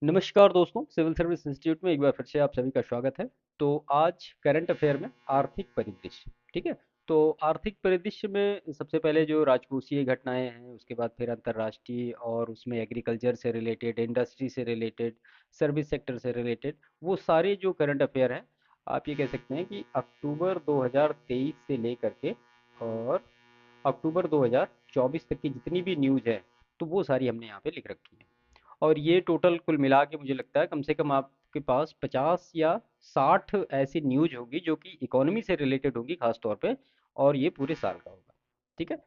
नमस्कार दोस्तों, civil service institute में एक बार फिर से आप सभी का स्वागत है। तो आज करंट अफेयर में आर्थिक परिदृश्य, ठीक है। तो आर्थिक परिदृश्य में सबसे पहले जो राजकोषीय घटनाएं हैं, उसके बाद फिर अंतर्राष्ट्रीय और उसमें एग्रीकल्चर से रिलेटेड, इंडस्ट्री से रिलेटेड, सर्विस सेक्टर से रिलेटेड, वो सारे जो करंट अफेयर हैं, आप ये कह सकते हैं कि अक्टूबर 2023 से लेकर के और अक्टूबर 2024 तक की जितनी भी न्यूज़ है, तो वो सारी हमने यहाँ पे लिख रखी है। और ये टोटल कुल मिला के मुझे लगता है कम से कम आपके पास 50 या 60 ऐसी न्यूज होगी जो कि इकोनॉमी से रिलेटेड होगी खास तौर पे, और ये पूरे साल का होगा। ठीक है।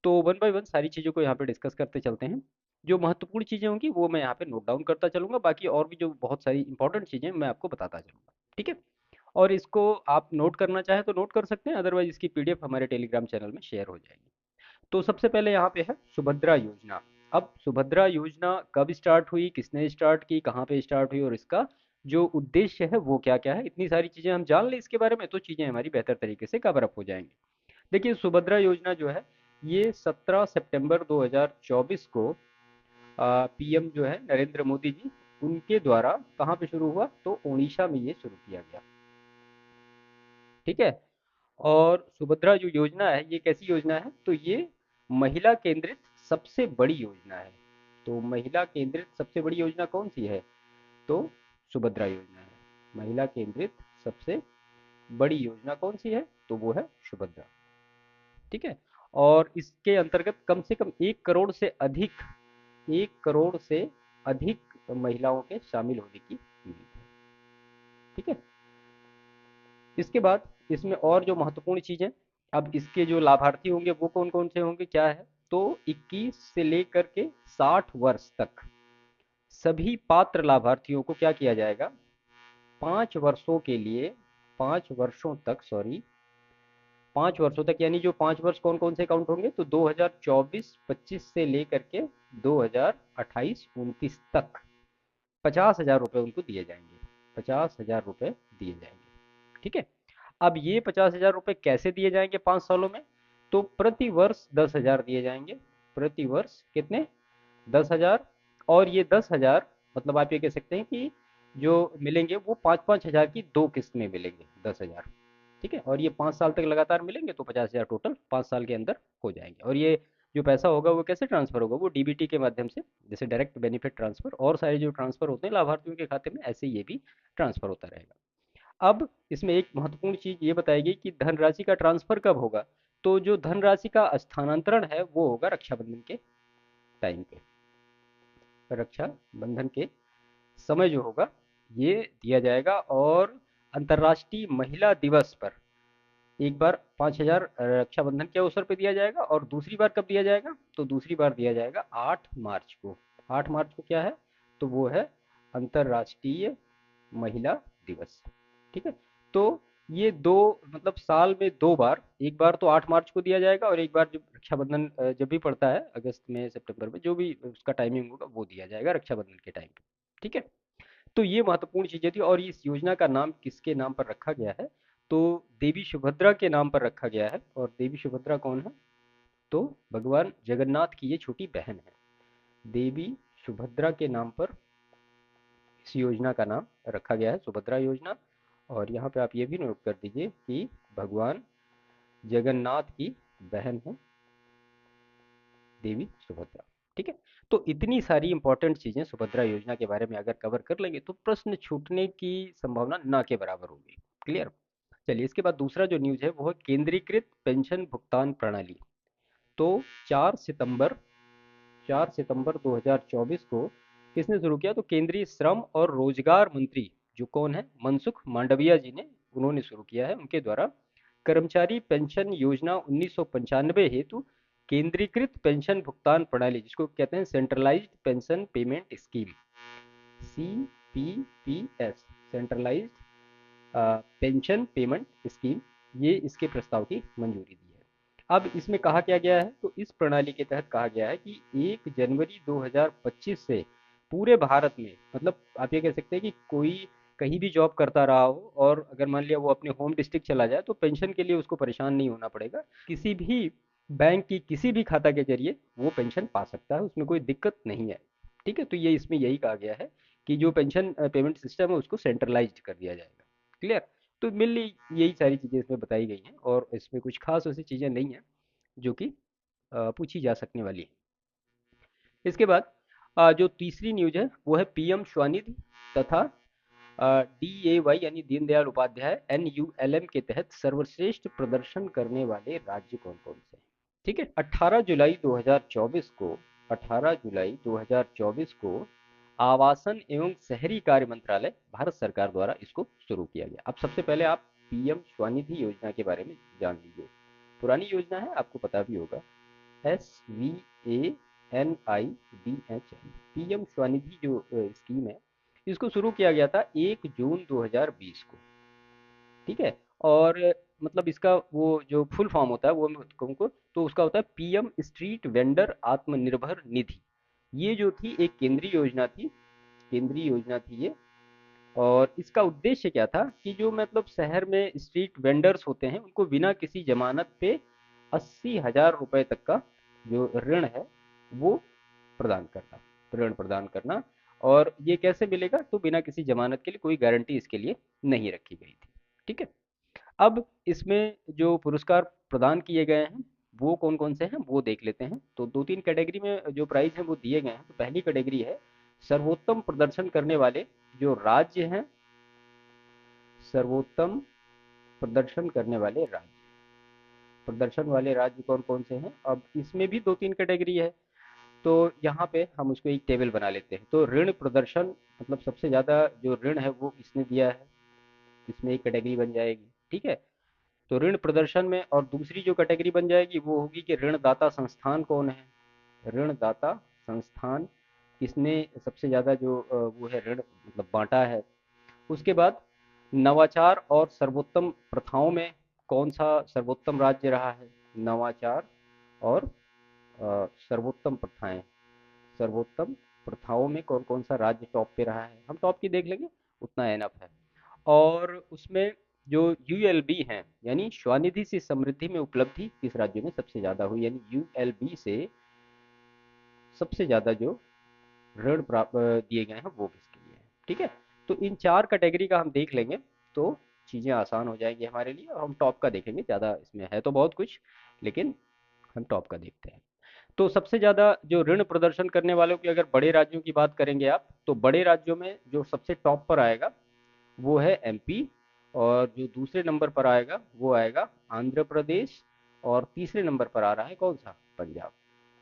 तो वन बाय वन सारी चीज़ों को यहाँ पे डिस्कस करते चलते हैं। जो महत्वपूर्ण चीज़ें होंगी वो मैं यहाँ पे नोट डाउन करता चलूंगा, बाकी और भी जो बहुत सारी इंपॉर्टेंट चीज़ें मैं आपको बताता चलूंगा। ठीक है। और इसको आप नोट करना चाहें तो नोट कर सकते हैं, अदरवाइज इसकी पीडीएफ हमारे टेलीग्राम चैनल में शेयर हो जाएगी। तो सबसे पहले यहाँ पे है सुभद्रा योजना। अब सुभद्रा योजना कब स्टार्ट हुई, किसने स्टार्ट की, कहाँ पे स्टार्ट हुई और इसका जो उद्देश्य है वो क्या क्या है, इतनी सारी चीज़ें हम जान लें इसके बारे में तो चीज़ें हमारी बेहतर तरीके से कवर अप हो जाएंगी। देखिए, सुभद्रा योजना जो है ये 17 सितंबर 2024 को पीएम जो है नरेंद्र मोदी जी, उनके द्वारा कहाँ पे शुरू हुआ, तो ओडिशा में ये शुरू किया गया। ठीक है। और सुभद्रा जो योजना है ये कैसी योजना है, तो ये महिला केंद्रित सबसे बड़ी योजना है। तो महिला केंद्रित सबसे बड़ी योजना कौन सी है, तो सुभद्रा योजना है। महिला केंद्रित सबसे बड़ी योजना कौन सी है, तो वो है सुभद्रा। ठीक है। और इसके अंतर्गत कम से कम 1 करोड़ से अधिक, 1 करोड़ से अधिक महिलाओं के शामिल होने की उम्मीद है। ठीक है। इसके बाद इसमें और जो महत्वपूर्ण चीज़ें, अब इसके जो लाभार्थी होंगे वो कौन कौन से होंगे, क्या है, तो 21 से लेकर के 60 वर्ष तक सभी पात्र लाभार्थियों को क्या किया जाएगा, 5 वर्षों के लिए, 5 वर्षों तक, सॉरी, 5 वर्षों तक, यानी जो 5 वर्ष कौन कौन से काउंट होंगे, तो 2024-25 से लेकर के 2028-29 तक 50,000 रुपये उनको दिए जाएंगे। 50,000 रुपये दिए जाएंगे। ठीक है। अब ये 50,000 रुपये कैसे दिए जाएंगे 5 सालों में, तो प्रति वर्ष 10,000 दिए जाएंगे। प्रति वर्ष कितने, 10,000। और ये 10,000, मतलब आप ये कह सकते हैं कि जो मिलेंगे वो 5-5 हज़ार की दो किस्त में मिलेंगे, 10,000। ठीक है। और ये 5 साल तक लगातार मिलेंगे, तो 50,000 टोटल 5 साल के अंदर हो जाएंगे। और ये जो पैसा होगा वो कैसे ट्रांसफर होगा, वो डीबीटी के माध्यम से, जैसे डायरेक्ट बेनिफिट ट्रांसफर और सारे जो ट्रांसफर होते हैं लाभार्थियों के खाते में, ऐसे ये भी ट्रांसफर होता रहेगा। अब इसमें एक महत्वपूर्ण चीज ये बताएगी कि धनराशि का ट्रांसफर कब होगा, तो जो धनराशि का स्थानांतरण है वो होगा रक्षाबंधन के टाइम पे। रक्षाबंधन के समय जो होगा ये दिया जाएगा। और अंतर्राष्ट्रीय महिला दिवस पर एक बार 5,000 रक्षाबंधन के अवसर पे दिया जाएगा, और दूसरी बार कब दिया जाएगा, तो दूसरी बार दिया जाएगा 8 मार्च को। 8 मार्च को क्या है, तो वो है अंतर्राष्ट्रीय महिला दिवस। ठीक है। तो ये दो, मतलब साल में 2 बार, एक बार तो 8 मार्च को दिया जाएगा और एक बार जब रक्षाबंधन जब भी पड़ता है अगस्त में, सितंबर में, जो भी उसका टाइमिंग होगा वो दिया जाएगा रक्षाबंधन के टाइम पे। ठीक है। तो ये महत्वपूर्ण चीजें थी। और इस योजना का नाम किसके नाम पर रखा गया है, तो देवी सुभद्रा के नाम पर रखा गया है। और देवी सुभद्रा कौन है, तो भगवान जगन्नाथ की ये छोटी बहन है। देवी सुभद्रा के नाम पर इस योजना का नाम रखा गया है, सुभद्रा योजना। और यहाँ पे आप ये भी नोट कर दीजिए कि भगवान जगन्नाथ की बहन है देवी सुभद्रा। ठीक है। तो इतनी सारी इंपॉर्टेंट चीजें सुभद्रा योजना के बारे में अगर कवर कर लेंगे तो प्रश्न छूटने की संभावना ना के बराबर होगी। क्लियर। चलिए, इसके बाद दूसरा जो न्यूज है वो है केंद्रीकृत पेंशन भुगतान प्रणाली। तो 4 सितंबर 4 सितंबर 2024 को किसने शुरू किया, तो केंद्रीय श्रम और रोजगार मंत्री, जो कौन है, मनसुख मांडविया जी ने, उन्होंने शुरू किया है। उनके द्वारा कर्मचारी पेंशन योजना 1995 हेतु केंद्रीकृत पेंशन भुगतान प्रणाली, जिसको कहते हैं centralised pension payment scheme, CPPS, centralised pension payment scheme, ये इसके प्रस्ताव की मंजूरी दी है। अब इसमें कहा क्या गया है, तो इस प्रणाली के तहत कहा गया है कि 1 जनवरी 2025 से पूरे भारत में, मतलब आप ये कह सकते हैं कि कोई कहीं भी जॉब करता रहा हो और अगर मान लिया वो अपने होम डिस्ट्रिक्ट चला जाए तो पेंशन के लिए उसको परेशान नहीं होना पड़ेगा। किसी भी बैंक की किसी भी खाता के जरिए वो पेंशन पा सकता है, उसमें कोई दिक्कत नहीं है। ठीक है। तो ये इसमें यही कहा गया है कि जो पेंशन पेमेंट सिस्टम है उसको सेंट्रलाइज्ड कर दिया जाएगा। क्लियर? तो मेनली यही सारी चीज़ें इसमें बताई गई हैं, और इसमें कुछ खास ऐसी चीज़ें नहीं हैं जो कि पूछी जा सकने वाली है। इसके बाद जो तीसरी न्यूज है वो है पीएम स्वनिधि तथा DAY यानी दीनदयाल उपाध्याय NULM के तहत सर्वश्रेष्ठ प्रदर्शन करने वाले राज्य कौन कौन से हैं। ठीक है, 18 जुलाई 2024 को 18 जुलाई 2024 को आवासन एवं शहरी कार्य मंत्रालय भारत सरकार द्वारा इसको शुरू किया गया। अब सबसे पहले आप पीएम स्वनिधि योजना के बारे में जान लीजिए। पुरानी योजना है, आपको पता भी होगा। SVANIDHI पीएम स्वनिधि जो स्कीम है, इसको शुरू किया गया था 1 जून 2020 को। ठीक है, और मतलब इसका वो जो फुल फॉर्म होता है वो मैं तुमको, तो उसका होता है PM street vendor Atmanirbhar Nidhi. ये जो थी एक केंद्रीय योजना थी, केंद्रीय योजना थी ये। और इसका उद्देश्य क्या था कि जो मतलब शहर में स्ट्रीट वेंडर्स होते हैं उनको बिना किसी जमानत पे 80,000 रुपए तक का जो ऋण है वो प्रदान करना, ऋण प्रदान करना। और ये कैसे मिलेगा, तो बिना किसी जमानत के लिए, कोई गारंटी इसके लिए नहीं रखी गई थी। ठीक है, अब इसमें जो पुरस्कार प्रदान किए गए हैं वो कौन कौन से हैं वो देख लेते हैं। तो दो तीन कैटेगरी में जो प्राइज हैं वो दिए गए हैं। तो पहली कैटेगरी है सर्वोत्तम प्रदर्शन करने वाले जो राज्य हैं, सर्वोत्तम प्रदर्शन करने वाले राज्य, प्रदर्शन वाले राज्य कौन कौन से हैं। अब इसमें भी दो तीन कैटेगरी है, तो यहाँ पे हम उसको एक टेबल बना लेते हैं। तो ऋण प्रदर्शन, मतलब सबसे ज़्यादा जो ऋण है वो इसने दिया है, इसमें एक कैटेगरी बन जाएगी। ठीक है, तो ऋण प्रदर्शन में, और दूसरी जो कैटेगरी बन जाएगी वो होगी कि ऋणदाता संस्थान कौन है, ऋणदाता संस्थान किसने सबसे ज़्यादा जो वो है ऋण मतलब बांटा है। उसके बाद नवाचार और सर्वोत्तम प्रथाओं में कौन सा सर्वोत्तम राज्य रहा है, नवाचार और सर्वोत्तम प्रथाएं, सर्वोत्तम प्रथाओं में कौन कौन सा राज्य टॉप पे रहा है, हम टॉप की देख लेंगे, उतना एनफ है। और उसमें जो यूएलबी हैं यानी स्वनिधि से समृद्धि में उपलब्धि किस राज्य में सबसे ज़्यादा हुई, यानी यूएलबी से सबसे ज़्यादा जो ऋण प्राप्त दिए गए हैं वो किसके लिए है। ठीक है, तो इन चार कैटेगरी का हम देख लेंगे तो चीज़ें आसान हो जाएंगी हमारे लिए। और हम टॉप का देखेंगे, ज़्यादा इसमें है तो बहुत कुछ, लेकिन हम टॉप का देखते हैं। तो सबसे ज़्यादा जो ऋण प्रदर्शन करने वालों की अगर बड़े राज्यों की बात करेंगे आप, तो बड़े राज्यों में जो सबसे टॉप पर आएगा वो है एमपी, और जो दूसरे नंबर पर आएगा वो आएगा आंध्र प्रदेश, और तीसरे नंबर पर आ रहा है कौन सा, पंजाब।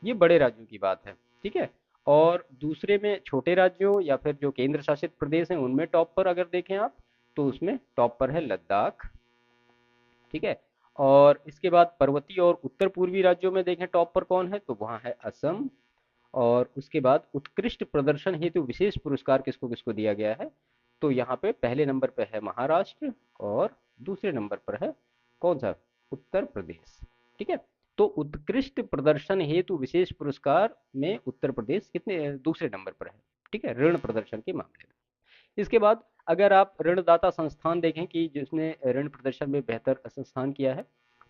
ये बड़े राज्यों की बात है। ठीक है, और दूसरे में छोटे राज्यों या फिर जो केंद्र शासित प्रदेश हैं उनमें टॉप पर अगर देखें आप, तो उसमें टॉप पर है लद्दाख। ठीक है, और इसके बाद पर्वतीय और उत्तर पूर्वी राज्यों में देखें टॉप पर कौन है, तो वहाँ है असम। और उसके बाद उत्कृष्ट प्रदर्शन हेतु विशेष पुरस्कार किसको किसको दिया गया है, तो यहाँ पे पहले नंबर पे है महाराष्ट्र, और दूसरे नंबर पर है कौन सा, उत्तर प्रदेश। ठीक है, तो उत्कृष्ट प्रदर्शन हेतु विशेष पुरस्कार में उत्तर प्रदेश कितने दूसरे नंबर पर है। ठीक है, ऋण प्रदर्शन के मामले में। इसके बाद अगर आप ऋणदाता संस्थान देखें कि जिसने ऋण प्रदर्शन में बेहतर संस्थान किया है,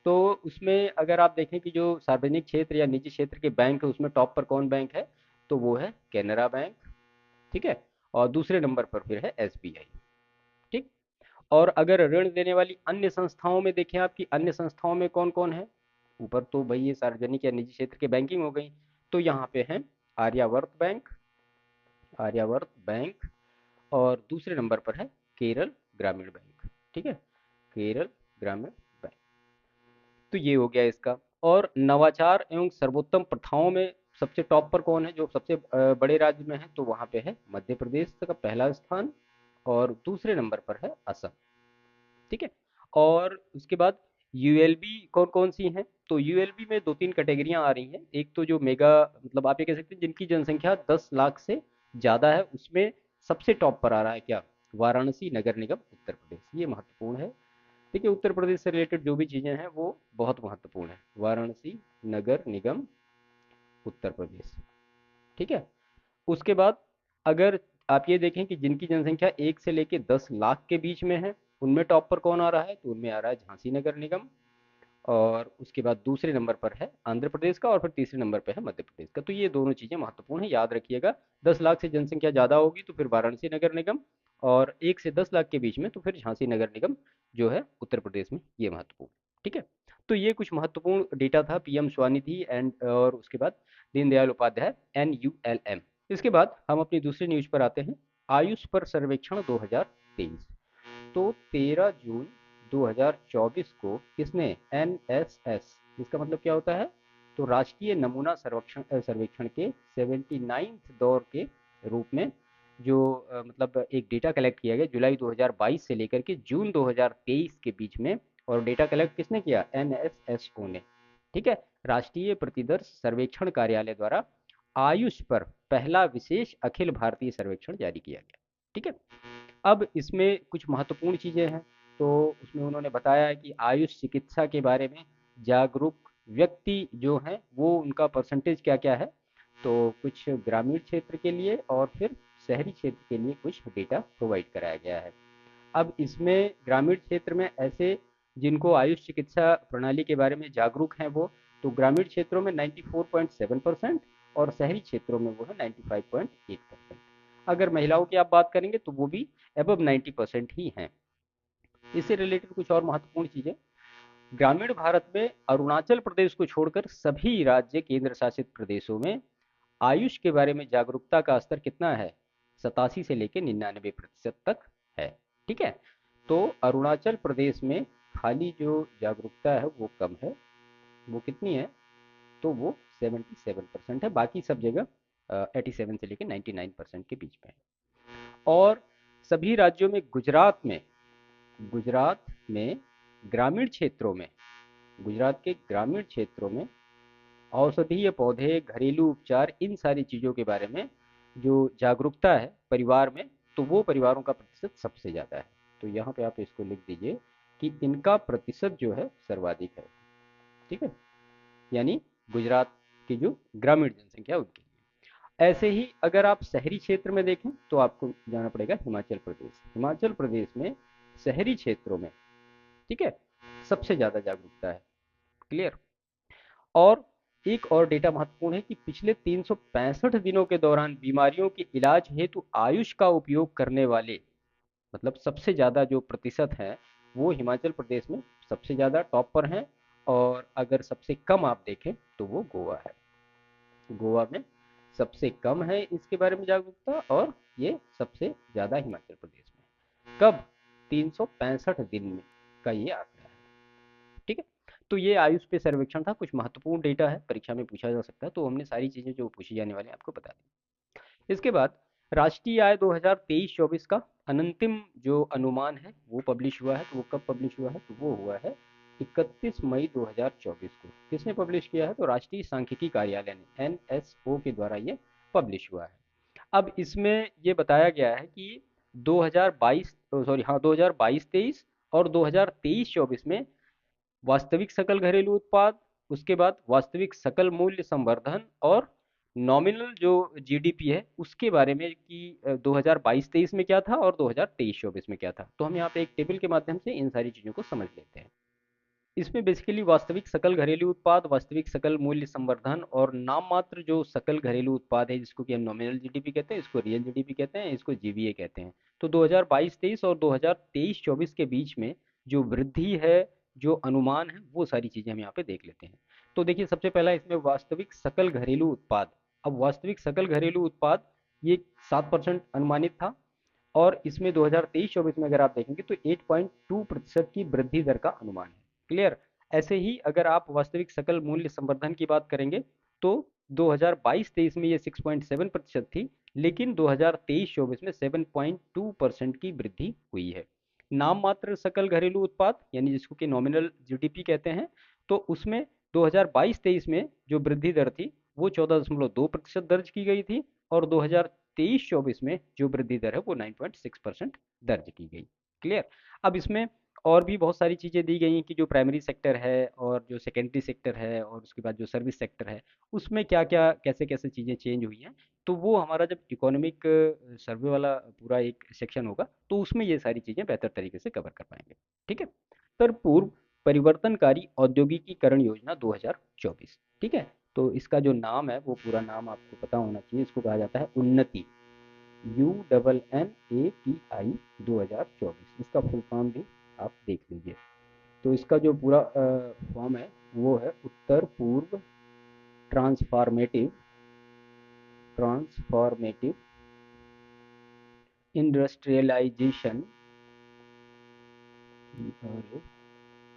तो उसमें अगर आप देखें कि जो सार्वजनिक क्षेत्र या निजी क्षेत्र के बैंक है उसमें टॉप पर कौन बैंक है, तो वो है कैनरा बैंक। ठीक है, और दूसरे नंबर पर फिर है एसबीआई। ठीक, और अगर ऋण देने वाली अन्य संस्थाओं में देखें आप कि अन्य संस्थाओं में कौन कौन है, ऊपर तो भाई ये सार्वजनिक या निजी क्षेत्र के बैंकिंग हो गई, तो यहाँ पे है आर्यावर्त बैंक, आर्यावर्त बैंक, और दूसरे नंबर पर है केरल ग्रामीण बैंक। ठीक है, केरल ग्रामीण बैंक। तो ये हो गया इसका। और नवाचार एवं सर्वोत्तम प्रथाओं में सबसे टॉप पर कौन है, जो सबसे बड़े राज्य में है, तो वहाँ पे है मध्य प्रदेश का पहला स्थान, और दूसरे नंबर पर है असम। ठीक है, और उसके बाद यूएलबी कौन कौन सी हैं, तो यूएलबी में दो तीन कैटेगरियां आ रही हैं। एक तो जो मेगा, मतलब आप ये कह सकते हैं जिनकी जनसंख्या 10 लाख से ज़्यादा है, उसमें सबसे टॉप पर आ रहा है क्या, वाराणसी नगर निगम उत्तर प्रदेश। ये महत्वपूर्ण है। देखिए उत्तर प्रदेश से रिलेटेड जो भी चीज़ें हैं वो बहुत महत्वपूर्ण है, वाराणसी नगर निगम उत्तर प्रदेश। ठीक है, उसके बाद अगर आप ये देखें कि जिनकी जनसंख्या 1 से लेके 10 लाख के बीच में है, उनमें टॉप पर कौन आ रहा है, तो उनमें आ रहा है झांसी नगर निगम। और उसके बाद दूसरे नंबर पर है आंध्र प्रदेश का, और फिर तीसरे नंबर पर है मध्य प्रदेश का। तो ये दोनों चीज़ें महत्वपूर्ण है, याद रखिएगा। 10 लाख से जनसंख्या ज़्यादा होगी तो फिर वाराणसी नगर निगम, और 1 से 10 लाख के बीच में तो फिर झांसी नगर निगम जो है उत्तर प्रदेश में, ये महत्वपूर्ण। ठीक है। तो ये कुछ महत्वपूर्ण डेटा था पीएम स्वनिधि एंड और उसके बाद दीनदयाल उपाध्याय NULM। इसके बाद हम अपनी दूसरी न्यूज पर आते हैं, आयुष पर सर्वेक्षण 2023। तो 13 जून 2024 को किसने, NSS, इसका मतलब क्या होता है, तो राष्ट्रीय नमूना सर्वेक्षण के 79th दौर के रूप में जो मतलब एक डेटा कलेक्ट किया गया जुलाई 2022 से लेकर के जून 2023 के बीच में। और डेटा कलेक्ट किसने किया, NSSO ने। ठीक है। राष्ट्रीय प्रतिदर्श सर्वेक्षण कार्यालय द्वारा आयुष पर पहला विशेष अखिल भारतीय सर्वेक्षण जारी किया गया। ठीक है। अब इसमें कुछ महत्वपूर्ण चीज़ें हैं। तो उसमें उन्होंने बताया है कि आयुष चिकित्सा के बारे में जागरूक व्यक्ति जो हैं वो उनका परसेंटेज क्या क्या है। तो कुछ ग्रामीण क्षेत्र के लिए और फिर शहरी क्षेत्र के लिए कुछ डेटा प्रोवाइड कराया गया है। अब इसमें ग्रामीण क्षेत्र में ऐसे जिनको आयुष चिकित्सा प्रणाली के बारे में जागरूक हैं वो, तो ग्रामीण क्षेत्रों में 94.7% और शहरी क्षेत्रों में वो है 95.8%। अगर महिलाओं की आप बात करेंगे तो वो भी अबव 90% ही हैं। इससे रिलेटेड कुछ और महत्वपूर्ण चीजें, ग्रामीण भारत में अरुणाचल प्रदेश को छोड़कर सभी राज्य केंद्र शासित प्रदेशों में आयुष के बारे में जागरूकता का स्तर कितना है, 87 से लेकर 99% तक है। ठीक है। तो अरुणाचल प्रदेश में खाली जो जागरूकता है वो कम है, वो कितनी है, तो वो 77% है। बाकी सब जगह 87 से लेकर 99% के बीच में है। और सभी राज्यों में गुजरात में ग्रामीण क्षेत्रों में, गुजरात के ग्रामीण क्षेत्रों में औषधीय पौधे, घरेलू उपचार, इन सारी चीज़ों के बारे में जो जागरूकता है परिवार में, तो वो परिवारों का प्रतिशत सबसे ज़्यादा है। तो यहाँ पे आप इसको लिख दीजिए कि इनका प्रतिशत जो है सर्वाधिक है। ठीक है। यानी गुजरात की जो ग्रामीण जनसंख्या है उनकी। ऐसे ही अगर आप शहरी क्षेत्र में देखें तो आपको जाना पड़ेगा हिमाचल प्रदेश। हिमाचल प्रदेश में शहरी क्षेत्रों में, ठीक है, सबसे ज़्यादा जागरूकता है। क्लियर। और एक और डेटा महत्वपूर्ण है कि पिछले 365 दिनों के दौरान बीमारियों के इलाज हेतु आयुष का उपयोग करने वाले, मतलब सबसे ज़्यादा जो प्रतिशत है वो हिमाचल प्रदेश में सबसे ज़्यादा टॉप पर हैं। और अगर सबसे कम आप देखें तो वो गोवा है। गोवा में सबसे कम है इसके बारे में जागरूकता, और ये सबसे ज़्यादा हिमाचल प्रदेश में। कब, 365 दिन में का ये आंकड़ा है। ठीक है। तो ये आयुष पे सर्वेक्षण था, कुछ महत्वपूर्ण डेटा है, परीक्षा में पूछा जा सकता है, तो हमने सारी चीज़ें जो पूछी जाने वाली हैं आपको बता दी। इसके बाद राष्ट्रीय आय 2023-24 का अनंतिम जो अनुमान है वो पब्लिश हुआ है। तो वो कब पब्लिश हुआ है, तो वो हुआ है 31 मई 2024 को। किसने पब्लिश किया है, तो राष्ट्रीय सांख्यिकी कार्यालय ने, NSO के द्वारा ये पब्लिश हुआ है। अब इसमें ये बताया गया है कि 2022 सॉरी हाँ 2022-23 और 2023-24 में वास्तविक सकल घरेलू उत्पाद, उसके बाद वास्तविक सकल मूल्य संवर्धन और नॉमिनल जो जीडीपी है उसके बारे में कि 2022-23 में क्या था और 2023-24 में क्या था। तो हम यहाँ पे एक टेबल के माध्यम से इन सारी चीज़ों को समझ लेते हैं। इसमें बेसिकली वास्तविक सकल घरेलू उत्पाद, वास्तविक सकल मूल्य संवर्धन और नाम मात्र जो सकल घरेलू उत्पाद है जिसको कि हम नॉमिनल जीडीपी कहते हैं, इसको रियल जीडीपी कहते हैं, इसको जीवीए कहते हैं। तो 2022-23 और 2023-24 के बीच में जो वृद्धि है, जो अनुमान है, वो सारी चीजें हम यहाँ पे देख लेते हैं। तो देखिए सबसे पहला इसमें वास्तविक सकल घरेलू उत्पाद। अब वास्तविक सकल घरेलू उत्पाद ये 7% अनुमानित था, और इसमें 2023-24 में अगर आप देखेंगे तो 8.2% की वृद्धि दर का अनुमान है। क्लियर। ऐसे ही अगर आप वास्तविक सकल मूल्य संवर्धन की बात करेंगे तो 2022-23 में ये 6.7% थी, लेकिन 2023-24 में 7.2% की वृद्धि हुई है। नाम मात्र सकल घरेलू उत्पाद यानी जिसको कि नॉमिनल जीडीपी कहते हैं, तो उसमें 2022-23 में जो वृद्धि दर थी वो 14.2% दर्ज की गई थी, और 2023-24 में जो वृद्धि दर है वो 9.6% दर्ज की गई। क्लियर। अब इसमें और भी बहुत सारी चीज़ें दी गई हैं कि जो प्राइमरी सेक्टर है और जो सेकेंडरी सेक्टर है और उसके बाद जो सर्विस सेक्टर है उसमें क्या क्या कैसे कैसे चीज़ें चेंज हुई हैं। तो वो हमारा जब इकोनॉमिक सर्वे वाला पूरा एक सेक्शन होगा तो उसमें ये सारी चीज़ें बेहतर तरीके से कवर कर पाएंगे। ठीक है। पर पूर्व परिवर्तनकारी औद्योगिकीकरण योजना 2024। ठीक है, तो इसका जो नाम है वो पूरा नाम आपको पता होना चाहिए। इसको कहा जाता है उन्नति, UNNATI 2024। इसका फुल फॉर्म भी आप देख लीजिए। तो इसका जो पूरा फॉर्म है वो है उत्तर पूर्व transformative transformative industrialization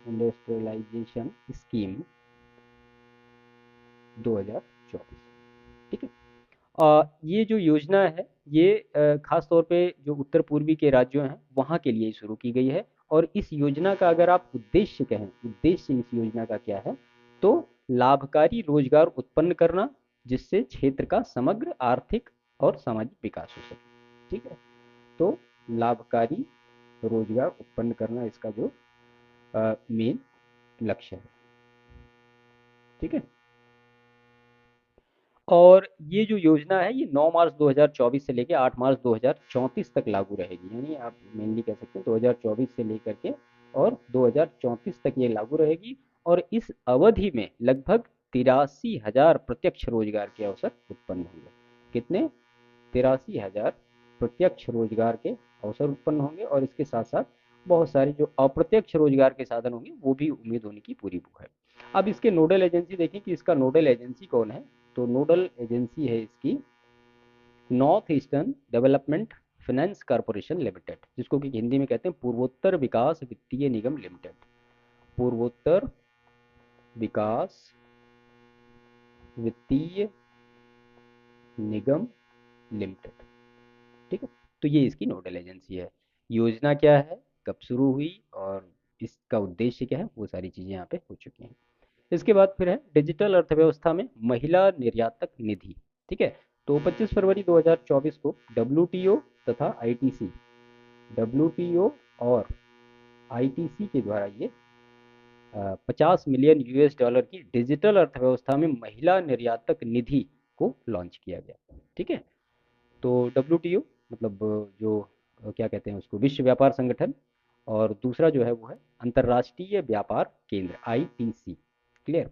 industrialization scheme 2024। ठीक है, ये जो योजना है ये खास तौर पे जो उत्तर पूर्वी के राज्यों हैं वहाँ के लिए शुरू की गई है। और इस योजना का अगर आप उद्देश्य कहें, उद्देश्य इस योजना का क्या है, तो लाभकारी रोजगार उत्पन्न करना जिससे क्षेत्र का समग्र आर्थिक और सामाजिक विकास हो सके। ठीक है, तो लाभकारी रोजगार उत्पन्न करना इसका जो मेन लक्ष्य है। ठीक है, और ये जो योजना है ये 9 मार्च 2024 से लेकर 8 मार्च 2034 तक लागू रहेगी। यानी आप मेनली कह सकते हैं 2024 से लेकर के और 2034 तक ये लागू रहेगी। और इस अवधि में लगभग 83,000 प्रत्यक्ष रोजगार के अवसर उत्पन्न होंगे। कितने? 83,000 प्रत्यक्ष रोजगार के अवसर उत्पन्न होंगे। और इसके साथ साथ बहुत सारे जो अप्रत्यक्ष रोजगार के साधन होंगे वो भी उम्मीद होने की पूरी है। अब इसके नोडल एजेंसी देखें कि इसका नोडल एजेंसी कौन है। तो नोडल एजेंसी है इसकी north eastern development finance corporation limited, जिसको कि हिंदी में कहते हैं पूर्वोत्तर विकास वित्तीय निगम लिमिटेड। पूर्वोत्तर विकास वित्तीय निगम लिमिटेड। ठीक है, तो ये इसकी नोडल एजेंसी है। योजना क्या है, कब शुरू हुई और इसका उद्देश्य क्या है, वो सारी चीज़ें यहाँ पे हो चुकी हैं। इसके बाद फिर है डिजिटल अर्थव्यवस्था में महिला निर्यातक निधि। ठीक है, तो 25 फरवरी 2024 को WTO तथा ITC, WTO और ITC के द्वारा ये 50 मिलियन US डॉलर की डिजिटल अर्थव्यवस्था में महिला निर्यातक निधि को लॉन्च किया गया। ठीक है, तो WTO मतलब जो क्या कहते हैं उसको, विश्व व्यापार संगठन, और दूसरा जो है वो है अंतर्राष्ट्रीय व्यापार केंद्र, ITC। क्लियर?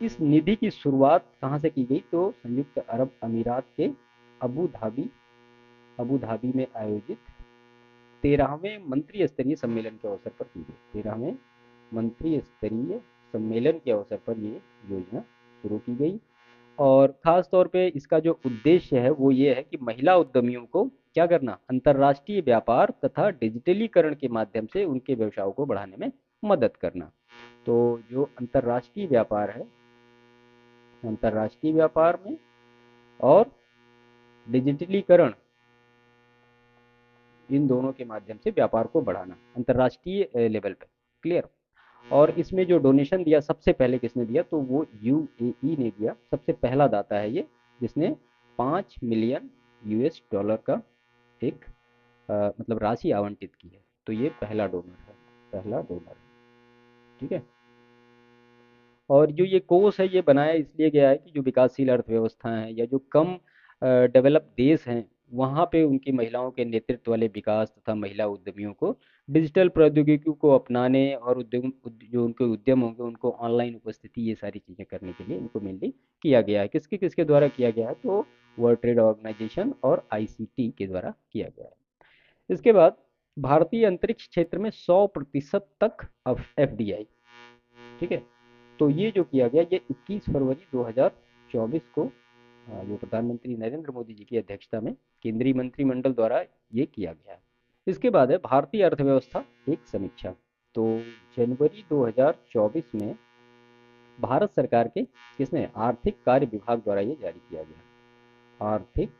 इस निधि की शुरुआत कहाँ से की गई, तो संयुक्त अरब अमीरात के अबू धाबी अबू धाबी में आयोजित 13वें मंत्री स्तरीय सम्मेलन के अवसर पर की गई। 13वें मंत्री स्तरीय सम्मेलन के अवसर पर ये योजना शुरू की गई। और खास तौर पे इसका जो उद्देश्य है वो ये है कि महिला उद्यमियों को क्या करना, अंतर्राष्ट्रीय व्यापार तथा डिजिटलीकरण के माध्यम से उनके व्यवसायों को बढ़ाने में मदद करना। तो जो अंतर्राष्ट्रीय व्यापार है, अंतर्राष्ट्रीय व्यापार में और डिजिटलीकरण, इन दोनों के माध्यम से व्यापार को बढ़ाना अंतर्राष्ट्रीय लेवल पे। क्लियर? और इसमें जो डोनेशन दिया सबसे पहले किसने दिया, तो वो UAE ने दिया। सबसे पहला दाता है ये जिसने 5 मिलियन US डॉलर का एक मतलब राशि आवंटित की है। तो ये पहला डोनर है, पहला डोनर है। ठीक है, और जो ये कोष है ये बनाया इसलिए गया है कि जो विकासशील अर्थव्यवस्था है या जो कम डेवलप देश हैं वहाँ पे उनकी महिलाओं के नेतृत्व वाले विकास तथा महिला उद्यमियों को डिजिटल प्रौद्योगिकी को अपनाने और जो उनके उद्यम होंगे उनको ऑनलाइन उपस्थिति, ये सारी चीज़ें करने के लिए इनको मेनली किया गया है। किसके किसके द्वारा किया गया है, तो वर्ल्ड ट्रेड ऑर्गेनाइजेशन और ICT के द्वारा किया गया है। इसके बाद भारतीय अंतरिक्ष क्षेत्र में 100% तक FDI। ठीक है, तो ये जो किया गया ये 21 फरवरी 2024 को जो प्रधानमंत्री नरेंद्र मोदी जी की अध्यक्षता में केंद्रीय मंत्रिमंडल द्वारा ये किया गया है। इसके बाद है भारतीय अर्थव्यवस्था एक समीक्षा। तो जनवरी 2024 में भारत सरकार के किसने, आर्थिक कार्य विभाग द्वारा ये जारी किया गया। आर्थिक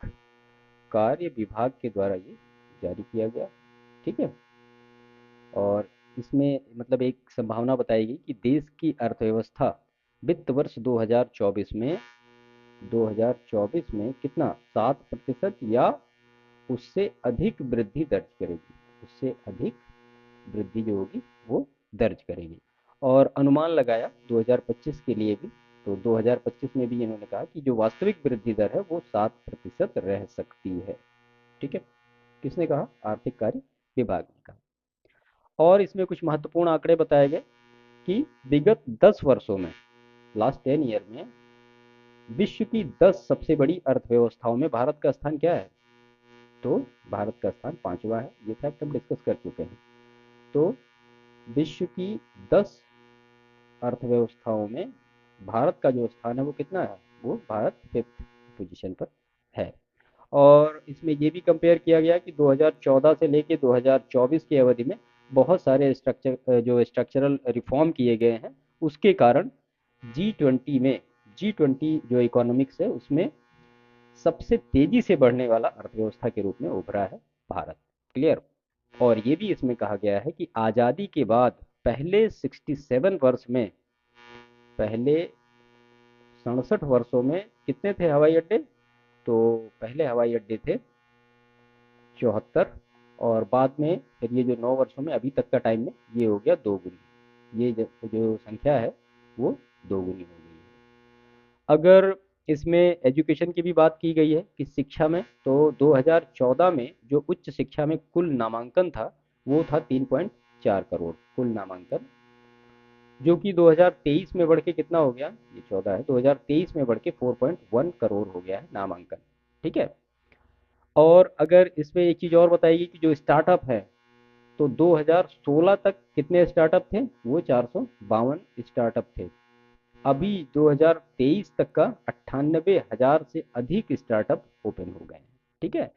कार्य विभाग के द्वारा ये जारी किया गया। ठीक है, और इसमें मतलब एक संभावना बताई गई कि देश की अर्थव्यवस्था वित्त वर्ष 2024 में कितना, 7% या उससे अधिक वृद्धि दर्ज करेगी। उससे अधिक वृद्धि जो होगी वो दर्ज करेगी। और अनुमान लगाया 2025 के लिए भी। तो 2025 में भी इन्होंने कहा कि जो वास्तविक वृद्धि दर है वो 7% रह सकती है। ठीक है, किसने कहा, आर्थिक कार्य विभाग ने कहा। और इसमें कुछ महत्वपूर्ण आंकड़े बताए गए। कि विगत 10 वर्षों में, लास्ट 10 ईयर में, विश्व की 10 सबसे बड़ी अर्थव्यवस्थाओं में भारत का स्थान क्या है? तो भारत का स्थान 5वां है। ये फैक्ट हम डिस्कस कर चुके हैं। तो विश्व की 10 अर्थव्यवस्थाओं में भारत का जो स्थान है वो कितना है? वो भारत 5th पोजीशन पर है। और इसमें ये भी कंपेयर किया गया कि 2014 से लेके 2024 की अवधि में बहुत सारे जो स्ट्रक्चरल रिफॉर्म किए गए हैं, उसके कारण G20 में, G20 जो इकोनॉमिक्स है उसमें सबसे तेजी से बढ़ने वाला अर्थव्यवस्था के रूप में उभरा है भारत। क्लियर? और ये भी इसमें कहा गया है कि आज़ादी के बाद पहले 67 वर्ष में, पहले 67 वर्षों में कितने थे हवाई अड्डे? तो पहले हवाई अड्डे थे 74, और बाद में फिर ये जो 9 वर्षों में अभी तक का टाइम में ये हो गया दोगुनी। ये जो संख्या है वो दोगुनी हो गई है। अगर इसमें एजुकेशन की भी बात की गई है कि शिक्षा में, तो 2014 में जो उच्च शिक्षा में कुल नामांकन था वो था 3.4 करोड़ कुल नामांकन, जो कि 2023 में बढ़ के कितना हो गया? ये 14 है, 2023 में बढ़ के 4.1 करोड़ हो गया है नामांकन। ठीक है? और अगर इसमें एक चीज़ और बताएगी कि जो स्टार्टअप है, तो 2016 तक कितने स्टार्टअप थे? वो 452 स्टार्टअप थे। अभी 2023 तक का 98,000 से अधिक स्टार्टअप ओपन हो गए हैं। ठीक है?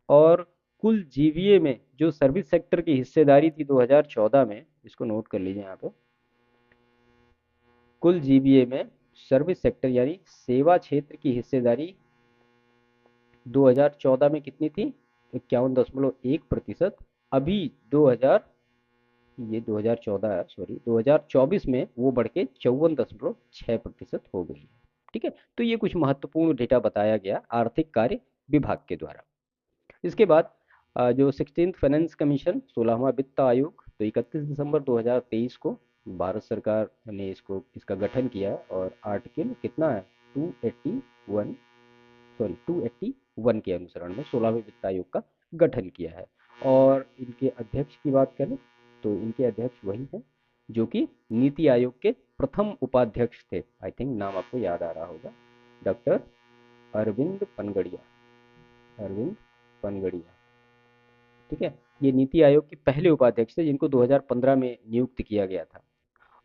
और कुल जीवीए में जो सर्विस सेक्टर की हिस्सेदारी थी 2014 में, इसको नोट कर लीजिए यहाँ पे, कुल जीवीए में सर्विस सेक्टर यानी सेवा क्षेत्र की हिस्सेदारी 2014 में कितनी थी? 51.1%। अभी 2000, ये 2014 है, सॉरी, 2024 में वो बढ़ के 54.6% हो गई है। ठीक है? तो ये कुछ महत्वपूर्ण डेटा बताया गया आर्थिक कार्य विभाग के द्वारा। इसके बाद जो 16th फाइनेंस कमीशन, 16वां वित्त आयोग, तो 31 दिसंबर 2023 को भारत सरकार ने इसका गठन किया है, और आर्टिकल कितना है? 281, सॉरी 281 के अनुसरण में 16वें वित्त आयोग का गठन किया है। और इनके अध्यक्ष की बात करें तो इनके अध्यक्ष वही हैं जो कि नीति आयोग के प्रथम उपाध्यक्ष थे। आई थिंक नाम आपको याद आ रहा होगा, डॉक्टर अरविंद पनगड़िया। अरविंद पनगड़िया। ठीक है? ये नीति आयोग के पहले उपाध्यक्ष थे जिनको 2015 में नियुक्त किया गया था।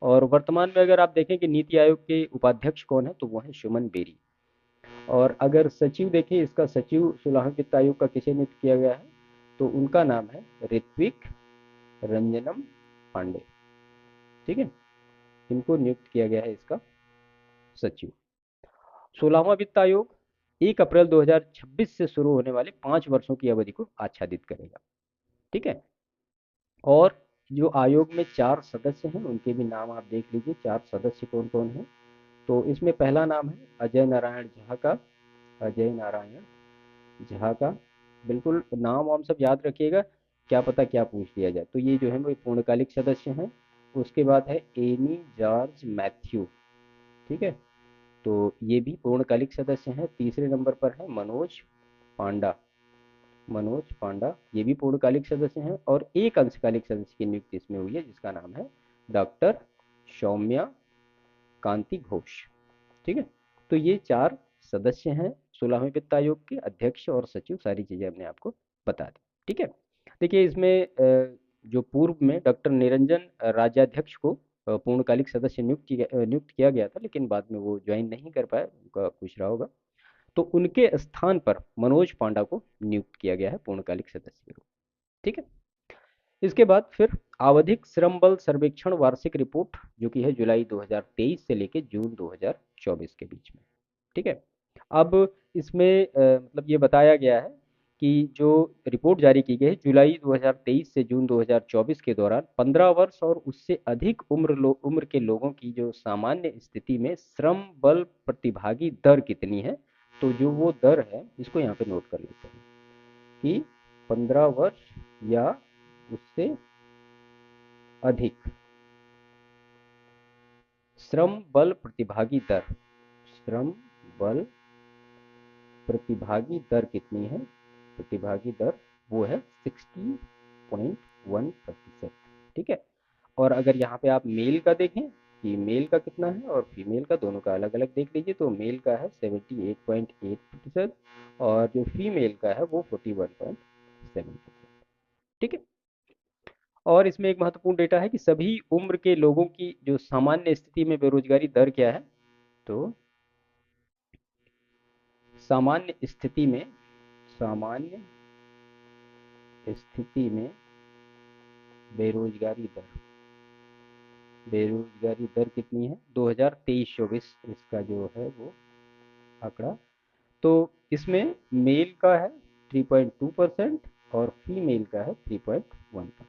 और वर्तमान में अगर आप देखें कि नीति आयोग के उपाध्यक्ष कौन है, तो वो है सुमन बेरी। और अगर सचिव देखें, इसका सचिव 16वें वित्त आयोग का किसे नियुक्त किया गया है, तो उनका नाम है ऋत्विक रंजनम पांडे। ठीक है? इनको नियुक्त किया गया है इसका सचिव। 16वां वित्त आयोग 1 अप्रैल 2026 से शुरू होने वाले 5 वर्षों की अवधि को आच्छादित करेगा। ठीक है? और जो आयोग में 4 सदस्य हैं उनके भी नाम आप देख लीजिए, 4 सदस्य कौन कौन हैं। तो इसमें पहला नाम है अजय नारायण झा का। अजय नारायण झा का, बिल्कुल नाम वाम सब याद रखिएगा, क्या पता क्या पूछ लिया जाए। तो ये जो है वो पूर्णकालिक सदस्य हैं। उसके बाद है एमी जॉर्ज मैथ्यू। ठीक है? तो ये भी पूर्णकालिक सदस्य हैं। तीसरे नंबर पर है मनोज पांडा। मनोज पांडा ये भी पूर्णकालिक सदस्य हैं। और एक अंशकालिक सदस्य की नियुक्ति इसमें हुई है जिसका नाम है डॉक्टर सौम्या कांति घोष। ठीक है? तो ये 4 सदस्य हैं 16वें वित्त आयोग के, अध्यक्ष और सचिव, सारी चीजें हमने आपको बता दी। ठीक है? देखिए इसमें जो पूर्व में डॉक्टर निरंजन राज्याध्यक्ष को पूर्णकालिक सदस्य नियुक्त किया गया था, लेकिन बाद में वो ज्वाइन नहीं कर पाए, उनका कुछ रहा होगा, तो उनके स्थान पर मनोज पांडा को नियुक्त किया गया है पूर्णकालिक सदस्य के रूप में। ठीक है? इसके बाद फिर आवधिक श्रम बल सर्वेक्षण वार्षिक रिपोर्ट, जो कि है जुलाई 2023 से लेके जून 2024 के बीच में। ठीक है? अब इसमें मतलब ये बताया गया है कि जो रिपोर्ट जारी की गई है जुलाई 2023 से जून 2024 के दौरान 15 वर्ष और उससे अधिक उम्र के लोगों की जो सामान्य स्थिति में श्रम बल प्रतिभागी दर कितनी है। तो जो वो दर है, इसको यहाँ पे नोट कर लेते हैं कि 15 वर्ष या उससे अधिक श्रम बल प्रतिभागी दर, श्रम बल प्रतिभागी दर कितनी है? प्रतिभागी दर वो है 60.1%। ठीक है? और अगर यहाँ पे आप मेल का देखें कि मेल का कितना है और फीमेल का, दोनों का अलग अलग देख लीजिए, तो मेल का है 78.8% और जो फीमेल का है वो 41.7%। ठीक है। और इसमें एक महत्वपूर्ण डेटा है कि सभी उम्र के लोगों की जो सामान्य स्थिति में बेरोजगारी दर क्या है। तो सामान्य स्थिति में बेरोजगारी दर कितनी है 2023-24 इसका जो है वो आंकड़ा। तो इसमें मेल का है 3.2% और फीमेल का है 3.1%।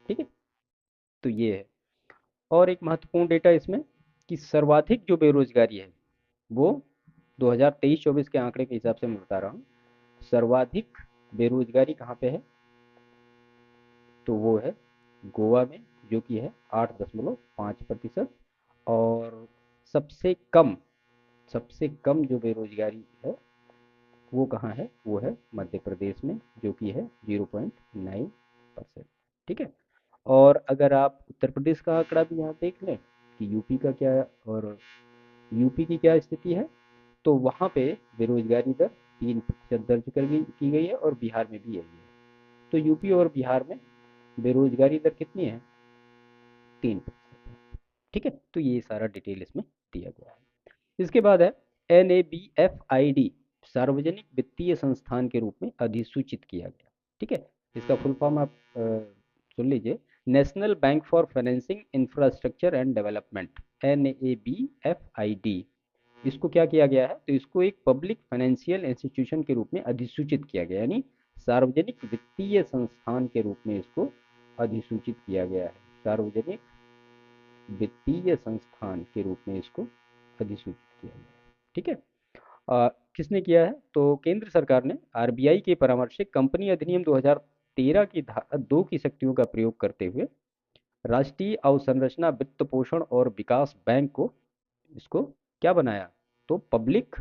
ठीक है। तो ये है। और एक महत्वपूर्ण डेटा इसमें कि सर्वाधिक जो बेरोजगारी है वो 2023-24 के आंकड़े के हिसाब से मैं बता रहा हूँ, सर्वाधिक बेरोजगारी कहाँ पे है, तो वो है गोवा में, जो कि है 8.5%। और सबसे कम जो बेरोजगारी है वो कहाँ है, वो है मध्य प्रदेश में, जो कि है 0.9%। ठीक है। और अगर आप उत्तर प्रदेश का आंकड़ा भी यहाँ देख लें कि यूपी का क्या है और यूपी की क्या स्थिति है, तो वहाँ पे बेरोजगारी दर 3% दर्ज की गई है और बिहार में भी यही है। तो यूपी और बिहार में बेरोजगारी दर कितनी है, 3%। ठीक है। तो ये सारा डिटेल इसमें दिया गया है। इसके बाद है NABFID, सार्वजनिक वित्तीय संस्थान के रूप में अधिसूचित किया गया। ठीक है। इसका फुल फॉर्म आप सुन लीजिए, national bank for financing infrastructure and development, NABFID। इसको क्या किया गया है, तो इसको एक पब्लिक फाइनेंशियल इंस्टीट्यूशन के रूप में अधिसूचित किया गया, यानी सार्वजनिक वित्तीय संस्थान के रूप में इसको अधिसूचित किया गया है। सार्वजनिक वित्तीय संस्थान के रूप में इसको अधिसूचित किया गया है। ठीक है। किसने किया है, तो केंद्र सरकार ने RBI के परामर्श से कंपनी अधिनियम 2013 की धारा 2 की शक्तियों का प्रयोग करते हुए राष्ट्रीय अवसंरचना वित्त पोषण और विकास बैंक को इसको क्या बनाया, तो पब्लिक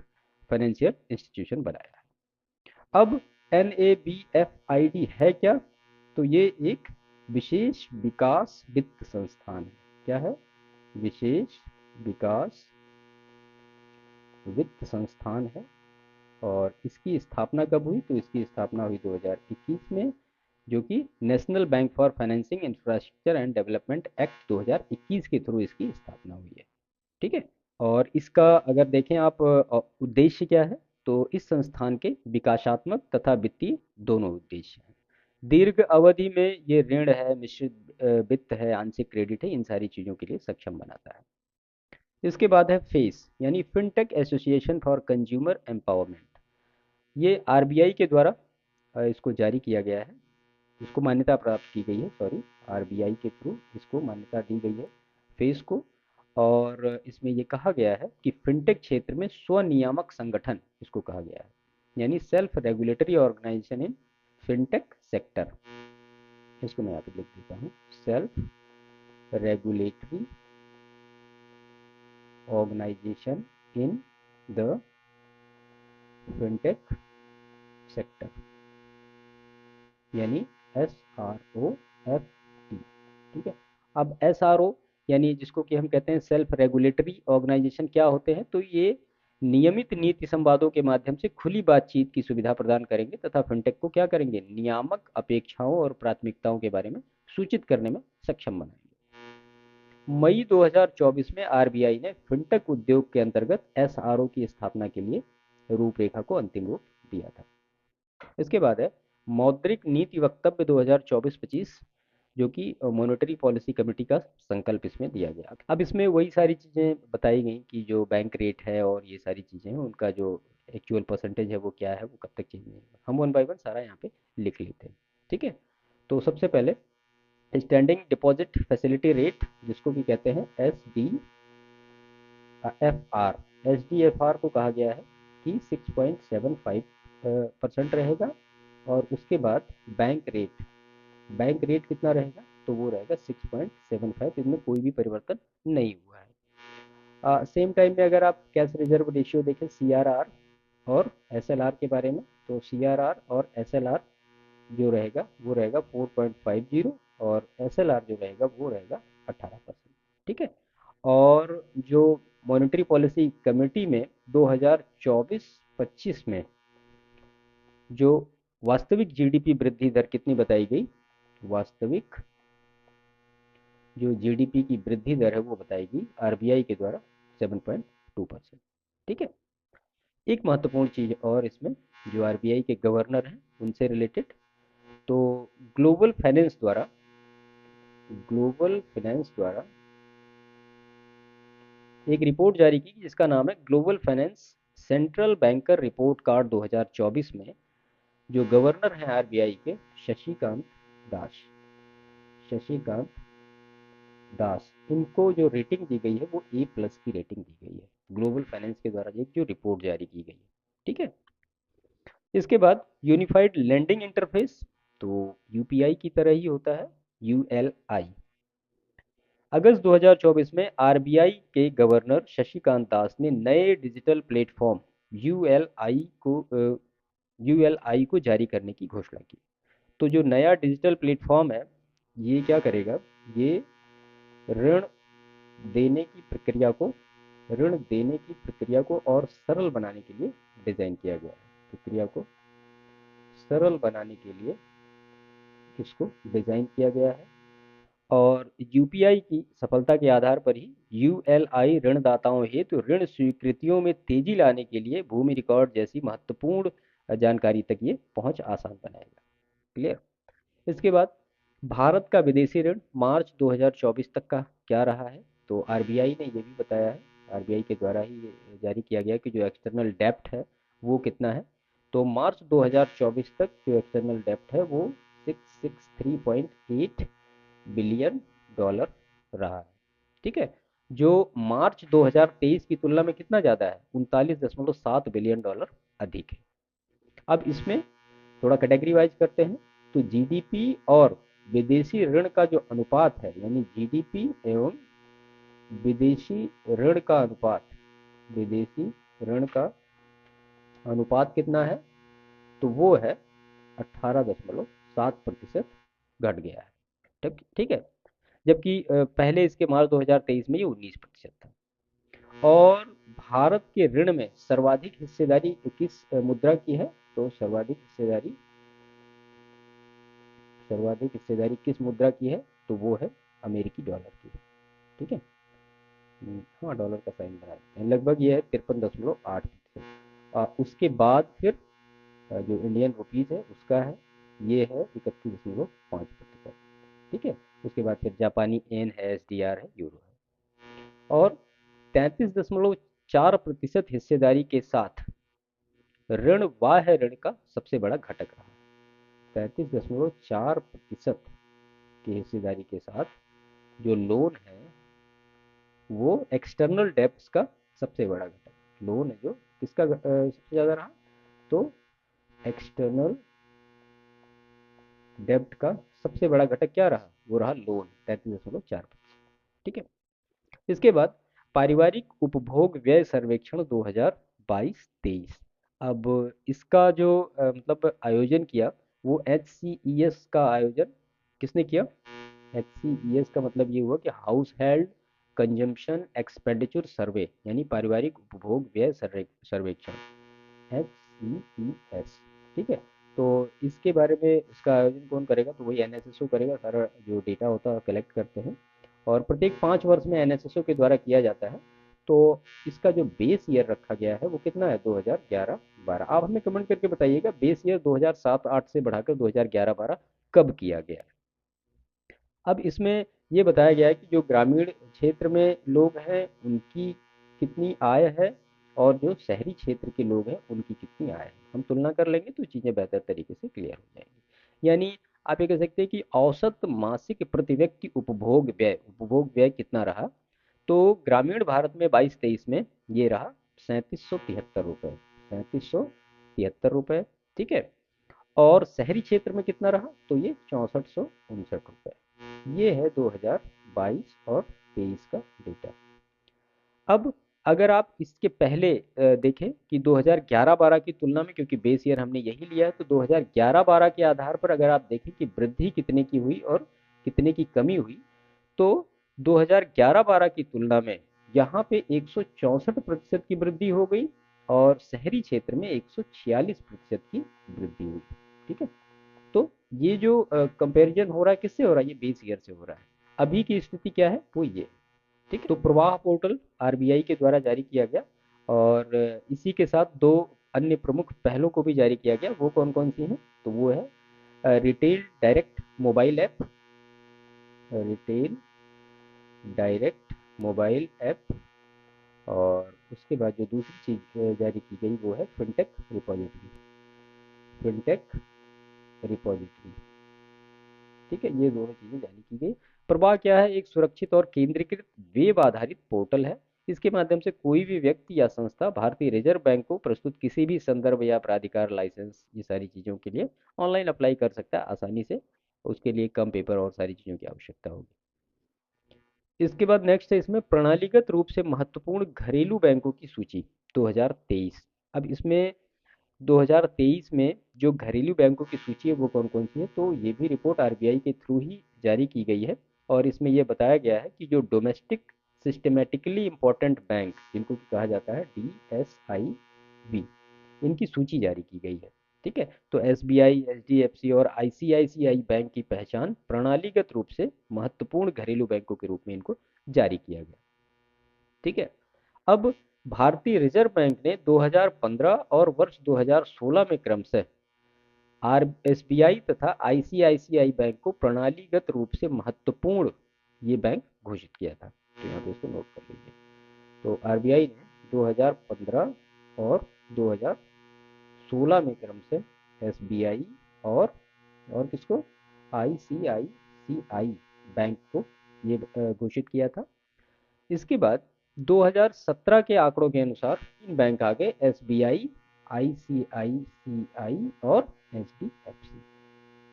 फाइनेंशियल इंस्टीट्यूशन बनाया है। अब NABFID है क्या, तो ये एक विशेष विकास वित्त संस्थान है। क्या है, विशेष विकास वित्त संस्थान है। और इसकी स्थापना कब हुई, तो इसकी स्थापना हुई 2021 में, जो कि national bank for financing infrastructure and development act 2021 के थ्रू इसकी स्थापना हुई है। ठीक है। और इसका अगर देखें आप उद्देश्य क्या है, तो इस संस्थान के विकासात्मक तथा वित्तीय दोनों उद्देश्य हैं। दीर्घ अवधि में ये ऋण है, मिश्रित वित्त है, आंशिक क्रेडिट है, इन सारी चीज़ों के लिए सक्षम बनाता है। इसके बाद है फेस, यानी fintech association for consumer empowerment. ये RBI के द्वारा इसको जारी किया गया है, इसको मान्यता प्राप्त की गई है, सॉरी, RBI के थ्रू इसको मान्यता दी गई है फेस को। और इसमें ये कहा गया है कि फिनटेक क्षेत्र में स्वनियामक संगठन इसको कहा गया है, यानी self regulatory organization in fintech sector. इसको मैं यहाँ पे लिख देता हूँ, self regulatory organization in the fintech sector, यानी SROFT। ठीक है। अब SRO यानी जिसको कि हम कहते हैं सेल्फ रेगुलेटरी ऑर्गेनाइजेशन, क्या होते हैं, तो ये नियमित नीति संवादों के माध्यम से खुली बातचीत की सुविधा प्रदान करेंगे तथा फिनटेक को क्या करेंगे, नियामक अपेक्षाओं और प्राथमिकताओं के बारे में सूचित करने में सक्षम बनाएंगे। मई 2024 में RBI ने फिनटेक उद्योग के अंतर्गत SRO की स्थापना के लिए रूपरेखा को अंतिम रूप दिया था। इसके बाद है मौद्रिक नीति वक्तव्य 2024-25, जो कि मॉनेटरी पॉलिसी कमेटी का संकल्प इसमें दिया गया। अब इसमें वही सारी चीज़ें बताई गई कि जो बैंक रेट है और ये सारी चीज़ें हैं उनका जो एक्चुअल परसेंटेज है वो क्या है, वो कब तक चेंज नहीं होगा। हम वन बाय वन सारा यहाँ पे लिख लेते हैं। ठीक है। तो सबसे पहले स्टैंडिंग डिपॉजिट फैसिलिटी रेट, जिसको भी कहते हैं SDFR को कहा गया है कि 6.75% रहेगा। और उसके बाद बैंक रेट कितना रहेगा, तो वो रहेगा 6.75, इसमें कोई भी परिवर्तन नहीं हुआ है। सेम टाइम में अगर आप कैश रिजर्व रेशियो देखें, CRR और SLR के बारे में, तो CRR और SLR जो रहेगा वो रहेगा 4.50 और SLR जो रहेगा वो रहेगा 18%। ठीक है। और जो मॉनेटरी पॉलिसी कमेटी में 2024-25 में जो वास्तविक जीडीपी वृद्धि दर कितनी बताई गई, वास्तविक जो जीडीपी की वृद्धि दर है वो बताएगी आरबीआई के द्वारा 7.2%। ठीक है। एक महत्वपूर्ण चीज और इसमें, जो आरबीआई के गवर्नर हैं उनसे रिलेटेड, तो ग्लोबल फाइनेंस द्वारा ग्लोबल फाइनेंस द्वारा एक रिपोर्ट जारी की जिसका नाम है global finance central banker report card 2024 में जो गवर्नर हैं आरबीआई के शशिकांत दास, शशिकांत दास, इनको जो रेटिंग दी गई है वो A+ की रेटिंग दी गई है ग्लोबल फाइनेंस के द्वारा एक जो रिपोर्ट जारी की गई है। ठीक है। इसके बाद यूनिफाइड लैंडिंग इंटरफेस, तो यूपीआई की तरह ही होता है, यूएलआई। अगस्त 2024 में आरबीआई के गवर्नर शशिकांत दास ने नए डिजिटल प्लेटफॉर्म यूएलआई को यूएलआई को जारी करने की घोषणा की। तो जो नया डिजिटल प्लेटफॉर्म है ये क्या करेगा, ये ऋण देने की प्रक्रिया को ऋण देने की प्रक्रिया को और सरल बनाने के लिए डिजाइन किया गया है। प्रक्रिया को सरल बनाने के लिए इसको डिजाइन किया गया है। और यूपीआई की सफलता के आधार पर ही यूएलआई ऋणदाताओं हेतु ऋण स्वीकृतियों में तेजी लाने के लिए भूमि रिकॉर्ड जैसी महत्वपूर्ण जानकारी तक ये पहुंच आसान बनाएगा। क्लियर। इसके बाद भारत का विदेशी ऋण मार्च 2024 तक का क्या रहा है, तो आरबीआई ने ये भी बताया है, आरबीआई के द्वारा ही ये जारी किया गया कि जो एक्सटर्नल डेप्ट है वो कितना है। तो मार्च 2024 तक जो एक्सटर्नल डेप्ट है वो 663.8 बिलियन डॉलर रहा है। ठीक है। जो मार्च 2023 की तुलना में कितना ज़्यादा है, 39.7 बिलियन डॉलर अधिक है। अब इसमें थोड़ा कैटेगरी वाइज करते हैं, तो जीडीपी और विदेशी ऋण का जो अनुपात है, यानी जीडीपी एवं विदेशी ऋण का अनुपात, विदेशी ऋण का अनुपात कितना है, तो वो है 18.7% घट गया है। ठीक ठीक है। जबकि पहले इसके मार्च 2023 में ये 19% था। और भारत के ऋण में सर्वाधिक हिस्सेदारी किस मुद्रा की है, तो सर्वाधिक हिस्सेदारी किस मुद्रा की है, तो वो है अमेरिकी डॉलर की। ठीक है। हाँ, डॉलर का साइन बना देते हैं, लगभग ये है 53.8%। उसके बाद फिर जो इंडियन रुपीज है उसका है, ये है 31.5%। ठीक है। उसके बाद फिर जापानी एन है, एसडीआर है, यूरो है। और 33.4% हिस्सेदारी के साथ ऋण बाह्य ऋण का सबसे बड़ा घटक रहा। 33.4% की हिस्सेदारी के साथ जो लोन है वो एक्सटर्नल डेब्ट्स का सबसे बड़ा घटक लोन है, जो किसका सबसे ज्यादा रहा, तो एक्सटर्नल डेब्ट का सबसे बड़ा घटक क्या रहा, वो रहा लोन, 33.4%। ठीक है। इसके बाद पारिवारिक उपभोग व्यय सर्वेक्षण 2022-23। अब इसका जो मतलब आयोजन किया वो HCES का आयोजन किसने किया, HCES का मतलब ये हुआ कि हाउस हेल्ड कंजम्पशन एक्सपेंडिचर सर्वे, यानी पारिवारिक उपभोग व्यय सर्वेक्षण, HCES। ठीक है। तो इसके बारे में इसका आयोजन कौन करेगा, तो वही एनएसएसओ करेगा, सारा जो डेटा होता है कलेक्ट करते हैं और प्रत्येक 5 वर्ष में एनएसएसओ के द्वारा किया जाता है। तो इसका जो बेस ईयर रखा गया है वो कितना है, 2011-12। आप हमें कमेंट करके बताइएगा बेस ईयर 2007-8 से बढ़ाकर 2011-12 कब किया गया है। अब इसमें ये बताया गया है कि जो ग्रामीण क्षेत्र में लोग हैं उनकी कितनी आय है और जो शहरी क्षेत्र के लोग हैं उनकी कितनी आय है, हम तुलना कर लेंगे तो चीज़ें बेहतर तरीके से क्लियर हो जाएंगी। यानी आप ये कह सकते हैं कि औसत मासिक प्रति व्यक्ति उपभोग व्यय कितना रहा, तो ग्रामीण भारत में 22-23 में ये रहा 3773 रुपये, 3773 रुपये। ठीक है। और शहरी क्षेत्र में कितना रहा, तो ये 6459 रुपये। ये है 2022 और 23 का डेटा। अब अगर आप इसके पहले देखें कि 2011-12 की तुलना में, क्योंकि बेस ईयर हमने यही लिया है, तो 2011-12 के आधार पर अगर आप देखें कि वृद्धि कितने की हुई और कितने की कमी हुई, तो 2011-12 की तुलना में यहाँ पे 164% की वृद्धि हो गई और शहरी क्षेत्र में 146% की वृद्धि हुई। ठीक है, तो ये जो कंपैरिजन हो रहा है किससे हो रहा है, ये बेस ईयर से हो रहा है। अभी की स्थिति क्या है वो ये। ठीक है, तो प्रवाह पोर्टल आरबीआई के द्वारा जारी किया गया और इसी के साथ दो अन्य प्रमुख पहलों को भी जारी किया गया। वो कौन कौन सी हैं, तो वो है retail direct mobile app, retail direct mobile app, और उसके बाद जो दूसरी चीज जारी की गई वो है फिनटेक रिपॉजिटरी, फिनटेक रिपॉजिटरी। ठीक है, ये दोनों चीजें जारी की गई। प्रवाह क्या है, एक सुरक्षित और केंद्रीकृत वेब आधारित पोर्टल है। इसके माध्यम से कोई भी व्यक्ति या संस्था भारतीय रिजर्व बैंक को प्रस्तुत किसी भी संदर्भ या प्राधिकार लाइसेंस, ये सारी चीजों के लिए ऑनलाइन अप्लाई कर सकता है आसानी से। उसके लिए कम पेपर और सारी चीजों की आवश्यकता होगी। इसके बाद नेक्स्ट है इसमें प्रणालीगत रूप से महत्वपूर्ण घरेलू बैंकों की सूची 2023। अब इसमें 2023 में जो घरेलू बैंकों की सूची है वो कौन कौन सी है, तो ये भी रिपोर्ट आरबीआई के थ्रू ही जारी की गई है। और इसमें ये बताया गया है कि जो डोमेस्टिक सिस्टमेटिकली इम्पोर्टेंट बैंक, जिनको कहा जाता है DSIB, इनकी सूची जारी की गई है। ठीक है, तो एसबीआई, एचडीएफसी और आईसीआईसीआई बैंक की पहचान प्रणालीगत रूप से महत्वपूर्ण घरेलू बैंकों के रूप में इनको जारी किया गया। ठीक है, अब भारतीय रिजर्व बैंक ने 2015 और वर्ष 2016 में क्रमशः आर एसबीआई तथा आईसीआईसीआई बैंक को प्रणालीगत रूप से महत्वपूर्ण ये बैंक घोषित किया था। तो यहाँ पे इसको नोट कर लीजिए। तो आरबीआई ने 2015 और 2016 में क्रमशः एसबीआई और किसको, आईसीआईसीआई बैंक को ये घोषित किया था। इसके बाद 2017 के आंकड़ों के अनुसार तीन बैंक आ गए, एसबीआई, आईसीआईसीआई और एचडीएफसी।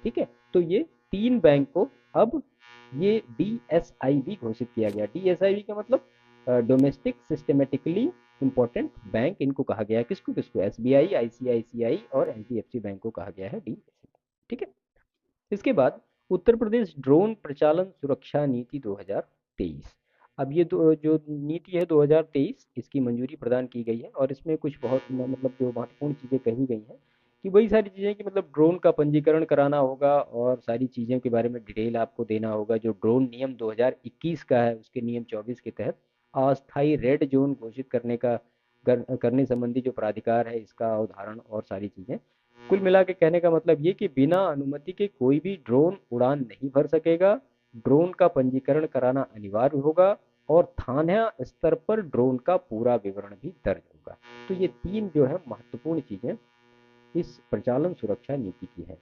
ठीक है, तो ये तीन बैंक को अब ये डीएसआईबी घोषित किया गया। डीएसआईबी का मतलब डोमेस्टिक सिस्टमेटिकली इंपॉर्टेंट बैंक, इनको कहा गया है। किसको किसको, एसबीआई, आईसीआईसीआई और एचडीएफसी बैंक को कहा गया है डी। ठीक है, इसके बाद उत्तर प्रदेश ड्रोन प्रचालन सुरक्षा नीति 2023। अब ये जो नीति है 2023, इसकी मंजूरी प्रदान की गई है और इसमें कुछ बहुत मतलब जो महत्वपूर्ण चीज़ें कही गई हैं कि वही सारी चीज़ें कि मतलब ड्रोन का पंजीकरण कराना होगा और सारी चीज़ों के बारे में डिटेल आपको देना होगा। जो ड्रोन नियम 2021 का है उसके नियम 24 के तहत अस्थायी रेड जोन घोषित करने संबंधी जो प्राधिकार है इसका अवधारण और सारी चीज़ें। कुल मिला के कहने का मतलब ये कि बिना अनुमति के कोई भी ड्रोन उड़ान नहीं भर सकेगा, ड्रोन का पंजीकरण कराना अनिवार्य होगा और थाना स्तर पर ड्रोन का पूरा विवरण भी दर्ज होगा। तो ये तीन जो है महत्वपूर्ण चीजें इस प्रचालन सुरक्षा नीति की है।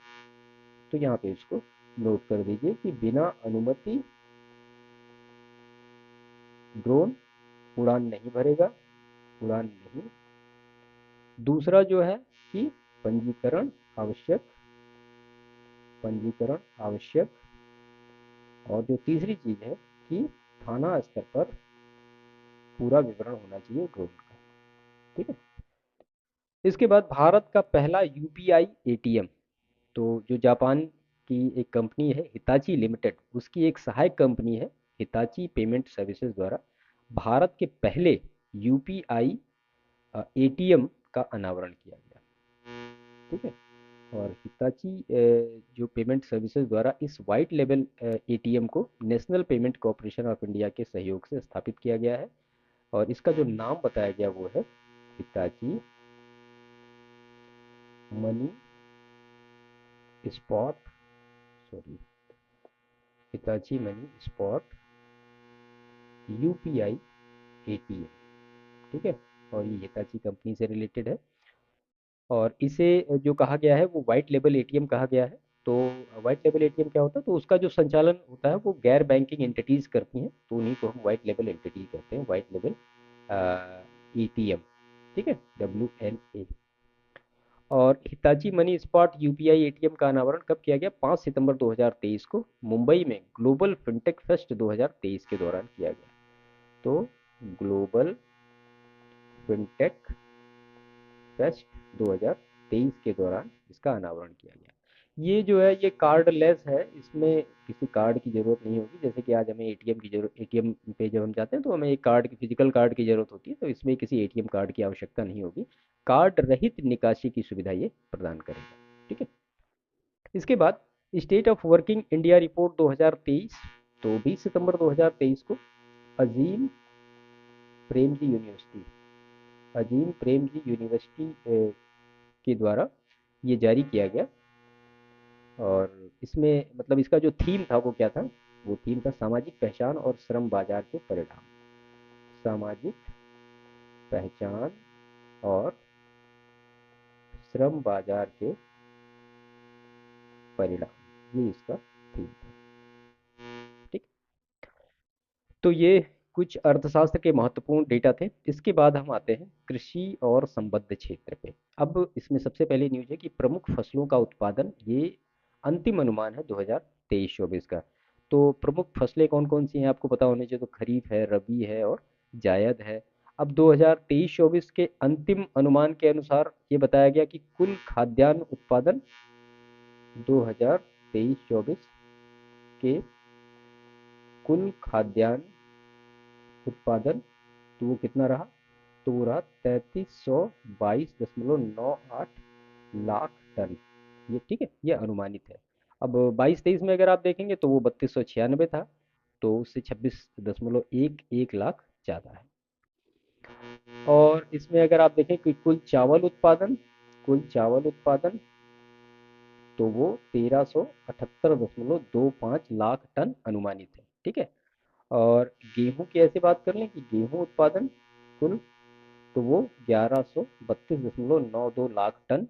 तो यहाँ पे इसको नोट कर दीजिए कि बिना अनुमति ड्रोन उड़ान नहीं भरेगा, उड़ान नहीं। दूसरा जो है कि पंजीकरण आवश्यक, पंजीकरण आवश्यक। और जो तीसरी चीज है कि थाना स्तर पर पूरा विवरण होना चाहिए ड्रोन का। ठीक है, इसके बाद भारत का पहला यूपीआई एटीएम, तो जो जापान की एक कंपनी है हिताची लिमिटेड, उसकी एक सहायक कंपनी है हिताची पेमेंट सर्विसेज द्वारा भारत के पहले यूपीआई एटीएम का अनावरण किया गया। ठीक है, और हिताची जो पेमेंट सर्विसेज द्वारा इस वाइट लेवल एटीएम को national payment corporation of India के सहयोग से स्थापित किया गया है और इसका जो नाम बताया गया वो है Hitachi money spot, sorry, Hitachi money spot UPI ATM. ठीक है, और ये हिताची कंपनी से रिलेटेड है और इसे जो कहा गया है वो व्हाइट लेबल एटीएम कहा गया है। तो व्हाइट लेबल एटीएम क्या होता है, तो उसका जो संचालन होता है वो गैर बैंकिंग एंटिटीज करती हैं, तो उन्हीं को हम व्हाइट लेबल एंटिटी कहते हैं, व्हाइट लेबल एटीएम। ठीक है, WLA। और Hitachi money spot UPI ATM का अनावरण कब किया गया, 5 सितंबर 2023 को मुंबई में ग्लोबल फिनटेक फेस्ट 2023 के दौरान किया गया। तो ग्लोबल फिनटेक फेस्ट 2023 के दौरान इसका अनावरण किया गया। ये जो है ये कार्डलेस है, इसमें किसी कार्ड की ज़रूरत नहीं होगी। जैसे कि आज हमें एटीएम की जरूरत, एटीएम पे जब हम जाते हैं तो हमें एक कार्ड की, फिजिकल कार्ड की ज़रूरत होती है, तो इसमें किसी एटीएम कार्ड की आवश्यकता नहीं होगी। कार्ड रहित निकासी की सुविधा ये प्रदान करेगा। ठीक है। इसके बाद state of working India report 2023, तो 20 सितंबर 2023 को अजीम प्रेमजी यूनिवर्सिटी, अजीम प्रेमजी यूनिवर्सिटी के द्वारा ये जारी किया गया। और इसमें मतलब इसका जो थीम था वो क्या था, वो थीम था सामाजिक पहचान और श्रम बाजार के परिणाम। सामाजिक पहचान और श्रम बाजार के परिणाम, ये इसका थीम था। ठीक। तो ये कुछ अर्थशास्त्र के महत्वपूर्ण डेटा थे। इसके बाद हम आते हैं कृषि और संबद्ध क्षेत्र पे। अब इसमें सबसे पहले न्यूज है कि प्रमुख फसलों का उत्पादन, ये अंतिम अनुमान है 2023-24 का। तो प्रमुख फसलें कौन कौन सी हैं आपको पता होने चाहिए। तो खरीफ है, रबी है और जायद है। अब 2023-24 के अंतिम अनुमान के अनुसार ये बताया गया कि कुल खाद्यान्न उत्पादन 2023-24 के कुल खाद्यान्न उत्पादन, तो वो कितना रहा, तो वो रहा 3322.98 लाख टन। ये ठीक है, ये अनुमानित है। अब 22-23 में अगर आप देखेंगे तो वो 3296 था, तो उससे 26.11 लाख ज़्यादा है। और इसमें अगर आप देखें कि कुल चावल उत्पादन, कुल चावल उत्पादन, तो वो 1378.25 लाख टन अनुमानित है। ठीक है। और गेहूं की ऐसे बात कर लें कि गेहूं उत्पादन कुल, तो वो 1132.92 लाख टन,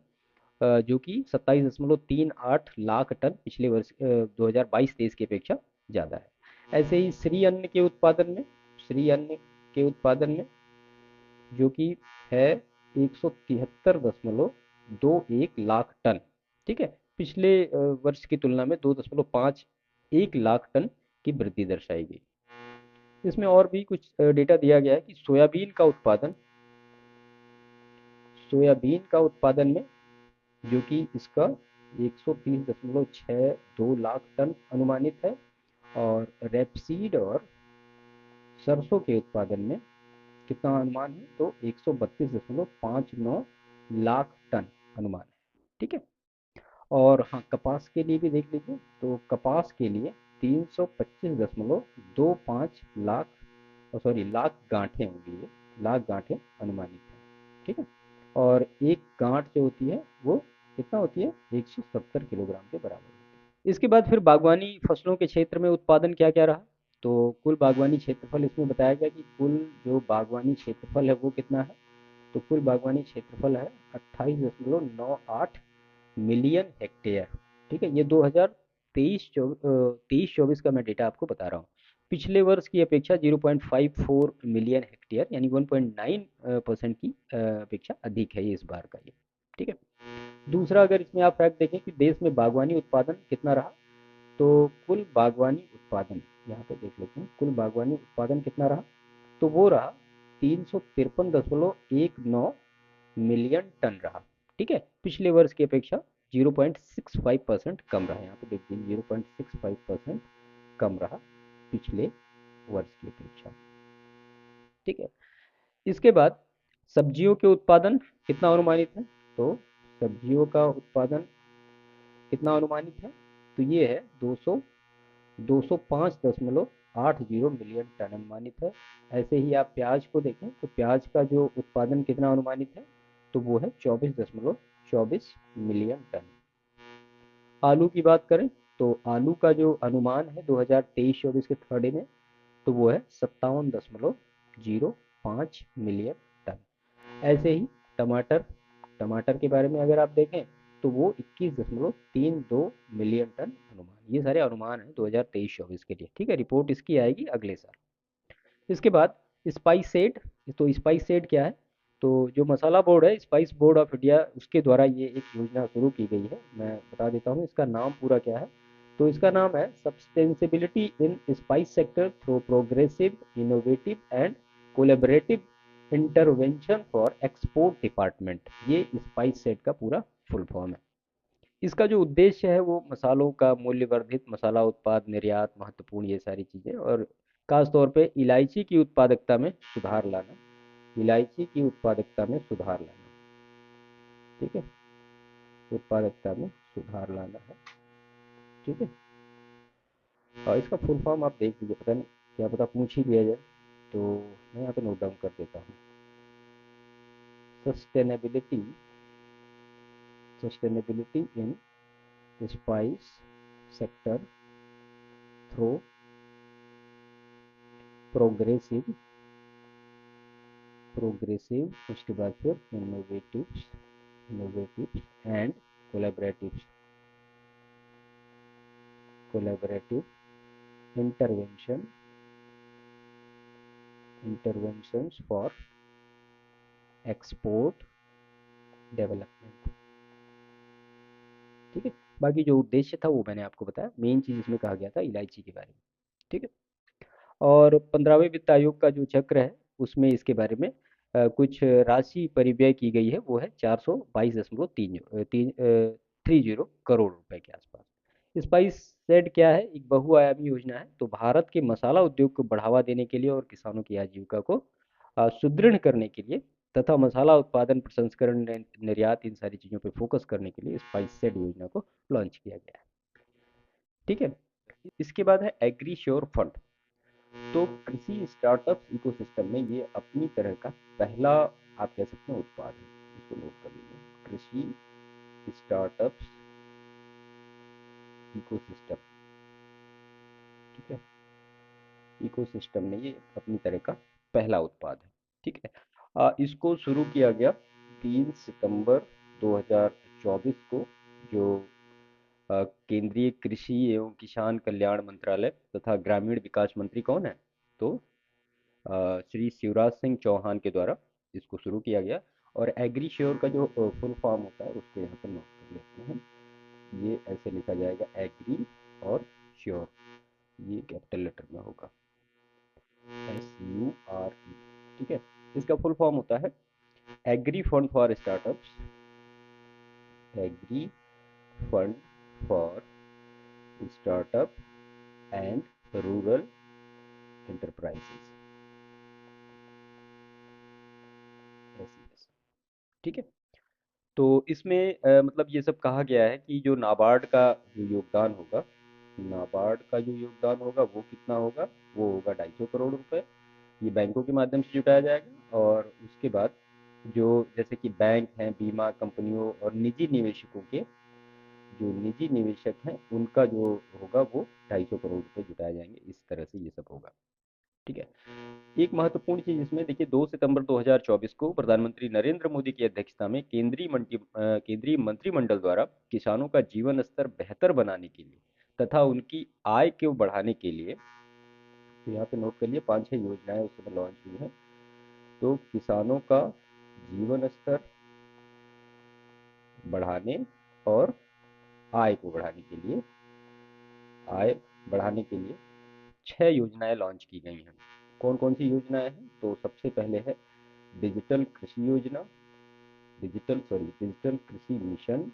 जो कि 27.38 लाख टन पिछले वर्ष 2022-23 की अपेक्षा ज़्यादा है। ऐसे ही श्री अन्न के उत्पादन में, श्री अन्न के उत्पादन में जो कि है 173.21 लाख टन। ठीक है। पिछले वर्ष की तुलना में 2.51 लाख टन की वृद्धि दर्शाई गई। इसमें और भी कुछ डेटा दिया गया है कि सोयाबीन का उत्पादन में, जो कि इसका 130.62 लाख टन अनुमानित है। और रेपसीड और सरसों के उत्पादन में कितना अनुमान है, तो 132.59 लाख टन अनुमान है। ठीक है। और हाँ, कपास के लिए भी देख लीजिए, तो कपास के लिए 325.25 लाख, सॉरी लाख गांठें होंगी, ये लाख गांठें अनुमानित है। ठीक है। और एक गांठ जो होती है वो कितना होती है, 170 किलोग्राम के बराबर होती है। इसके बाद फिर बागवानी फसलों के क्षेत्र में उत्पादन क्या क्या रहा। तो कुल बागवानी क्षेत्रफल इसमें बताया गया कि कुल जो बागवानी क्षेत्रफल है वो कितना है। तो कुल बागवानी क्षेत्रफल है 28.98 मिलियन हेक्टेयर। ठीक है। ये 2023-24 का मैं डेटा आपको बता रहा हूँ। पिछले वर्ष की अपेक्षा 0.54 मिलियन हेक्टेयर, यानी 1.9% की अपेक्षा अधिक है ये इस बार का ये। ठीक है। दूसरा, अगर इसमें आप फैक्ट देखें कि देश में बागवानी उत्पादन कितना रहा, तो कुल बागवानी उत्पादन, यहाँ पे देख लेते हैं, कुल बागवानी उत्पादन कितना रहा, तो वो रहा 353.19 मिलियन टन रहा। ठीक है। पिछले वर्ष की अपेक्षा 0.65% कम रहा। यहाँ पे देख दीजिए 0.65% कम रहा पिछले वर्ष की अपेक्षा। ठीक है। इसके बाद सब्जियों के उत्पादन कितना अनुमानित है, तो सब्जियों का उत्पादन कितना अनुमानित है, तो ये है 205.80 मिलियन टन अनुमानित है। ऐसे ही आप प्याज को देखें तो प्याज का जो उत्पादन कितना अनुमानित है, तो वो है 24.24 मिलियन टन। आलू की बात करें तो आलू का जो अनुमान है 2023-24 के थर्ड में, तो वो है 57.05 मिलियन टन। ऐसे ही टमाटर, टमाटर के बारे में अगर आप देखें तो वो 21.32 मिलियन टन अनुमान। ये सारे अनुमान हैं 2023-24 के लिए। ठीक है। रिपोर्ट इसकी आएगी अगले साल। इसके बाद स्पाइस सेट, तो स्पाइस सेट क्या है, तो जो मसाला बोर्ड है, स्पाइस बोर्ड ऑफ इंडिया, उसके द्वारा ये एक योजना शुरू की गई है। मैं बता देता हूँ इसका नाम पूरा क्या है। तो इसका नाम है sustainability in spice sector through progressive innovative and collaborative intervention for export department. ये स्पाइस सेट का पूरा फुल फॉर्म है। इसका जो उद्देश्य है वो मसालों का मूल्यवर्धित मसाला उत्पाद निर्यात महत्वपूर्ण ये सारी चीज़ें, और खास तौर पे इलायची की उत्पादकता में सुधार लाना, इलायची की उत्पादकता में सुधार लाना। ठीक है, उत्पादकता में सुधार लाना है। ठीक है, और इसका फुल फॉर्म आप देख लीजिए, पता नहीं क्या पता पूछ ही लिया जाए, तो मैं यहाँ पे नोट डाउन कर देता हूँ। सस्टेनेबिलिटी, सस्टेनेबिलिटी इन spice sector through progressive, progressive उसके बाद फिर innovative, innovative and collaborative, collaborative intervention, interventions for export development. ठीक है, बाकी जो उद्देश्य था वो मैंने आपको बताया, मेन चीज़ इसमें कहा गया था इलायची के बारे में। ठीक है, और 15वें वित्त आयोग का जो चक्र है उसमें इसके बारे में कुछ राशि परिव्यय की गई है, वो है 422.30 करोड़ रुपए के आसपास। स्पाइस सेट क्या है, एक बहुआयामी योजना है। तो भारत के मसाला उद्योग को बढ़ावा देने के लिए और किसानों की आजीविका को सुदृढ़ करने के लिए तथा मसाला उत्पादन प्रसंस्करण निर्यात इन सारी चीज़ों पर फोकस करने के लिए स्पाइस सेट योजना को लॉन्च किया गया है। ठीक है, इसके बाद है एग्री श्योर फंड। तो कृषि स्टार्टअप्स इकोसिस्टम में ये अपनी तरह का पहला, आप कह सकते हैं, उत्पाद है। इसको नोट कर लीजिए, कृषि स्टार्टअप्स इकोसिस्टम। ठीक है, इकोसिस्टम में ये अपनी तरह का पहला उत्पाद है। ठीक है, इसको शुरू किया गया 3 सितंबर 2024 को, जो केंद्रीय कृषि एवं किसान कल्याण मंत्रालय तथा ग्रामीण विकास मंत्री कौन है, तो श्री शिवराज सिंह चौहान के द्वारा इसको शुरू किया गया। और एग्री श्योर का जो फुल फॉर्म होता है उसको यहाँ पर नोट कर लेते हैं। ये ऐसे लिखा जाएगा, एग्री और श्योर, ये कैपिटल लेटर में होगा, SURE। ठीक है, इसका फुल फॉर्म होता है agri fund for startups, agri fund for startup and rural enterprises, SES। ठीक है, तो इसमें मतलब ये सब कहा गया है कि जो नाबार्ड का जो योगदान होगा, नाबार्ड का जो योगदान होगा वो कितना होगा, वो होगा 250 करोड़ रुपए। ये बैंकों के माध्यम से जुटाया जाएगा, और उसके बाद जो जैसे कि बैंक हैं, बीमा कंपनियों और निजी निवेशकों के, जो निजी निवेशक हैं उनका जो होगा वो 250 करोड़ रुपए जुटाए जाएंगे। इस तरह से ये सब होगा। ठीक है, एक महत्वपूर्ण चीज इसमें देखिए, 2 सितंबर 2024 को प्रधानमंत्री नरेंद्र मोदी की अध्यक्षता में केंद्रीय मंत्रिमंडल द्वारा किसानों का जीवन स्तर बेहतर बनाने के लिए तथा उनकी आय को बढ़ाने के लिए, तो यहाँ पे नोट कर लिए, 5-6 योजनाएं उस समय लॉन्च हुई हैं। तो किसानों का जीवन स्तर बढ़ाने और आय को बढ़ाने के लिए, आय बढ़ाने के लिए 6 योजनाएं लॉन्च की गई हैं। कौन कौन सी योजनाएं हैं, तो सबसे पहले है डिजिटल कृषि योजना, डिजिटल कृषि मिशन।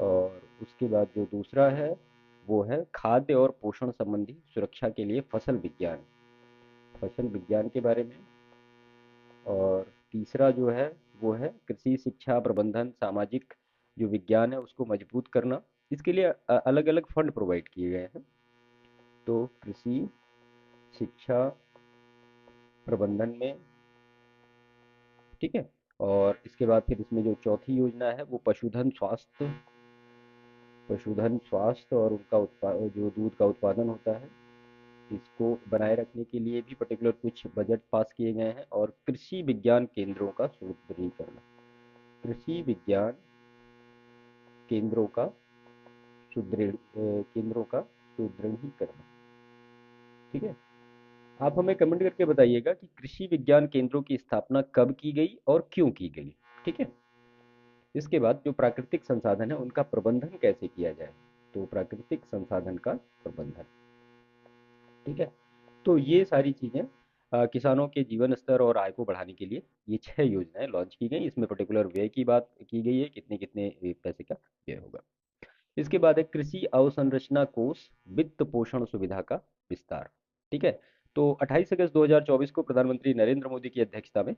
और उसके बाद जो दूसरा है वो है खाद्य और पोषण संबंधी सुरक्षा के लिए फसल विज्ञान, फसल विज्ञान के बारे में। और तीसरा जो है वो है कृषि शिक्षा प्रबंधन, सामाजिक जो विज्ञान है उसको मजबूत करना। इसके लिए अलग अलग फंड प्रोवाइड किए गए हैं। तो कृषि शिक्षा प्रबंधन में, ठीक है। और इसके बाद फिर इसमें जो चौथी योजना है वो पशुधन स्वास्थ्य, पशुधन स्वास्थ्य और उनका जो दूध का उत्पादन होता है इसको बनाए रखने के लिए भी पर्टिकुलर कुछ बजट पास किए गए हैं। और कृषि विज्ञान केंद्रों का सुदृढ़ीकरण, कृषि विज्ञान केंद्रों का केंद्रों का सुदृढ़ीकरण। ठीक है, आप हमें कमेंट करके बताइएगा कि कृषि विज्ञान केंद्रों की स्थापना कब की गई और क्यों की गई। ठीक है, इसके बाद जो प्राकृतिक संसाधन है उनका प्रबंधन कैसे किया जाए, तो प्राकृतिक संसाधन का प्रबंधन। ठीक है, तो ये सारी चीजें किसानों के जीवन स्तर और आय को बढ़ाने के लिए ये 6 योजनाएं लॉन्च की गई। इसमें पर्टिकुलर व्यय की बात की गई है, कितने कितने पैसे का व्यय होगा। इसके बाद है कृषि अवसंरचना कोष वित्त पोषण सुविधा का विस्तार। ठीक है। तो 28 अगस्त 2024 को प्रधानमंत्री नरेंद्र मोदी की अध्यक्षता में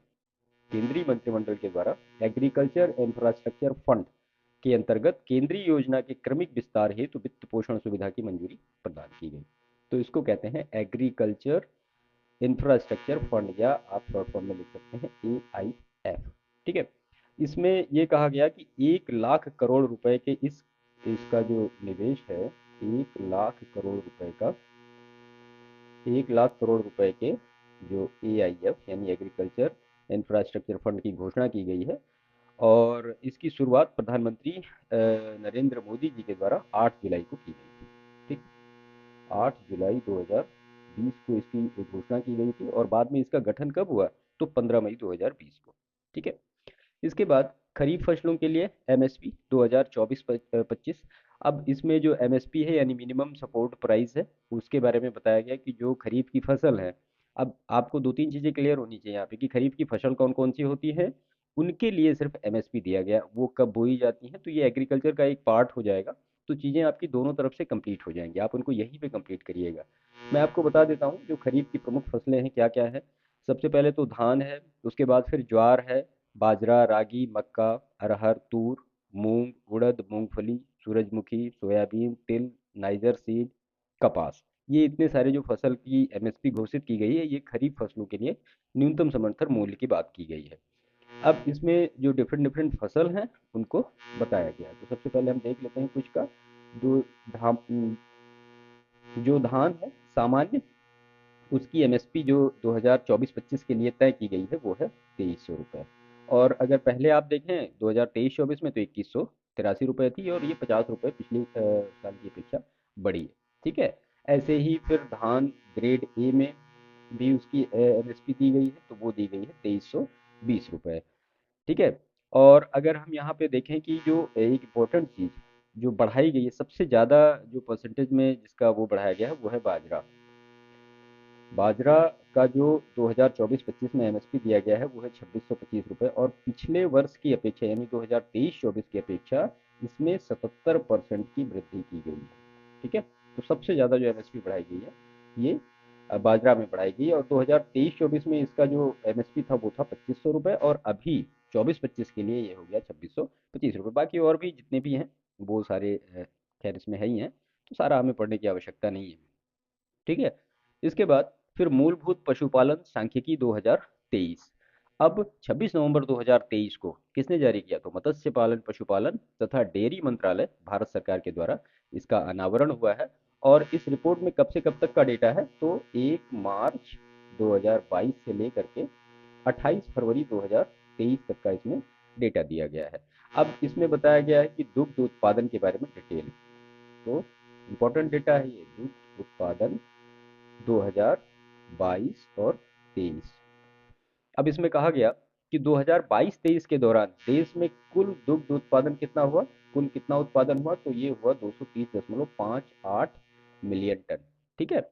केंद्रीय मंत्रिमंडल के द्वारा एग्रीकल्चर इंफ्रास्ट्रक्चर फंड के अंतर्गत केंद्रीय योजना के क्रमिक विस्तार हेतु वित्त पोषण सुविधा की मंजूरी प्रदान की गई। तो इसको कहते हैं एग्रीकल्चर इंफ्रास्ट्रक्चर फंड, या आप शॉर्ट फॉर्म में लिख सकते हैं AIF। ठीक है। इसमें ये कहा गया कि 1 लाख करोड़ रुपए के इस इसका जो निवेश है, 1 लाख करोड़ रुपए का, 1 लाख करोड़ रुपए के जो AIF यानी एग्रीकल्चर इंफ्रास्ट्रक्चर फंड की घोषणा की गई है। और इसकी शुरुआत प्रधानमंत्री नरेंद्र मोदी जी के द्वारा 8 जुलाई को की गई थी। ठीक, 8 जुलाई 2020 को इसकी घोषणा की गई थी, और बाद में इसका गठन कब हुआ, तो 15 मई 2020 को। ठीक है। इसके बाद खरीफ फसलों के लिए MSP 2024-25। अब इसमें जो MSP है यानी मिनिमम सपोर्ट प्राइस है, उसके बारे में बताया गया कि जो खरीफ की फसल है, अब आपको दो तीन चीज़ें क्लियर होनी चाहिए यहाँ पे कि खरीफ की फसल कौन कौन सी होती है, उनके लिए सिर्फ MSP दिया गया। वो कब बोई जाती हैं, तो ये एग्रीकल्चर का एक पार्ट हो जाएगा। तो चीज़ें आपकी दोनों तरफ से कंप्लीट हो जाएंगी, आप उनको यहीं पे कंप्लीट करिएगा। मैं आपको बता देता हूँ जो खरीफ की प्रमुख फसलें हैं क्या क्या है। सबसे पहले तो धान है, उसके बाद फिर ज्वार है, बाजरा, रागी, मक्का, अरहर, तूर, मूंग, उड़द, मूंगफली, सूरजमुखी, सोयाबीन, तिल, नाइजर सीड, कपास। ये इतने सारे जो फसल की MSP घोषित की गई है, ये खरीफ फसलों के लिए न्यूनतम समर्थन मूल्य की बात की गई है। अब इसमें जो डिफरेंट डिफरेंट फसल हैं उनको बताया गया है। तो सबसे पहले हम देख लेते हैं कुछ का। जो धान जो धान है सामान्य, उसकी MSP जो 2024-25 के लिए तय की गई है वो है 2300 रुपये। और अगर पहले आप देखें 2023-24 में तो 2183 रुपये थी, और ये 50 रुपये पिछले साल की अपेक्षा बढ़ी है। ठीक है। ऐसे ही फिर धान ग्रेड ए में भी उसकी MSP दी गई है, तो वो दी गई है 2320 रुपये। ठीक है। और अगर हम यहाँ पे देखें कि जो एक इम्पोर्टेंट चीज़ जो बढ़ाई गई है, सबसे ज़्यादा जो परसेंटेज में जिसका वो बढ़ाया गया है वो है बाजरा। बाजरा का जो 2024-25 में MSP दिया गया है वो है 2625 रुपये, और पिछले वर्ष की अपेक्षा यानी 2023-24 की अपेक्षा इसमें 77% की वृद्धि की गई है। ठीक है। तो सबसे ज़्यादा जो MSP बढ़ाई गई है ये बाजरा में बढ़ाई गई है। और 2023-24 में इसका जो MSP था वो था 2500 रुपये, और अभी 24-25 के लिए ये हो गया 2625 रुपये। बाकी और भी जितने भी हैं वो सारे खैर इसमें है ही हैं, तो सारा हमें पढ़ने की आवश्यकता नहीं है। ठीक है। इसके बाद फिर मूलभूत पशुपालन सांख्यिकी 2023। अब 26 नवंबर 2023 को किसने जारी किया, तो मत्स्य पालन पशुपालन तथा डेयरी मंत्रालय भारत सरकार के द्वारा इसका अनावरण हुआ है। और इस रिपोर्ट में कब से कब तक का डेटा है, तो 1 मार्च 2022 से लेकर के 28 फरवरी 2023 तक का इसमें डेटा दिया गया है। अब इसमें बताया गया है कि दुग्ध उत्पादन के बारे में डिटेल। तो इम्पोर्टेंट डेटा है ये, दुग्ध उत्पादन 2022 और 23। अब इसमें कहा गया कि 2022-23 के दौरान देश में कुल दुग्ध उत्पादन कितना हुआ, कुल कितना उत्पादन हुआ, तो ये हुआ 230.58 मिलियन टन। ठीक है।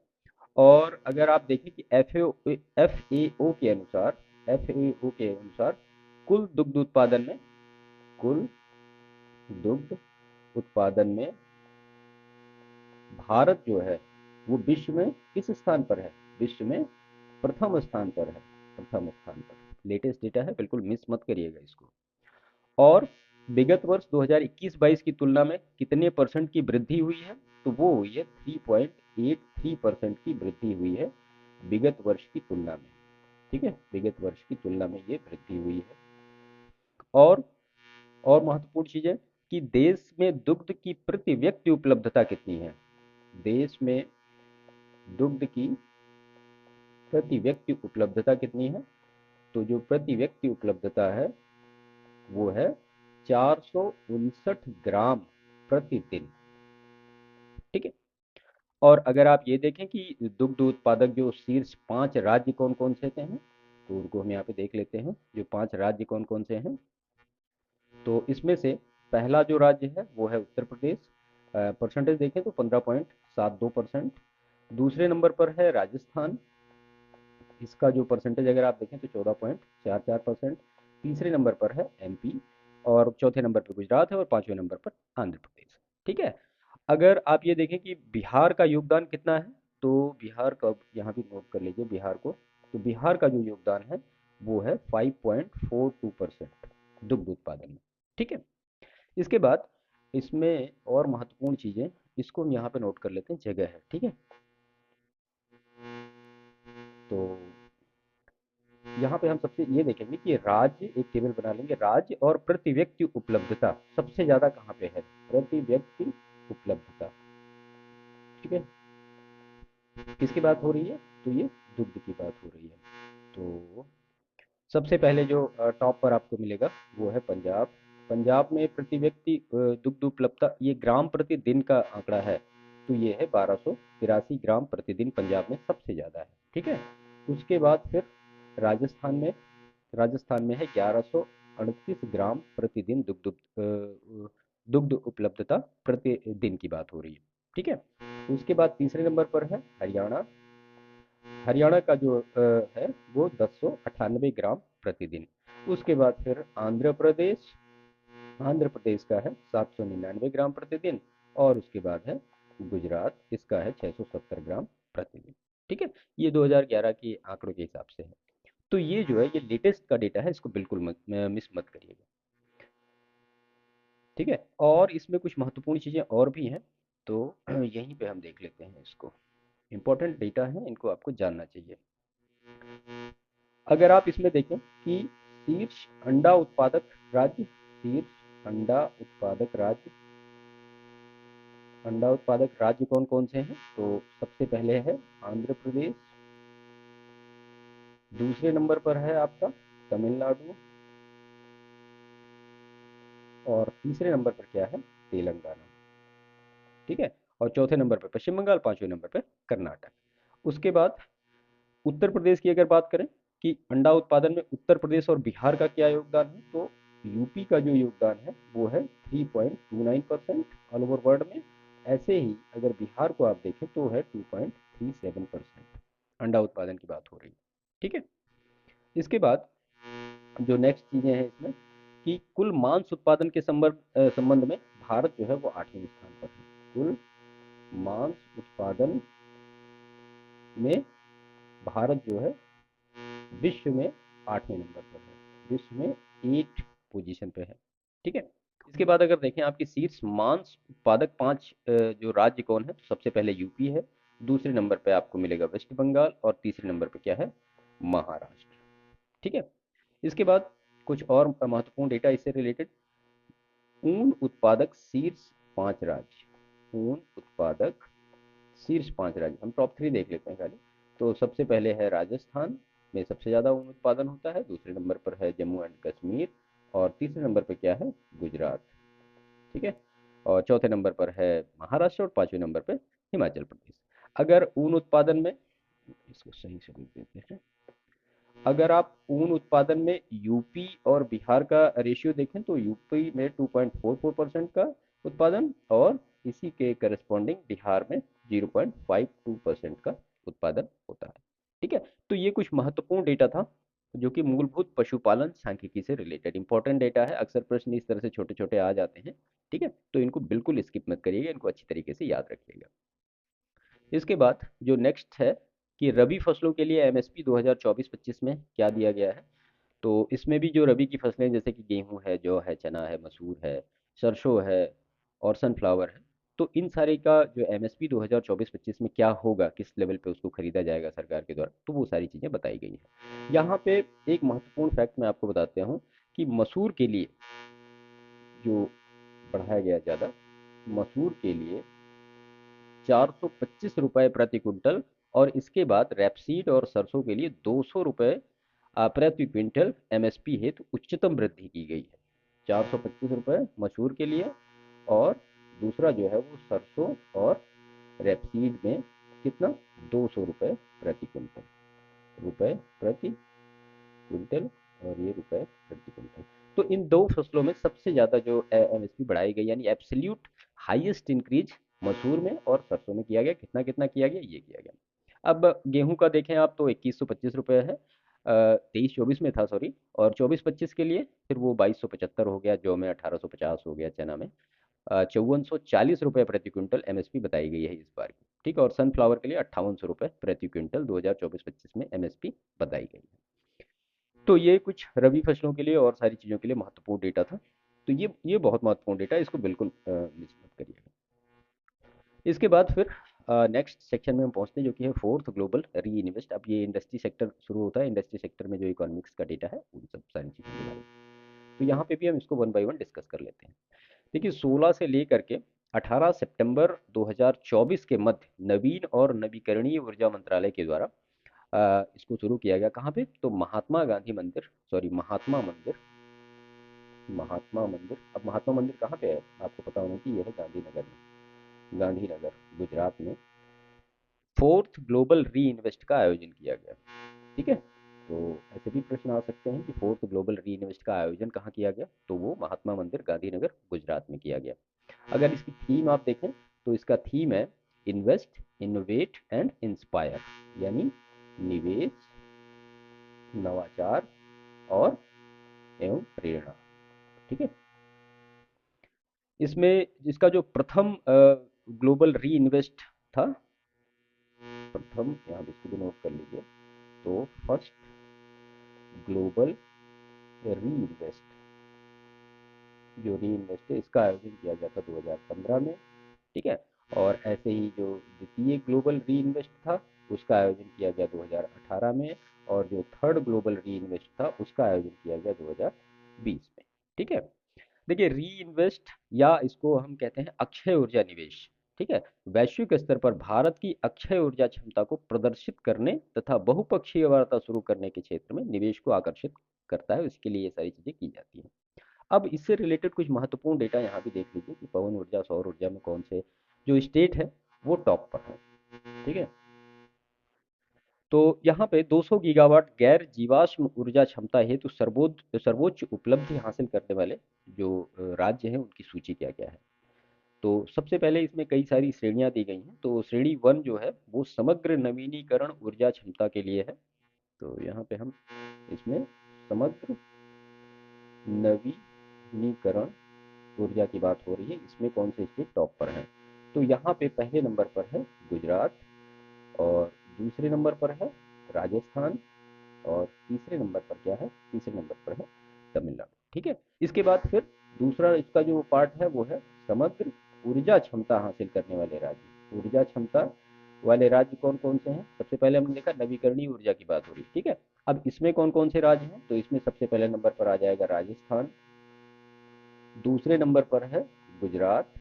और अगर आप देखें कि FAO के अनुसार, FAO के अनुसार कुल दुग्ध उत्पादन में, कुल दुग्ध उत्पादन में भारत जो है वो विश्व में किस स्थान पर है, विश्व में प्रथम स्थान पर है, प्रथम स्थान पर। लेटेस्ट डेटा है, बिल्कुल मिस मत करिएगा इसको। और विगत वर्ष 2021-22 की तुलना में कितने परसेंट की वृद्धि हुई है, तो वो हुई है 3.83% की वृद्धि हुई है विगत वर्ष की तुलना में। ठीक है। विगत वर्ष की तुलना में ये वृद्धि हुई है। और और महत्वपूर्ण चीज है कि देश में दुग्ध की प्रति व्यक्ति उपलब्धता कितनी है, देश में दुग्ध की प्रति व्यक्ति उपलब्धता कितनी है, तो जो प्रति व्यक्ति उपलब्धता है वो है 459 ग्राम प्रतिदिन। ठीक है। और अगर आप ये देखें कि दुग्ध उत्पादक जो शीर्ष 5 राज्य कौन कौन से हैं, तो उनको हम यहाँ पे देख लेते हैं, जो 5 राज्य कौन कौन से हैं। तो इसमें से पहला जो राज्य है वो है उत्तर प्रदेश। परसेंटेज देखें तो 15.72%। दूसरे नंबर पर है राजस्थान, इसका जो परसेंटेज अगर आप देखें तो 14.44%। तीसरे नंबर पर है एमपी, और चौथे नंबर पर गुजरात है, और पांचवें नंबर पर आंध्र प्रदेश। ठीक है। अगर आप ये देखें कि बिहार का योगदान कितना है, तो बिहार का यहाँ भी नोट कर लीजिए बिहार को। तो बिहार का जो योगदान है वो है 5.42% दुग्ध उत्पादन में। ठीक है। इसके बाद इसमें और महत्वपूर्ण चीजें, इसको हम यहाँ पे नोट कर लेते हैं, जगह है। ठीक है। तो यहाँ पे हम सबसे ये देखेंगे कि राज्य, एक टेबल बना लेंगे, राज्य और प्रति व्यक्ति उपलब्धता सबसे ज्यादा कहाँ पे है, प्रति व्यक्ति उपलब्धता। ठीक है। किसकी बात हो रही है, तो ये दुग्ध की बात हो रही है। तो सबसे पहले जो टॉप पर आपको मिलेगा वो है पंजाब। पंजाब में प्रति व्यक्ति दुग्ध उपलब्धता, ये ग्राम प्रति दिन का आंकड़ा है, तो ये है 1283 ग्राम प्रतिदिन पंजाब में सबसे ज़्यादा है। ठीक है। उसके बाद फिर राजस्थान में, राजस्थान में है 1138 ग्राम प्रतिदिन दुग्ध उपलब्धता प्रतिदिन की बात हो रही है। ठीक है। उसके बाद तीसरे नंबर पर है हरियाणा। हरियाणा का जो है वो 1098 ग्राम प्रतिदिन। उसके बाद फिर आंध्र प्रदेश, आंध्र प्रदेश का है 799 ग्राम प्रतिदिन। और उसके बाद है गुजरात, इसका है 670 ग्राम प्रतिदिन। ठीक है। ये 2011 के आंकड़ों के हिसाब से है। तो ये जो है ये लेटेस्ट का डेटा है, इसको बिल्कुल मत मिस मत करिएगा। ठीक है। और इसमें कुछ महत्वपूर्ण चीज़ें और भी हैं, तो यहीं पे हम देख लेते हैं इसको। इंपॉर्टेंट डेटा है, इनको आपको जानना चाहिए। अगर आप इसमें देखें कि शीर्ष अंडा उत्पादक राज्य, शीर्ष अंडा उत्पादक राज्य कौन कौन से हैं, तो सबसे पहले है आंध्र प्रदेश, दूसरे नंबर पर है आपका तमिलनाडु, और तीसरे नंबर पर क्या है, तेलंगाना। ठीक है। और चौथे नंबर पर पश्चिम बंगाल, पांचवें नंबर पर कर्नाटक। उसके बाद उत्तर प्रदेश की अगर बात करें कि अंडा उत्पादन में उत्तर प्रदेश और बिहार का क्या योगदान है, तो यूपी का जो योगदान है वो है 3.29% ऑल ओवर वर्ल्ड में। ऐसे ही अगर बिहार को आप देखें तो है 2.37%। अंडा उत्पादन की बात हो रही है। ठीक है। इसके बाद जो नेक्स्ट चीजें हैं इसमें कि कुल मांस उत्पादन के संबंध में भारत जो है वो 8वें स्थान पर है। कुल मांस उत्पादन में भारत जो है विश्व में 8वें नंबर पर है, विश्व में 8 पोजीशन पे है। ठीक है। इसके बाद अगर देखें आपकी शीर्ष मांस उत्पादक 5 जो राज्य कौन है, तो सबसे पहले यूपी है, दूसरे नंबर पे आपको मिलेगा वेस्ट बंगाल, और तीसरे नंबर पे क्या है, महाराष्ट्र। ठीक है। इसके बाद कुछ और महत्वपूर्ण डेटा इससे रिलेटेड, ऊन उत्पादक शीर्ष 5 राज्य, ऊन उत्पादक शीर्ष 5 राज्य, हम टॉप 3 देख लेते हैं पहले। तो सबसे पहले है राजस्थान, में सबसे ज़्यादा ऊन उत्पादन होता है, दूसरे नंबर पर है जम्मू एंड कश्मीर, और तीसरे नंबर पर क्या है, गुजरात। ठीक है। और चौथे नंबर पर है महाराष्ट्र, और पांचवें नंबर पर हिमाचल प्रदेश। अगर ऊन उत्पादन में, इसको सही से लिख देते हैं, अगर आप ऊन उत्पादन में यूपी और बिहार का रेशियो देखें तो यूपी में 2.44% का उत्पादन, और इसी के करस्पॉन्डिंग बिहार में 0.52% का उत्पादन होता है। ठीक है। तो ये कुछ महत्वपूर्ण डेटा था जो कि मूलभूत पशुपालन सांख्यिकी से रिलेटेड इंपॉर्टेंट डेटा है। अक्सर प्रश्न इस तरह से छोटे छोटे आ जाते हैं। ठीक है। तो इनको बिल्कुल स्किप मत करिएगा, इनको अच्छी तरीके से याद रखिएगा। इसके बाद जो नेक्स्ट है कि रबी फसलों के लिए एमएसपी 2024-25 में क्या दिया गया है, तो इसमें भी जो रबी की फसलें जैसे कि गेहूं है, जौ है, चना है, मसूर है, सरसों है, और सनफ्लावर है, तो इन सारे का जो एमएसपी 2024-25 में क्या होगा, किस लेवल पे उसको खरीदा जाएगा सरकार के द्वारा, तो वो सारी चीज़ें बताई गई हैं। यहाँ पे एक महत्वपूर्ण फैक्ट मैं आपको बताता हूँ कि मसूर के लिए जो बढ़ाया गया ज़्यादा, मसूर के लिए 425 रुपए प्रति क्विंटल, और इसके बाद रैपसीड और सरसों के लिए 200 रुपए प्रति क्विंटल एमएसपी हेतु उच्चतम वृद्धि की गई है। 425 रुपए मसूर के लिए, और दूसरा जो है वो सरसों और रैपसीड में कितना, 200 रुपए प्रति क्विंटल, रुपए प्रति क्विंटल, और ये रुपए प्रति क्विंटल। तो इन दो फसलों में सबसे ज्यादा जो एमएसपी बढ़ाई गई, यानी एब्सोल्यूट हाईएस्ट इंक्रीज मसूर में और सरसों में किया गया। कितना कितना किया गया, ये किया गया। अब गेहूं का देखें आप तो 2125 रुपये है, 23-24 में था सॉरी, और 24-25 के लिए फिर वो 2275 हो गया, जौ में 1850 हो गया, चना में 5440 रुपये प्रति क्विंटल एमएसपी बताई गई है इस बार की। ठीक है, और सनफ्लावर के लिए 5800 रुपये प्रति क्विंटल 2024-25 में एमएसपी बताई गई है। तो ये कुछ रबी फसलों के लिए और सारी चीज़ों के लिए महत्वपूर्ण डेटा था। तो ये बहुत महत्वपूर्ण डेटा है, इसको बिल्कुल मिस मत करिएगा। इसके बाद फिर नेक्स्ट सेक्शन में हम पहुंचते हैं, जो कि है फोर्थ ग्लोबल री इन्वेस्ट। अब ये इंडस्ट्री सेक्टर शुरू होता है, इंडस्ट्री सेक्टर में जो इकोनॉमिक्स का डेटा है उन सब सारी चीज़ों के बारे में। तो यहाँ पे भी हम इसको वन बाय वन डिस्कस कर लेते हैं। देखिए 16 से लेकर के 18 सितंबर 2024 के मध्य नवीन और नवीकरणीय ऊर्जा मंत्रालय के द्वारा इसको शुरू किया गया। कहाँ पे? तो महात्मा गांधी मंदिर, सॉरी महात्मा मंदिर। अब महात्मा मंदिर कहाँ पे है? आपको पता होना कि यह है गांधीनगर में, गांधीनगर गुजरात में फोर्थ ग्लोबल री इन्वेस्ट का आयोजन किया गया। ठीक है, तो ऐसे भी प्रश्न आ सकते हैं कि फोर्थ ग्लोबल री इन्वेस्ट का आयोजन कहाँ किया गया, तो वो महात्मा मंदिर गांधीनगर गुजरात में किया गया। अगर इसकी थीम आप देखें तो इसका थीम है इन्वेस्ट, इनोवेट एंड इंस्पायर, यानी निवेश, नवाचार और एवं प्रेरणा। ठीक है, इसमें इसका जो प्रथम ग्लोबल री इन्वेस्ट था, प्रथम यहाँ पे इसको भी नोट कर लीजिए, तो फर्स्ट ग्लोबल री इन्वेस्ट, जो री इन्वेस्ट है इसका आयोजन किया गया था 2015 में। ठीक है, और ऐसे ही जो द्वितीय ग्लोबल री इन्वेस्ट था उसका आयोजन किया गया 2018 में, और जो थर्ड ग्लोबल री इन्वेस्ट था उसका आयोजन किया गया 2020 में। ठीक है, देखिए री इन्वेस्ट या इसको हम कहते हैं अक्षय ऊर्जा निवेश। ठीक है, वैश्विक स्तर पर भारत की अक्षय ऊर्जा क्षमता को प्रदर्शित करने तथा बहुपक्षीय वार्ता शुरू करने के क्षेत्र में निवेश को आकर्षित करता है, इसके लिए ये सारी चीजें की जाती हैं। अब इससे रिलेटेड कुछ महत्वपूर्ण डेटा यहाँ भी देख लीजिए कि पवन ऊर्जा, सौर ऊर्जा में कौन से जो स्टेट है वो टॉप पर है। ठीक है, तो यहाँ पे 200 गीगावाट गैर जीवाश्म ऊर्जा क्षमता हेतु सर्वोच्च सर्वोच्च उपलब्धि हासिल करने वाले जो राज्य हैं उनकी सूची क्या क्या है। तो सबसे पहले इसमें कई सारी श्रेणियां दी गई हैं। तो श्रेणी 1 जो है वो समग्र नवीनीकरण ऊर्जा क्षमता के लिए है। तो यहाँ पे हम इसमें समग्र नवीनीकरण ऊर्जा की बात हो रही है, इसमें कौन से स्टेट टॉप पर हैं? तो यहाँ पे पहले नंबर पर है गुजरात, और दूसरे नंबर पर है राजस्थान, और तीसरे नंबर पर क्या है? तीसरे नंबर पर है तमिलनाडु। ठीक है, इसके बाद फिर दूसरा इसका जो पार्ट है वो है समग्र ऊर्जा क्षमता हासिल करने वाले राज्य। ऊर्जा क्षमता वाले राज्य कौन कौन से हैं? सबसे पहले हमने देखा नवीकरणीय ऊर्जा की बात हो रही है। ठीक है, अब इसमें कौन कौन से राज्य हैं? तो इसमें सबसे पहले नंबर पर आ जाएगा राजस्थान, दूसरे नंबर पर है गुजरात,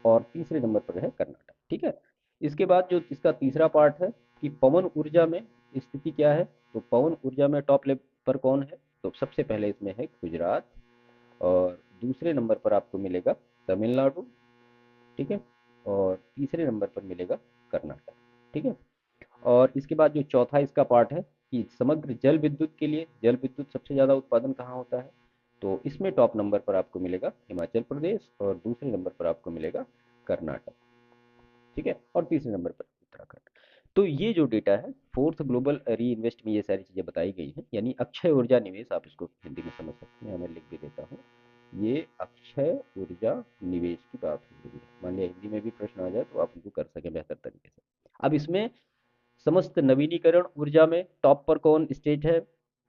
और तीसरे नंबर पर है कर्नाटक। ठीक है, इसके बाद जो इसका तीसरा पार्ट है कि पवन ऊर्जा में स्थिति क्या है, तो पवन ऊर्जा में टॉप लेवल पर कौन है? तो सबसे पहले इसमें है गुजरात, और दूसरे नंबर पर आपको मिलेगा तमिलनाडु। ठीक है, और तीसरे नंबर पर मिलेगा कर्नाटक। ठीक है, और इसके बाद जो चौथा इसका पार्ट है कि समग्र जल विद्युत के लिए, जल विद्युत सबसे ज़्यादा उत्पादन कहाँ होता है? तो इसमें टॉप नंबर पर आपको मिलेगा हिमाचल प्रदेश, और दूसरे नंबर पर आपको मिलेगा कर्नाटक। ठीक है, और तीसरे नंबर पर उत्तराखंड। तो ये जो डेटा है फोर्थ ग्लोबल री इन्वेस्ट में ये सारी चीज़ें बताई गई हैं, यानी अक्षय ऊर्जा निवेश, आप इसको हिंदी में समझ सकते हैं, मैं लिख भी देता हूँ। ये अक्षय ऊर्जा निवेश की बात हो रही है। मान लिया हिंदी में भी प्रश्न आ जाए तो आप उनको कर सकें बेहतर तरीके से। अब इसमें समस्त नवीनीकरण ऊर्जा में टॉप पर कौन स्टेट है?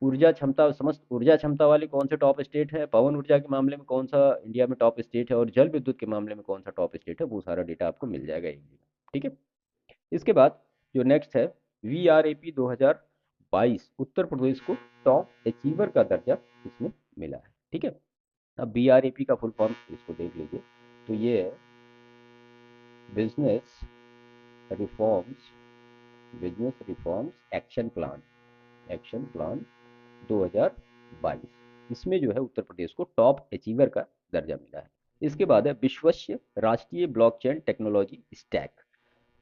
ऊर्जा क्षमता, समस्त ऊर्जा क्षमता वाले कौन से टॉप स्टेट है? पवन ऊर्जा के मामले में कौन सा इंडिया में टॉप स्टेट है? और जल विद्युत के मामले में कौन सा टॉप स्टेट है? वो सारा डेटा आपको मिल जाएगा एक दिन। ठीक है, इसके बाद जो नेक्स्ट है VRAP 2022, उत्तर प्रदेश को टॉप अचीवर का दर्जा इसमें मिला है। ठीक है, अब BRAP का फुल फॉर्म इसको देख लीजिए, तो ये है business reforms, business reforms action plan 2022। इसमें जो है उत्तर प्रदेश को टॉप अचीवर का दर्जा मिला है। इसके बाद है विश्वस्य राष्ट्रीय ब्लॉकचेन टेक्नोलॉजी स्टैक।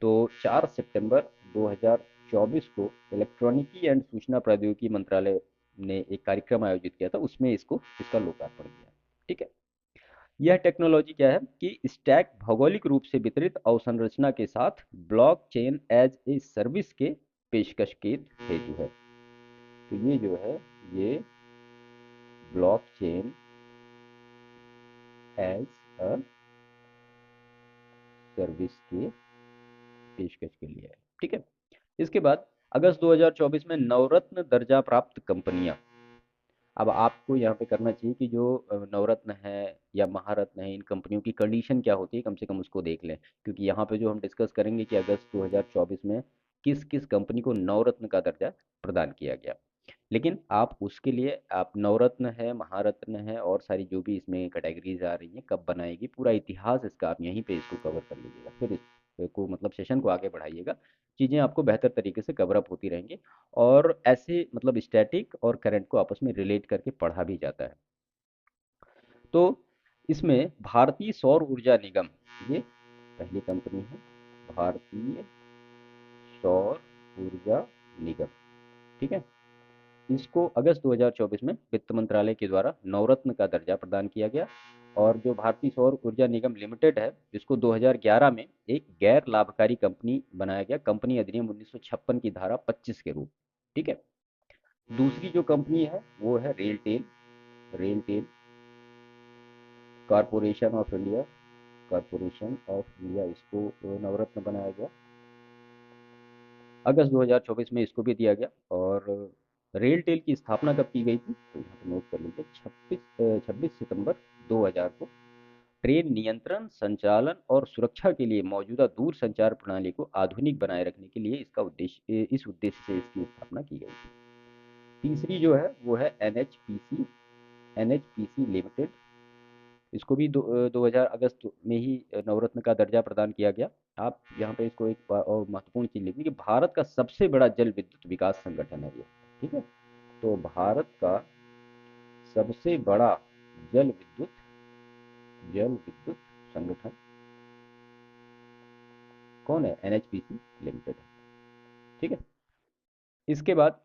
तो 4 सितंबर 2024 को इलेक्ट्रॉनिकी एंड सूचना प्रौद्योगिकी मंत्रालय ने एक कार्यक्रम आयोजित किया था, उसमें इसका लोकार्पण किया। ठीक है, यह टेक्नोलॉजी क्या है कि स्टैक भौगोलिक रूप से वितरित अवसंरचना के साथ ब्लॉकचेन एज ए सर्विस के पेशकश के हेतु है। तो ये जो है ये ब्लॉकचेन एज अ सर्विस के पेशकश के लिए है। ठीक है। इसके बाद अगस्त 2024 में नवरत्न दर्जा प्राप्त कंपनियां। अब आपको यहाँ पे करना चाहिए कि जो नवरत्न है या महारत्न है, इन कंपनियों की कंडीशन क्या होती है, कम से कम उसको देख लें, क्योंकि यहाँ पे जो हम डिस्कस करेंगे कि अगस्त 2024 में किस किस कंपनी को नवरत्न का दर्जा प्रदान किया गया। लेकिन आप उसके लिए आप नवरत्न है, महारत्न है और सारी जो भी इसमें कैटेगरीज आ रही हैं, कब बनाएगी, पूरा इतिहास इसका आप यहीं पे इसको कवर कर लीजिएगा। फिर इसको मतलब सेशन को आगे बढ़ाइएगा, चीज़ें आपको बेहतर तरीके से कवर अप होती रहेंगी। और ऐसे मतलब स्टैटिक और करंट को आपस में रिलेट करके पढ़ा भी जाता है। तो इसमें भारतीय सौर ऊर्जा निगम, ये पहली कंपनी है, भारतीय सौर ऊर्जा निगम। ठीक है। इसको अगस्त 2024 में वित्त मंत्रालय के द्वारा नवरत्न का दर्जा प्रदान किया गया। और जो भारतीय सौर ऊर्जा निगम लिमिटेड है, जिसको 2011 में एक गैर लाभकारी कंपनी बनाया गया, कंपनी अधिनियम 1956 की धारा 25 के रूप। ठीक है। दूसरी जो कंपनी है वो है RailTel, RailTel corporation of India, corporation of India, इसको नवरत्न बनाया गया अगस्त 2024 में, इसको भी दिया गया। और रेलटेल की स्थापना कब की गई थी, तो यहाँ पे नोट कर लीजिए, 26 सितंबर 2000 को ट्रेन नियंत्रण, संचालन और सुरक्षा के लिए मौजूदा दूर संचार प्रणाली को आधुनिक बनाए रखने के लिए इसका उद्देश्य, इस उद्देश्य से इसकी स्थापना की गई थी। तीसरी जो है वो है एनएचपीसी, एनएचपीसी लिमिटेड। इसको भी 2000 अगस्त में ही नवरत्न का दर्जा प्रदान किया गया। आप यहाँ पे इसको एक और महत्वपूर्ण चीज लिखिए कि भारत का सबसे बड़ा जल विद्युत विकास संगठन है ये। ठीक है। तो भारत का सबसे बड़ा जल विद्युत जल विद्युत संगठन कौन है, एनएचपीसी लिमिटेड है। ठीक है। इसके बाद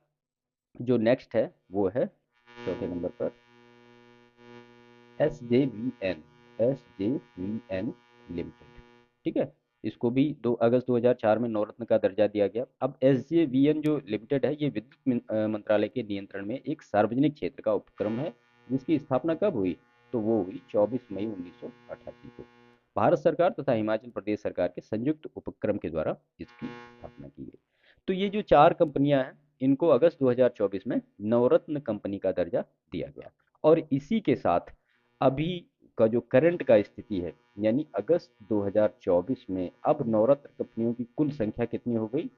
जो नेक्स्ट है वो है चौथे नंबर पर S J V N, S J V N limited. ठीक है। इसको भी 2 अगस्त 2004 में नवरत्न का दर्जा दिया गया। अब एस जे वी एन जो लिमिटेड है, ये विद्युत मंत्रालय के नियंत्रण में एक सार्वजनिक क्षेत्र का उपक्रम है, जिसकी स्थापना कब हुई, तो वो हुई 24 मई 1988 को भारत सरकार तथा हिमाचल प्रदेश सरकार के संयुक्त उपक्रम के द्वारा इसकी स्थापना की गई। तो ये जो चार कंपनियां हैं, इनको अगस्त 2024 में नवरत्न कंपनी का दर्जा दिया गया। और इसी के साथ अभी का जो करंट का स्थिति है, यानी अगस्त 2024 में अब नवरत्न कंपनियों की कुल संख्या कितनी हो गई,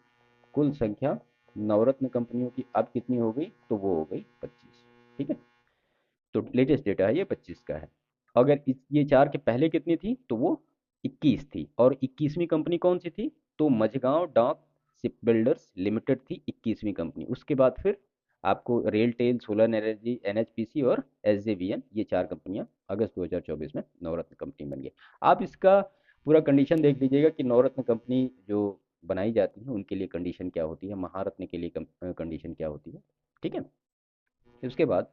कुल संख्या नवरत्न कंपनियों की अब कितनी हो गई, तो वो हो गई 25। ठीक है। तो लेटेस्ट डेटा है ये 25 का है। अगर ये चार के पहले कितनी थी, तो वो 21 थी। और 21वीं कंपनी कौन सी थी, तो मझगांव डाक शिप बिल्डर्स लिमिटेड थी 21वीं कंपनी। उसके बाद फिर आपको रेलटेल, सोलर एनर्जी, एनएचपीसी और एसजेवीएन, ये चार कंपनियां अगस्त 2024 में नवरत्न कंपनी बन गई। आप इसका पूरा कंडीशन देख लीजिएगा कि नवरत्न कंपनी जो बनाई जाती है उनके लिए कंडीशन क्या होती है, महारत्न के लिए कंडीशन क्या होती है। ठीक है। उसके बाद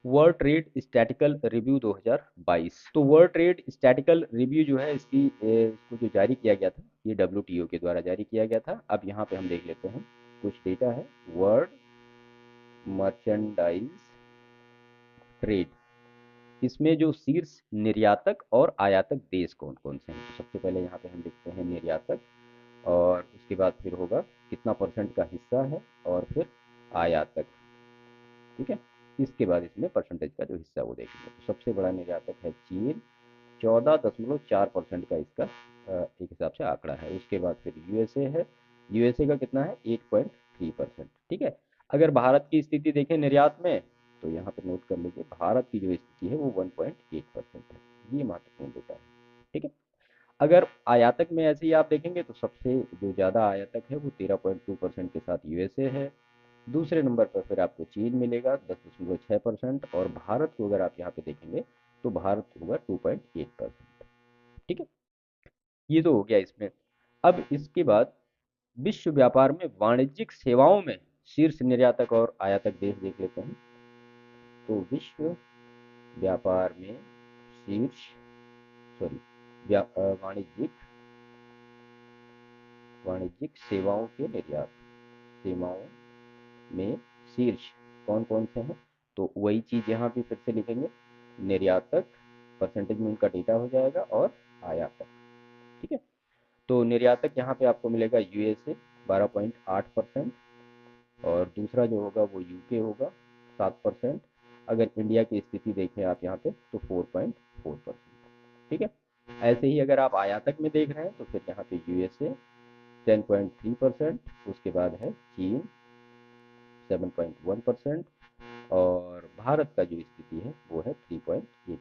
वर्ल्ड ट्रेड स्टैटिकल रिव्यू 2022। तो वर्ल्ड ट्रेड स्टैटिकल रिव्यू जो है इसको जो जारी किया गया था, ये डब्ल्यूटीओ के द्वारा जारी किया गया था। अब यहाँ पे हम देख लेते हैं कुछ डेटा है। वर्ल्ड मर्चेंडाइज ट्रेड, इसमें जो शीर्ष निर्यातक और आयातक देश कौन कौन से हैं, तो सबसे पहले यहाँ पे हम देखते हैं निर्यातक, और उसके बाद फिर होगा कितना परसेंट का हिस्सा है, और फिर आयातक। ठीक है। इसके बाद इसमें परसेंटेज का जो हिस्सा वो देखेंगे। तो सबसे बड़ा निर्यातक है चीन, 14.4% का इसका एक हिसाब से आंकड़ा है। उसके बाद फिर यूएसए है, यूएसए का कितना है, 8.3%। ठीक है। अगर भारत की स्थिति देखें निर्यात में, तो यहाँ पे नोट कर लीजिए, भारत की जो स्थिति है वो 1.8% है। ये महत्वपूर्ण डेटा है। ठीक है। अगर आयातक में ऐसे ही आप देखेंगे तो सबसे जो ज़्यादा आयातक है वो 13.2% के साथ यूएसए है। दूसरे नंबर पर फिर आपको चीन मिलेगा 10.6%, और भारत को अगर आप यहाँ पे देखेंगे तो भारत होगा 2.8%। ठीक है। ये तो हो गया इसमें। अब इसके बाद विश्व व्यापार में वाणिज्यिक सेवाओं में शीर्ष निर्यातक और आयातक देश देख लेते हैं। तो विश्व व्यापार में शीर्ष, सॉरी, वाणिज्यिक वाणिज्यिक सेवाओं के निर्यात, सेवाओं में शीर्ष कौन कौन से हैं, तो वही चीज़ यहाँ पे फिर से लिखेंगे, निर्यातक परसेंटेज में उनका डेटा हो जाएगा और आयातक। ठीक है, तो निर्यातक यहाँ पे आपको मिलेगा यूएसए 12.8%, और दूसरा जो होगा वो यूके होगा 7%। अगर इंडिया की स्थिति देखें आप यहाँ पे तो 4.4%। ठीक है, ऐसे ही अगर आप आयातक में देख रहे हैं तो फिर यहाँ पे यूएसए 10.3%, उसके बाद है चीन 7.1%, और भारत का जो स्थिति है वो है 3.8%।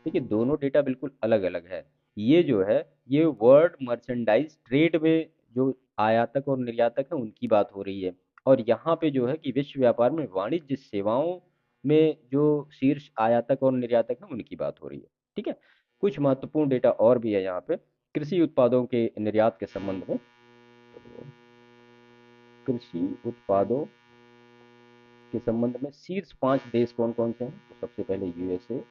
देखिए दोनों डेटा बिल्कुल अलग अलग है। ये जो है ये वर्ल्ड मर्चेंडाइज ट्रेड में जो आयातक और निर्यातक है उनकी बात हो रही है, और यहाँ पे जो है कि विश्व व्यापार में वाणिज्य सेवाओं में जो शीर्ष आयातक और निर्यातक है उनकी बात हो रही है। ठीक है, कुछ महत्वपूर्ण डेटा और भी है यहाँ पे कृषि उत्पादों के निर्यात के संबंध में। तो कृषि उत्पादों के संबंध में शीर्ष 5 देश कौन कौन से हैं, तो सबसे पहले यूएसए,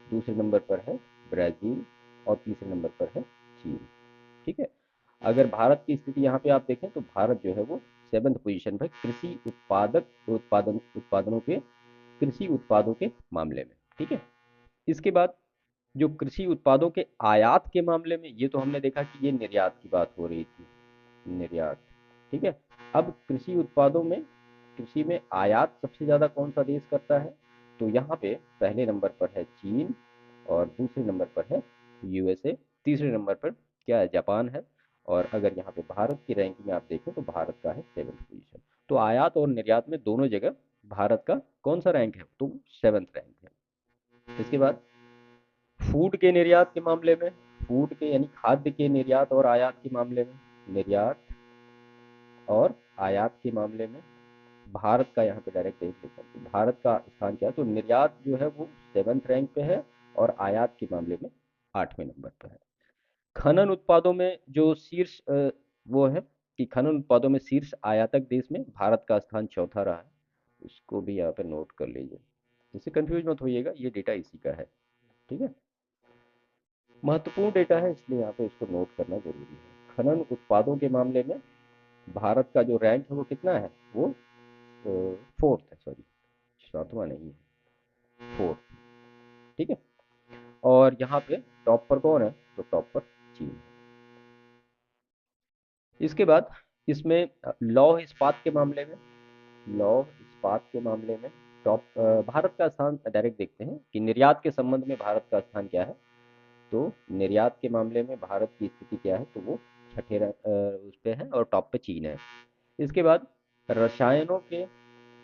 दूसरे नंबर पर है ब्राजील, और तीसरे नंबर पर है चीन। ठीक है, अगर भारत की स्थिति यहाँ पे आप देखें तो भारत जो है वो 7th पोजीशन पर कृषि उत्पादनों के कृषि उत्पादों के मामले में। ठीक है, इसके बाद जो कृषि उत्पादों के आयात के मामले में, ये तो हमने देखा कि ये निर्यात की बात हो रही थी, निर्यात। ठीक है, अब कृषि में आयात सबसे ज्यादा कौन सा देश करता है, तो यहाँ पे पहले नंबर पर है चीन, और दूसरे नंबर पर है यूएसए, तीसरे नंबर पर क्या है, जापान है, और अगर यहाँ पे भारत की रैंकिंग आप देखें तो भारत का है 7th पोजीशन। तो आयात और निर्यात में दोनों जगह भारत का कौन सा रैंक है, तो 7th रैंक है। इसके बाद फूड के निर्यात के मामले में, फूड के यानी खाद्य के निर्यात और आयात के मामले में, निर्यात और आयात के मामले में भारत का यहाँ पे डायरेक्ट देख लेते हैं तो भारत का स्थान क्या है, तो निर्यात जो है वो 7th रैंक पे है, और आयात के मामले में 8वें नंबर पर है। खनन उत्पादों में जो शीर्ष वो है कि खनन उत्पादों में शीर्ष आयातक देश में भारत का स्थान चौथा रहा है, इसको भी यहाँ पे नोट कर लीजिए, इससे कंफ्यूज मत होइएगा, ये डेटा इसी का है। ठीक है, महत्वपूर्ण डेटा है इसलिए यहाँ पे इसको नोट करना जरूरी है। खनन उत्पादों के मामले में भारत का जो रैंक है वो कितना है, वो 4th है, सॉरी 7वां नहीं है, 4th। ठीक है, और यहाँ पे टॉप पर कौन है, तो टॉप पर चीन है। इसके बाद इसमें लौह इस्पात के मामले में, लौह इस्पात के मामले में टॉप भारत का स्थान डायरेक्ट देखते हैं कि निर्यात के संबंध में भारत का स्थान क्या है, तो निर्यात के मामले में भारत की स्थिति क्या है, तो वो छठे उस पे है, और टॉप पे चीन है। इसके बाद रसायनों के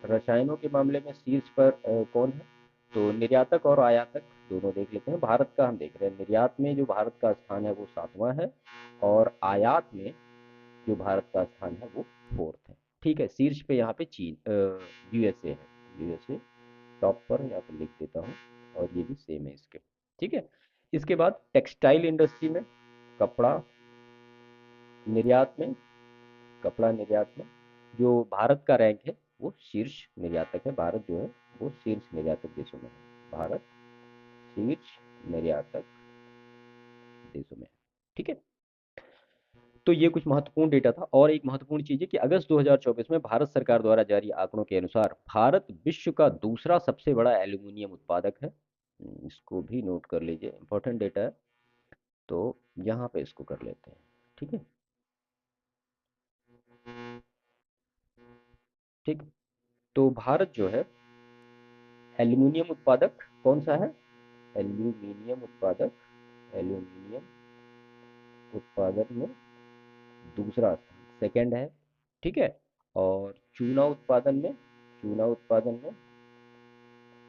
रसायनों के मामले में शीर्ष पर कौन है, तो निर्यातक और आयातक दोनों देख लेते हैं। भारत का हम देख रहे हैं, निर्यात में जो भारत का स्थान है वो 7वां है, और आयात में जो भारत का स्थान है वो 4th है। ठीक है, शीर्ष पे यहाँ पे चीन यूएसए है, यूएसए टॉप पर यहाँ पे लिख देता हूँ, और ये भी सेम है इसके। ठीक है, इसके बाद टेक्सटाइल इंडस्ट्री में, कपड़ा निर्यात में, कपड़ा निर्यात में जो भारत का रैंक है वो शीर्ष निर्यातक है, भारत जो है वो शीर्ष निर्यातक देशों में है, भारत शीर्ष निर्यातक देशों में है। ठीक है, तो ये कुछ महत्वपूर्ण डेटा था। और एक महत्वपूर्ण चीज है कि अगस्त 2024 में भारत सरकार द्वारा जारी आंकड़ों के अनुसार भारत विश्व का दूसरा सबसे बड़ा एल्यूमिनियम उत्पादक है। इसको भी नोट कर लीजिए, इंपॉर्टेंट डेटा है, तो यहाँ पे इसको कर लेते हैं। ठीक है, ठीक, तो भारत जो है एल्यूमिनियम उत्पादक कौन सा है, एल्यूमिनियम उत्पादक, एल्यूमिनियम उत्पादन में दूसरा स्थान, सेकंड है। ठीक है, और चूना उत्पादन में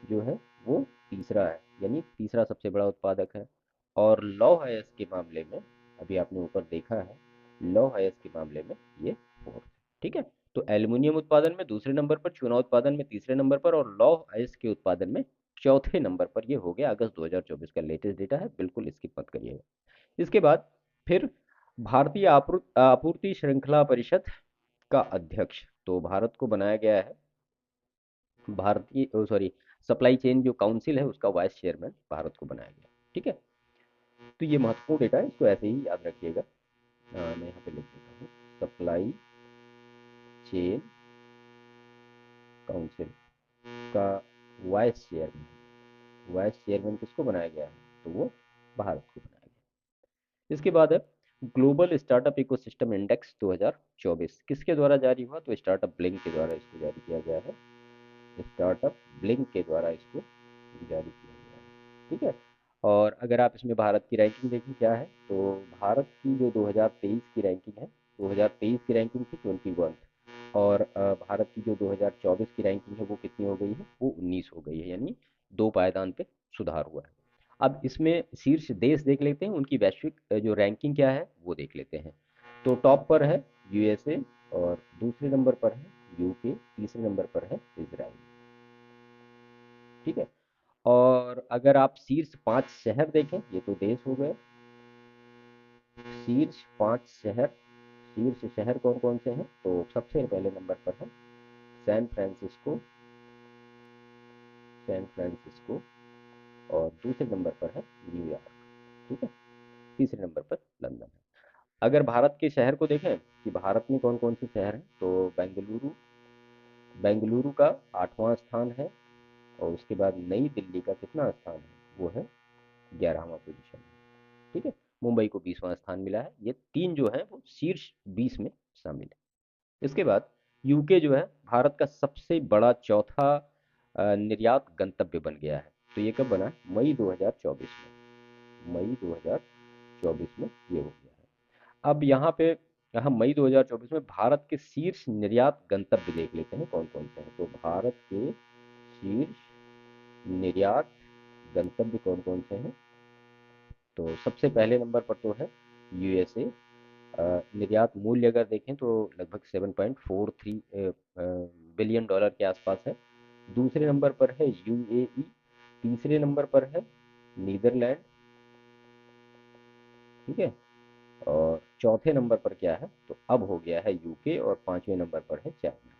जो है वो तीसरा है, यानी तीसरा सबसे बड़ा उत्पादक है। और लौह अयस्क के मामले में, अभी आपने ऊपर देखा है, लौह अयस्क के मामले में ये 4th। ठीक है, तो एल्युमिनियम उत्पादन में दूसरे नंबर पर, चूना उत्पादन में तीसरे नंबर पर, और लौह अयस्क के उत्पादन में चौथे नंबर पर। ये हो गया अगस्त 2024 का लेटेस्ट डेटा है, बिल्कुल स्किप मत करिएगा। इसके बाद फिर भारतीय आपूर्ति श्रृंखला परिषद का अध्यक्ष, तो भारत को बनाया गया है भारतीय सॉरी सप्लाई चेन जो काउंसिल है उसका वाइस चेयरमैन भारत को बनाया गया। ठीक है, तो ये महत्वपूर्ण डेटा है, इसको ऐसे ही याद रखिएगा। मैं यहाँ पे लिख देता हूँ, सप्लाई चेन काउंसिल का वाइस चेयरमैन, वाइस चेयरमैन किसको बनाया गया है? तो वो भारत को बनाया गया। इसके बाद है ग्लोबल स्टार्टअप इकोसिस्टम इंडेक्स 2024, किसके द्वारा जारी हुआ? तो स्टार्टअप ब्लिंक के द्वारा इसको जारी किया गया है। स्टार्टअप ब्लिंक के द्वारा इसको जारी किया गया है, ठीक है। और अगर आप इसमें भारत की रैंकिंग देखें क्या है, तो भारत की जो 2023 की रैंकिंग है, 2023 की रैंकिंग थी 21, और भारत की जो 2024 की रैंकिंग है वो कितनी हो गई है? वो 19 हो गई है, यानी 2 पायदान पे सुधार हुआ है। अब इसमें शीर्ष देश देख लेते हैं, उनकी वैश्विक जो रैंकिंग क्या है वो देख लेते हैं। तो टॉप पर है यूएसए, और दूसरे नंबर पर है यूके, तीसरे नंबर पर है इजराइल, ठीक है। और अगर आप शीर्ष 5 शहर देखें, ये तो देश हो गए, शीर्ष 5 शहर, शीर्ष शहर कौन कौन से हैं? तो सबसे पहले नंबर पर है सैन फ्रांसिस्को, सैन फ्रांसिस्को, और दूसरे नंबर पर है न्यूयॉर्क, ठीक है। तीसरे नंबर पर लंदन है। अगर भारत के शहर को देखें कि भारत में कौन कौन से शहर हैं, तो बेंगलुरु, बेंगलुरु का 8वां स्थान है, और उसके बाद नई दिल्ली का कितना स्थान है? वो है 11वां पोजीशन है, ठीक है। मुंबई को 20वां स्थान मिला है। ये 3 जो है वो शीर्ष 20 में शामिल है। इसके बाद यूके जो है भारत का सबसे बड़ा चौथा निर्यात गंतव्य बन गया है। तो ये कब बना? मई 2024 में, मई 2024 में ये हो गया है। अब यहाँ मई 2024 में भारत के शीर्ष निर्यात गंतव्य देख लेते हैं कौन कौन से हैं। तो भारत के शीर्ष निर्यात गंतव्य कौन कौन से हैं? तो सबसे पहले नंबर पर तो है यूएसए। निर्यात मूल्य अगर देखें तो लगभग 7.43 बिलियन डॉलर के आसपास है। दूसरे नंबर पर है यूएई, तीसरे नंबर पर है नीदरलैंड, ठीक है। और चौथे नंबर पर क्या है? तो अब हो गया है यूके, और 5वें नंबर पर है चाइना।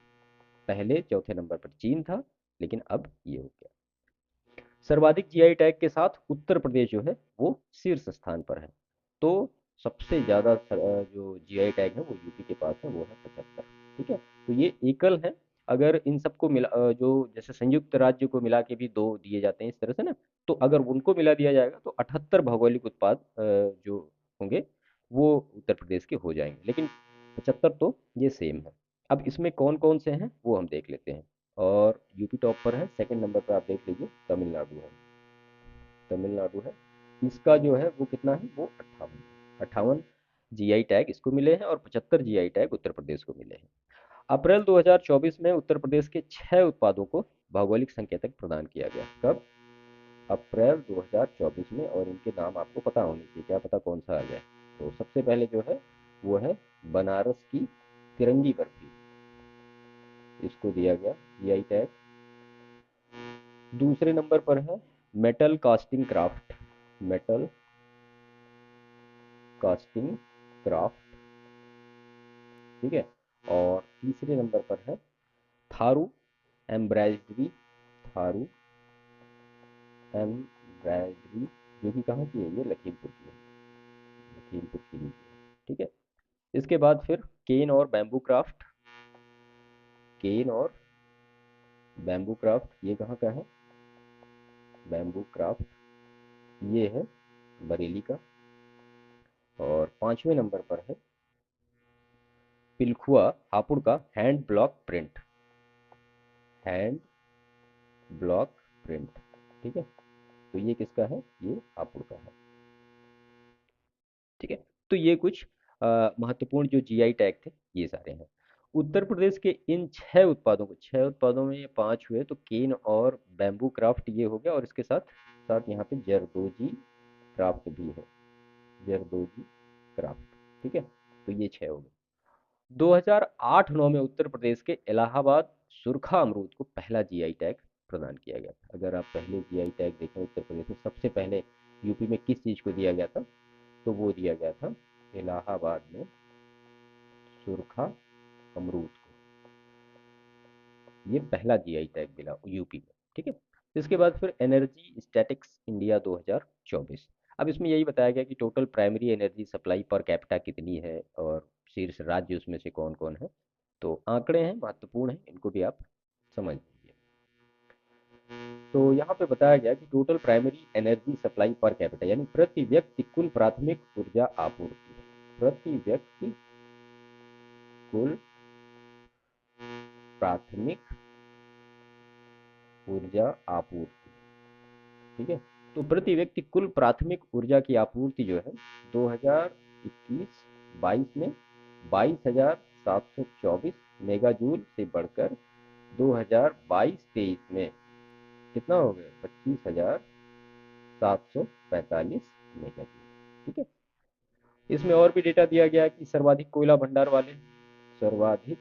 पहले चौथे नंबर पर चीन था, लेकिन अब ये हो गया। सर्वाधिक जीआई टैग के साथ उत्तर प्रदेश जो है वो शीर्ष स्थान पर है। तो सबसे ज़्यादा जो जीआई टैग है वो यूपी के पास है, वो है 75, ठीक है। तो ये एकल है। अगर इन सबको मिला जो जैसे संयुक्त राज्य को मिला के भी 2 दिए जाते हैं इस तरह से ना, तो अगर उनको मिला दिया जाएगा तो 78 भौगोलिक उत्पाद जो होंगे वो उत्तर प्रदेश के हो जाएंगे, लेकिन 75 तो ये सेम है। अब इसमें कौन कौन से हैं वो हम देख लेते हैं। और यूपी टॉप पर है, सेकंड नंबर पर आप देख लीजिए तमिलनाडु है, तमिलनाडु है। इसका जो है वो कितना है? वो 58, 58 जीआई टैग इसको मिले हैं, और 75 जीआई टैग उत्तर प्रदेश को मिले हैं। अप्रैल 2024 में उत्तर प्रदेश के 6 उत्पादों को भौगोलिक संकेतक प्रदान किया गया। कब? अप्रैल 2024 में, और इनके नाम आपको पता होने चाहिए, क्या पता कौन सा आ जाए। तो सबसे पहले जो है वो है बनारस की तिरंगी बर्फी, इसको दिया गया जीआई टैग। दूसरे नंबर पर है metal casting craft, metal casting craft, ठीक है। और तीसरे नंबर पर है थारू एम्ब्रॉयडरी, थारू एम्ब्रॉयडरी, जो कि कहाँ की है? ये लखीमपुर की है, लखीमपुर खीरी की है, ठीक है। इसके बाद फिर केन और बैम्बू क्राफ्ट, केन और बैम्बू क्राफ्ट ये कहाँ का है? बैम्बू क्राफ्ट ये है बरेली का। और 5वें नंबर पर है पिलखुआ हापुड़ का hand block print, hand block print, ठीक है। तो ये किसका है? ये हापुड़ का है, ठीक है। तो ये कुछ महत्वपूर्ण जो जीआई टैग थे ये सारे हैं। उत्तर प्रदेश के इन 6 उत्पादों को, 6 उत्पादों में ये 5 हुए, तो केन और बैम्बू क्राफ्ट ये हो गया, और इसके साथ साथ यहाँ पे जरदोजी क्राफ्ट भी है, जरदोजी क्राफ्ट, ठीक है। तो ये 6 हो गए। 2008-9 में उत्तर प्रदेश के इलाहाबाद सुरखा अमरूद को पहला जीआई टैग प्रदान किया गया था। अगर आप पहले जीआई टैग देखें उत्तर प्रदेश में, सबसे पहले यूपी में किस चीज़ को दिया गया था? तो वो दिया गया था इलाहाबाद में सुरखा अमरूद को, ये पहला जीआई टैग मिला यूपी में, ठीक है। इसके बाद फिर एनर्जी स्टैटिक्स इंडिया 2024। अब इसमें यही बताया गया कि total primary energy supply per capita कितनी है, और शीर्ष राज्य उसमें से कौन कौन है। तो आंकड़े हैं, महत्वपूर्ण हैं, इनको भी आप समझ लीजिए। तो यहाँ पे बताया गया कि total primary energy supply per capita, यानी प्रति व्यक्ति कुल प्राथमिक ऊर्जा आपूर्ति, प्रति व्यक्ति कुल प्राथमिक ऊर्जा आपूर्ति, ठीक है। तो प्रति व्यक्ति कुल प्राथमिक ऊर्जा की आपूर्ति जो है 2021-22 में 22,724 मेगाजूल से बढ़कर 2022-23 में कितना हो गया, 25,745 मेगाजूल, ठीक है। इसमें और भी डेटा दिया गया कि सर्वाधिक कोयला भंडार वाले, सर्वाधिक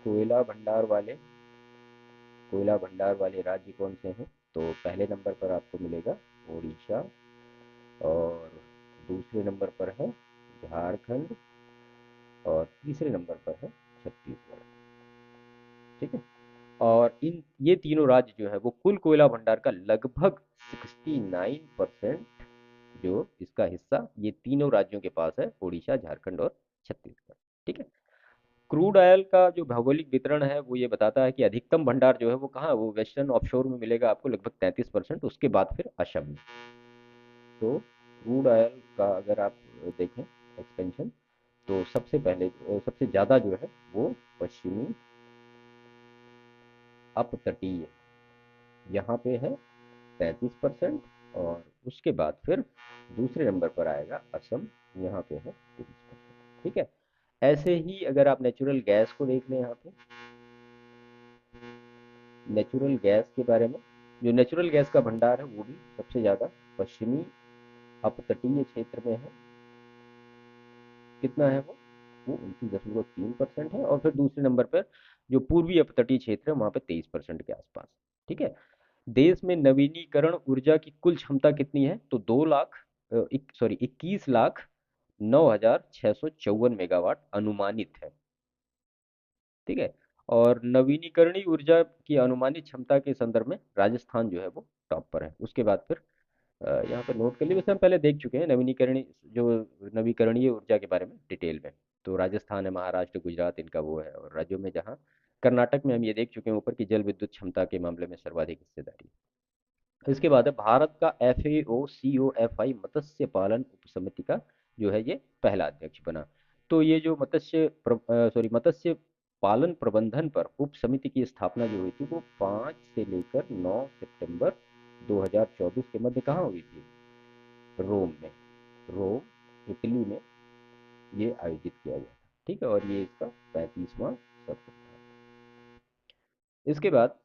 कोयला भंडार वाले कोयला भंडार वाले राज्य कौन से हैं। तो पहले नंबर पर आपको मिलेगा ओडिशा, और दूसरे नंबर पर है झारखंड, और तीसरे नंबर पर है छत्तीसगढ़, ठीक है। और इन ये तीनों राज्य जो है वो कुल कोयला भंडार का लगभग 69% जो इसका हिस्सा ये तीनों राज्यों के पास है, ओडिशा, झारखंड और छत्तीसगढ़, ठीक है। क्रूड ऑयल का जो भौगोलिक वितरण है वो ये बताता है कि अधिकतम भंडार जो है वो कहाँ है, वो वेस्टर्न ऑफशोर में मिलेगा आपको लगभग 33%, उसके बाद फिर असम में। तो क्रूड ऑयल का अगर आप देखें एक्सपेंशन, तो सबसे पहले सबसे ज़्यादा जो है वो पश्चिमी अपतटीय, यहाँ पे है 33%, और उसके बाद फिर दूसरे नंबर पर आएगा असम, यहाँ पे है 30%, ठीक है। ऐसे ही अगर आप नेचुरल गैस को देख लें, यहाँ पे नेचुरल गैस के बारे में, जो नेचुरल गैस का भंडार है वो भी सबसे ज़्यादा पश्चिमी अपतटीय क्षेत्र में है। कितना है वो 29.3% है, और फिर दूसरे नंबर पर जो पूर्वी अपतटीय क्षेत्र है वहाँ पे 23% के आसपास, ठीक है। देश में नवीनीकरण ऊर्जा की कुल क्षमता कितनी है, तो 21,09,654 मेगावाट अनुमानित है, ठीक है। और नवीनीकरणीय ऊर्जा की अनुमानित क्षमता के संदर्भ में राजस्थान जो है वो टॉप पर है। उसके बाद फिर यहाँ पर नोट कर लिए, वैसे हम पहले देख चुके हैं नवीनीकरणीय जो नवीकरणीय ऊर्जा के बारे में डिटेल में। तो राजस्थान है, महाराष्ट्र, गुजरात, इनका वो है, और राज्यों में जहाँ कर्नाटक में हम ये देख चुके हैं ऊपर की जल विद्युत क्षमता के मामले में सर्वाधिक हिस्सेदारी। इसके बाद है भारत का FAO-COFI मत्स्य पालन उपसमिति का जो है ये पहला अध्यक्ष बना। तो ये जो मत्स्य पालन प्रबंधन पर उप समिति की स्थापना जो हुई थी वो 5 से लेकर 9 सितंबर 2024 के मध्य कहाँ हुई थी, रोम में, रोम इटली में ये आयोजित किया गया था, ठीक है। और ये इसका 35वां सत्र था। इसके बाद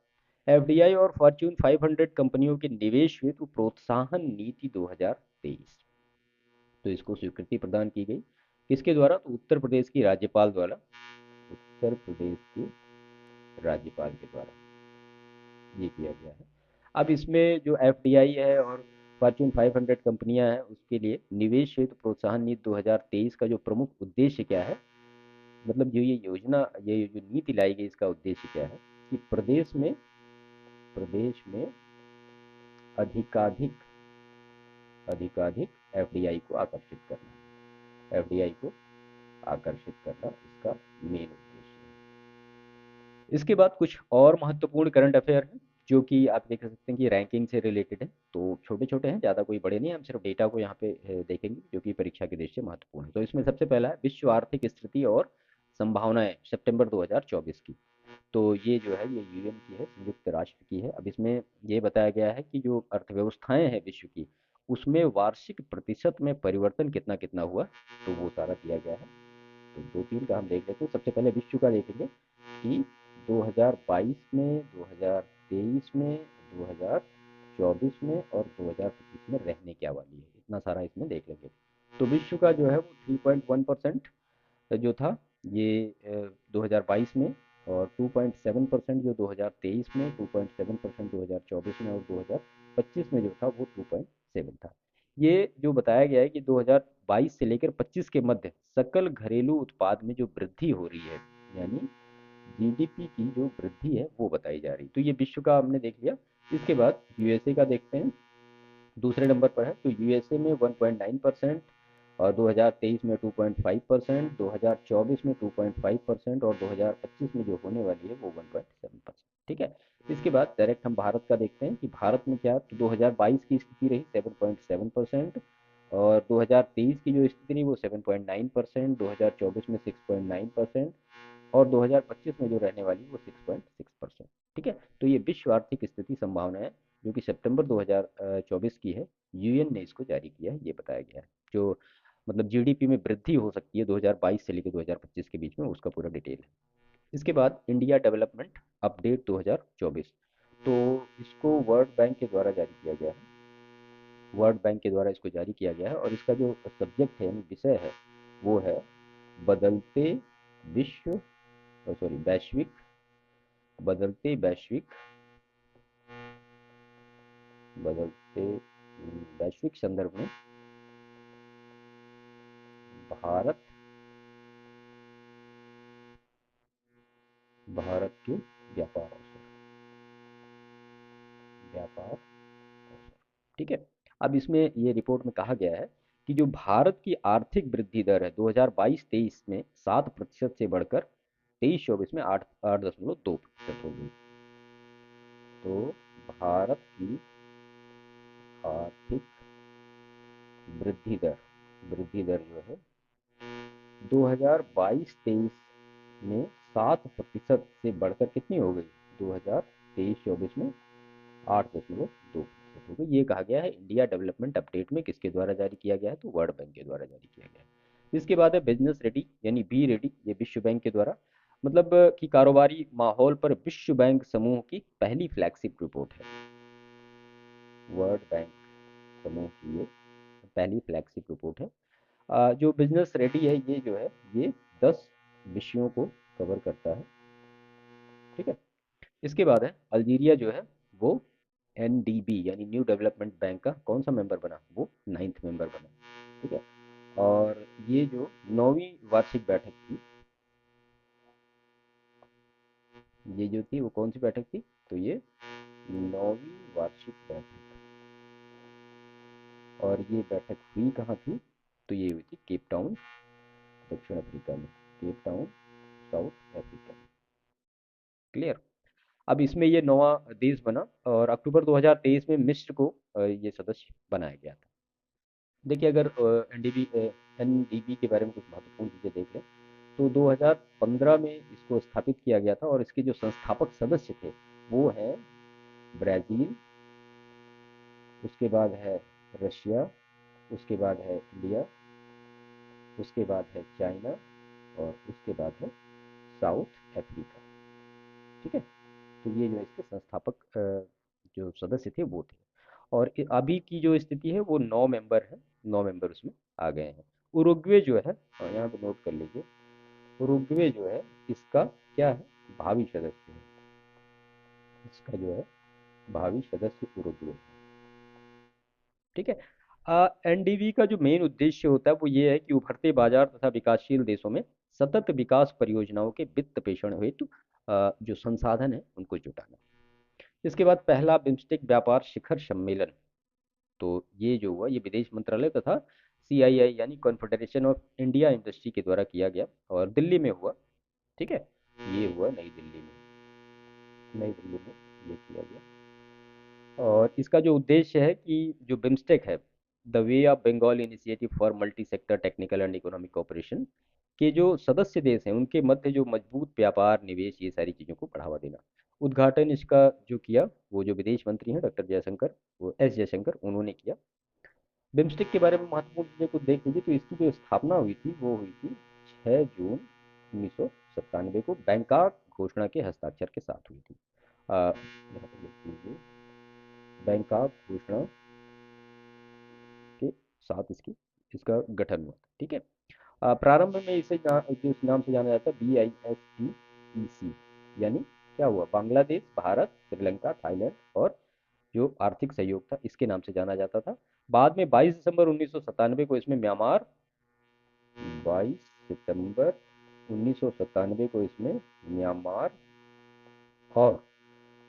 FDI और फॉर्च्यून 500 कंपनियों के निवेश हेतु प्रोत्साहन नीति 2023, तो इसको स्वीकृति प्रदान की गई, किसके द्वारा, तो उत्तर प्रदेश की राज्यपाल द्वारा, उत्तर प्रदेश के राज्यपाल के द्वारा ये किया गया है। अब इसमें जो FDI है और फॉर्च्यून 500 कंपनियां हैं उसके लिए निवेश हेतु प्रोत्साहन नीति 2023 का जो प्रमुख उद्देश्य क्या है, मतलब जो ये योजना, ये जो नीति लाई गई, इसका उद्देश्य क्या है कि प्रदेश में अधिकाधिक अधिकाधिक FDI को आकर्षित करना, FDI को आकर्षित करना इसका मेन उद्देश्य है। इसके बाद कुछ और महत्वपूर्ण करंट अफेयर हैं जो कि आप देख सकते हैं कि रैंकिंग से रिलेटेड है, तो छोटे छोटे हैं, ज़्यादा कोई बड़े नहीं, हम सिर्फ डेटा को यहाँ पे देखेंगे जो कि परीक्षा के दृष्टि से महत्वपूर्ण है। तो इसमें सबसे पहला है विश्व आर्थिक स्थिति और संभावनाएं सितंबर 2024 की। तो ये जो है ये UN की है, संयुक्त राष्ट्र की है। अब इसमें ये बताया गया है कि जो अर्थव्यवस्थाएं हैं विश्व की, उसमें वार्षिक प्रतिशत में परिवर्तन कितना कितना हुआ, तो वो सारा दिया गया है। तो दो तीन का हम देख लेते हैं। सबसे पहले विश्व का देखेंगे कि 2022 में, 2023 में, 2024 में और 2025 में रहने क्या वाली है, इतना सारा इसमें देख लेंगे। तो विश्व का जो है वो 3.1% जो था ये 2022 में, और 2.7% जो 2023 में, 2.7% 2024 में, और 2025 में जो था वो 2.7 था। ये जो बताया गया है कि 2022 से लेकर 25 के मध्य सकल घरेलू उत्पाद में जो वृद्धि हो रही है, यानी GDP की जो वृद्धि है वो बताई जा रही। तो ये विश्व का हमने देख लिया। इसके बाद USA का देखते हैं, दूसरे नंबर पर है। तो USA में 1.9%, और 2023 में 2.5%, 2024 में 2.5% और 2025 में जो होने वाली है वो 1.7%। ठीक है। इसके बाद डायरेक्ट हम भारत का देखते हैं कि भारत में क्या, तो 2022 की स्थिति रही 7.7%, और 2023 की जो स्थिति रही वो 7.9%, 2024 में 6.9%, और 2025 में जो रहने वाली वो 6.6%। ठीक है। तो ये विश्व आर्थिक स्थिति संभावनाएं जो कि सितंबर 2024 की है, यूएन ने इसको जारी किया है, ये बताया गया है। जो मतलब जीडीपी में वृद्धि हो सकती है 2022 से लेकर 2025 के बीच में, उसका पूरा डिटेल है। इसके बाद इंडिया डेवलपमेंट अपडेट 2024, तो इसको वर्ल्ड बैंक के द्वारा जारी किया गया है। वर्ल्ड बैंक के द्वारा इसको जारी किया गया है, और इसका जो सब्जेक्ट है यानी विषय है वो है बदलते विश्व, सॉरी वैश्विक, बदलते वैश्विक, बदलते वैश्विक संदर्भ में भारत, भारत के व्यापार अवसर, व्यापार अवसर। ठीक है। अब इसमें ये रिपोर्ट में कहा गया है कि जो भारत की आर्थिक वृद्धि दर है 2022-23 में 7% से बढ़कर 23-24 में 8.2% हो गई। तो भारत की आर्थिक वृद्धि दर जो है 2022-23 में 7% से बढ़कर कितनी हो गई, 2023-24 में 8.2% हो गई। ये कहा गया है इंडिया डेवलपमेंट अपडेट में, किसके द्वारा जारी किया गया है, तो वर्ल्ड बैंक के द्वारा जारी किया गया है। इसके बाद है बिजनेस रेडी यानी बी रेडी, ये विश्व बैंक के द्वारा, मतलब कि कारोबारी माहौल पर विश्व बैंक समूह की पहली फ्लैगशिप रिपोर्ट है। वर्ल्ड बैंक समूह की ये पहली फ्लैगशिप रिपोर्ट है। जो बिजनेस रेडी है ये जो है ये 10 विषयों को कवर करता है। ठीक है। इसके बाद है अल्जीरिया जो है वो एनडीबी यानी न्यू डेवलपमेंट बैंक का कौन सा मेंबर बना, वो 9th मेंबर बना। ठीक है। और ये जो 9वीं वार्षिक बैठक थी, ये जो थी वो कौन सी बैठक थी, तो ये 9वीं वार्षिक बैठक, और ये बैठक हुई कहाँ थी, तो ये हुई थी केप टाउन, दक्षिण अफ्रीका में, केप टाउन, साउथ अफ्रीका में। क्लियर। अब इसमें ये नवा देश बना, और अक्टूबर 2023 में मिस्र को ये सदस्य बनाया गया था। देखिए अगर एनडीबी एनडीबी के बारे में कुछ महत्वपूर्ण चीज़ें देख लें, तो 2015 में इसको स्थापित किया गया था, और इसके जो संस्थापक सदस्य थे वो हैं ब्राज़ील, उसके बाद है रशिया, उसके बाद है इंडिया, उसके बाद है चाइना, और उसके बाद है साउथ अफ्रीका। ठीक है। तो ये जो है इसके संस्थापक जो सदस्य थे वो थे, और अभी की जो स्थिति है वो 9 मेंबर है, 9 मेंबर उसमें आ गए हैं। उरुग्वे जो है, यहाँ पे नोट कर लीजिए, उरुग्वे जो है इसका क्या है, भावी सदस्य है, इसका जो है भावी सदस्य उरुग्वे है। ठीक है। एनडीबी का जो मेन उद्देश्य होता है वो ये है कि उभरते बाजार तथा विकासशील देशों में सतत विकास परियोजनाओं के वित्त पोषण हेतु जो संसाधन है उनको जुटाना। इसके बाद पहला बिम्स्टेक व्यापार शिखर सम्मेलन, तो ये जो हुआ ये विदेश मंत्रालय तथा सीआईआई यानी कॉन्फेडरेशन ऑफ इंडिया इंडस्ट्री के द्वारा किया गया, और दिल्ली में हुआ। ठीक है। ये हुआ नई दिल्ली में, नई दिल्ली में ये किया गया। और इसका जो उद्देश्य है कि जो बिम्स्टेक है, the Bay of Bengal initiative for multi sector technical and economic cooperation, के जो सदस्य देश हैं उनके मध्य जो मजबूत व्यापार निवेश ये सारी चीज़ों को बढ़ावा देना। उद्घाटन इसका जो किया वो जो विदेश मंत्री हैं डॉक्टर जयशंकर, वो एस जयशंकर, उन्होंने किया। बिम्स्टेक के बारे में महत्वपूर्ण चीज़ें कुछ देख लीजिए, तो इसकी जो स्थापना हुई थी वो हुई थी 6 जून 1997 को बैंकॉक घोषणा के हस्ताक्षर के साथ हुई थी। यहाँ पर लिख लीजिए, बैंकॉक घोषणा के साथ इसका गठन हुआ था। ठीक है। प्रारंभ में इसे जो इस नाम से जाना जाता है BISTEC, यानी क्या हुआ, बांग्लादेश, भारत, श्रीलंका, थाईलैंड और जो आर्थिक सहयोग था इसके नाम से जाना जाता था। बाद में 22 सितंबर 1997 को इसमें म्यांमार, 22 सितंबर 1997 को इसमें म्यांमार, और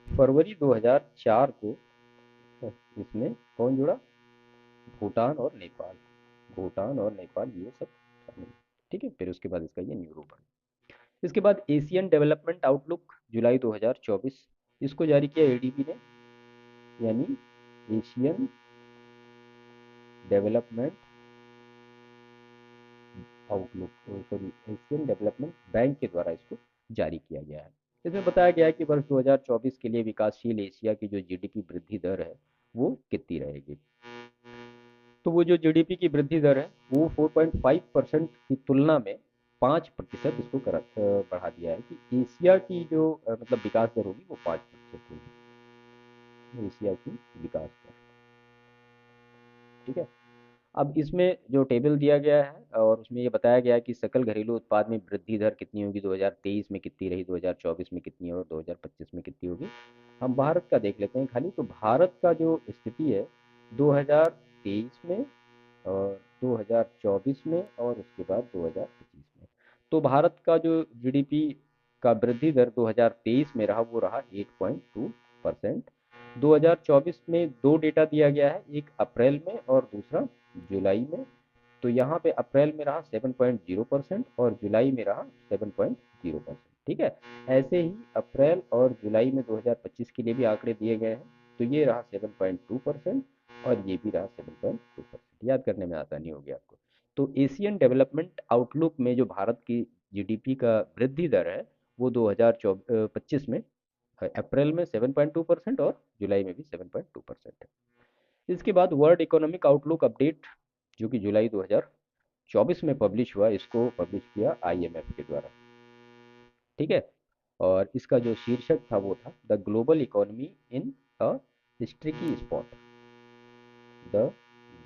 फरवरी 2004 को इसमें कौन जुड़ा, भूटान और नेपाल, भूटान और नेपाल ये सब शामिल है। ठीक है, फिर उसके बाद इसका ये न्यू रूप है। इसके बाद एशियन डेवलपमेंट आउटलुक जुलाई 2024, इसको जारी किया एडीबी ने, यानी Asian development outlook, sorry Asian development bank के द्वारा इसको जारी किया गया है। इसमें बताया गया है कि वर्ष 2024 के लिए विकासशील एशिया की जो जीडीपी वृद्धि दर है वो कितनी रहेगी। तो वो जो जीडीपी की वृद्धि दर है वो 4.5% की तुलना में 5% इसको बढ़ा दिया है कि एशिया की जो मतलब विकास दर होगी वो 5% होगी, एशिया की विकास दर। ठीक है, अब इसमें जो टेबल दिया गया है और उसमें ये बताया गया है कि सकल घरेलू उत्पाद में वृद्धि दर कितनी होगी, 2023 में कितनी रही, 2024 में कितनी और 2025 में कितनी होगी। हम भारत का देख लेते हैं खाली। तो भारत का जो स्थिति है 2023 में और 2024 में और उसके बाद 2025 में, तो भारत का जो जीडीपी का वृद्धि दर 2023 में रहा वो रहा 8.2%। 2024 में दो डेटा दिया गया है, एक अप्रैल में और दूसरा जुलाई में। तो यहाँ पे अप्रैल में रहा 7.0% और जुलाई में रहा 7.0%। ठीक है, ऐसे ही अप्रैल और जुलाई में 2025 के लिए भी आंकड़े दिए गए हैं। तो ये रहा 7.2% और ये भी रहा 7.2%। याद करने में आसानी होगी आपको। तो एशियन डेवलपमेंट आउटलुक में जो भारत की जीडीपी का वृद्धि दर है वो 2025 में अप्रैल में 7.2% और जुलाई में भी 7.2% है। इसके बाद वर्ल्ड इकोनॉमिक आउटलुक अपडेट जो कि जुलाई 2024 में पब्लिश हुआ, इसको पब्लिश किया आईएमएफ के द्वारा। ठीक है, और इसका जो शीर्षक था वो था the global economy in a sticky spot, the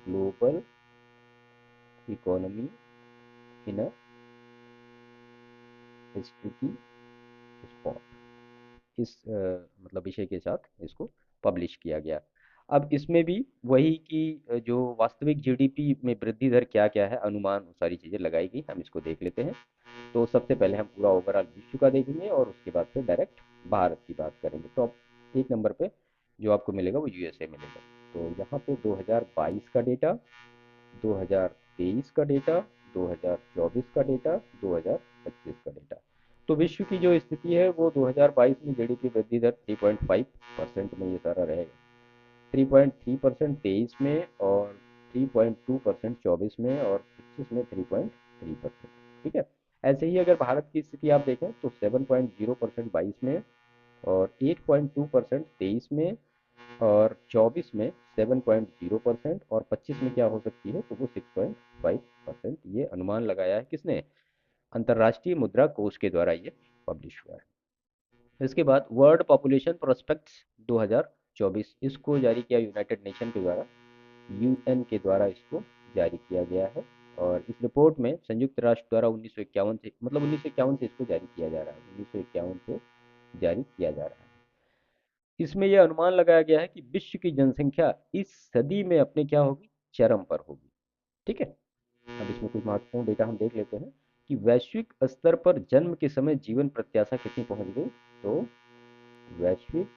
global economy in a sticky spot, इस मतलब विषय के साथ इसको पब्लिश किया गया। अब इसमें भी वही कि जो वास्तविक जीडीपी में वृद्धि दर क्या क्या है, अनुमान, वो सारी चीज़ें लगाई गई, हम इसको देख लेते हैं। तो सबसे पहले हम पूरा ओवरऑल विश्व का देखेंगे और उसके बाद फिर डायरेक्ट भारत की बात करेंगे। टॉप एक नंबर पे जो आपको मिलेगा वो यूएसए मिलेगा। तो यहाँ पे 2022 का डेटा, 2023 का डेटा, 2024 का डेटा, 2025 का डेटा। तो विश्व की जो स्थिति है वो 2022 में जीडीपी वृद्धि दर 3.5% में ये सारा रहेगा, 3.3% 23 में और 3.2% 24 में और 25 में 3.3%। ठीक है, ऐसे ही अगर भारत की स्थिति आप देखें तो 7.0% 22 में और 8.2% 23 में और 24 में 7.0% और 25 में क्या हो सकती है तो वो 6.5%। ये अनुमान लगाया है किसने, अंतर्राष्ट्रीय मुद्रा कोष के द्वारा ये पब्लिश हुआ है। इसके बाद वर्ल्ड पॉपुलेशन प्रोस्पेक्ट्स 2024, इसको जारी किया यूनाइटेड नेशन के द्वारा, यूएन के द्वारा इसको जारी किया गया है। और इस रिपोर्ट में संयुक्त राष्ट्र द्वारा 1951 से, मतलब 1951 से इसको जारी किया जा रहा है, 1951 से जारी किया जा रहा है। इसमें यह अनुमान लगाया गया है कि विश्व की जनसंख्या इस सदी में अपने क्या होगी, चरम पर होगी। ठीक है, अब इसमें कुछ महत्वपूर्ण डेटा हम देख लेते हैं कि वैश्विक स्तर पर जन्म के समय जीवन प्रत्याशा कितनी पहुंच गई। तो वैश्विक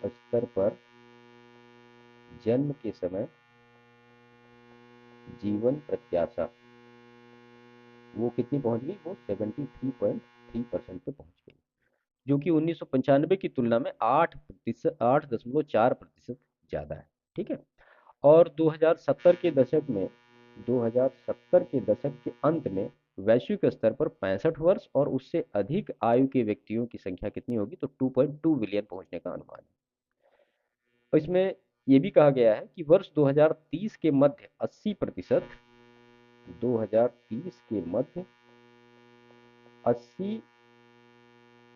स्तर पर जन्म के समय जीवन प्रत्याशा वो कितनी पहुंच गई, वो 73.3% पे पहुंच गई, जो कि 1995 की तुलना में 8.4% ज़्यादा है। ठीक है, और 2070 के दशक में, 2070 के दशक के अंत में वैश्विक स्तर पर 65 वर्ष और उससे अधिक आयु के व्यक्तियों की संख्या कितनी होगी, तो 2.2 बिलियन पहुंचने का अनुमान है। और इसमें यह भी कहा गया है कि वर्ष 2030 के मध्य 80%, 2030 के मध्य 80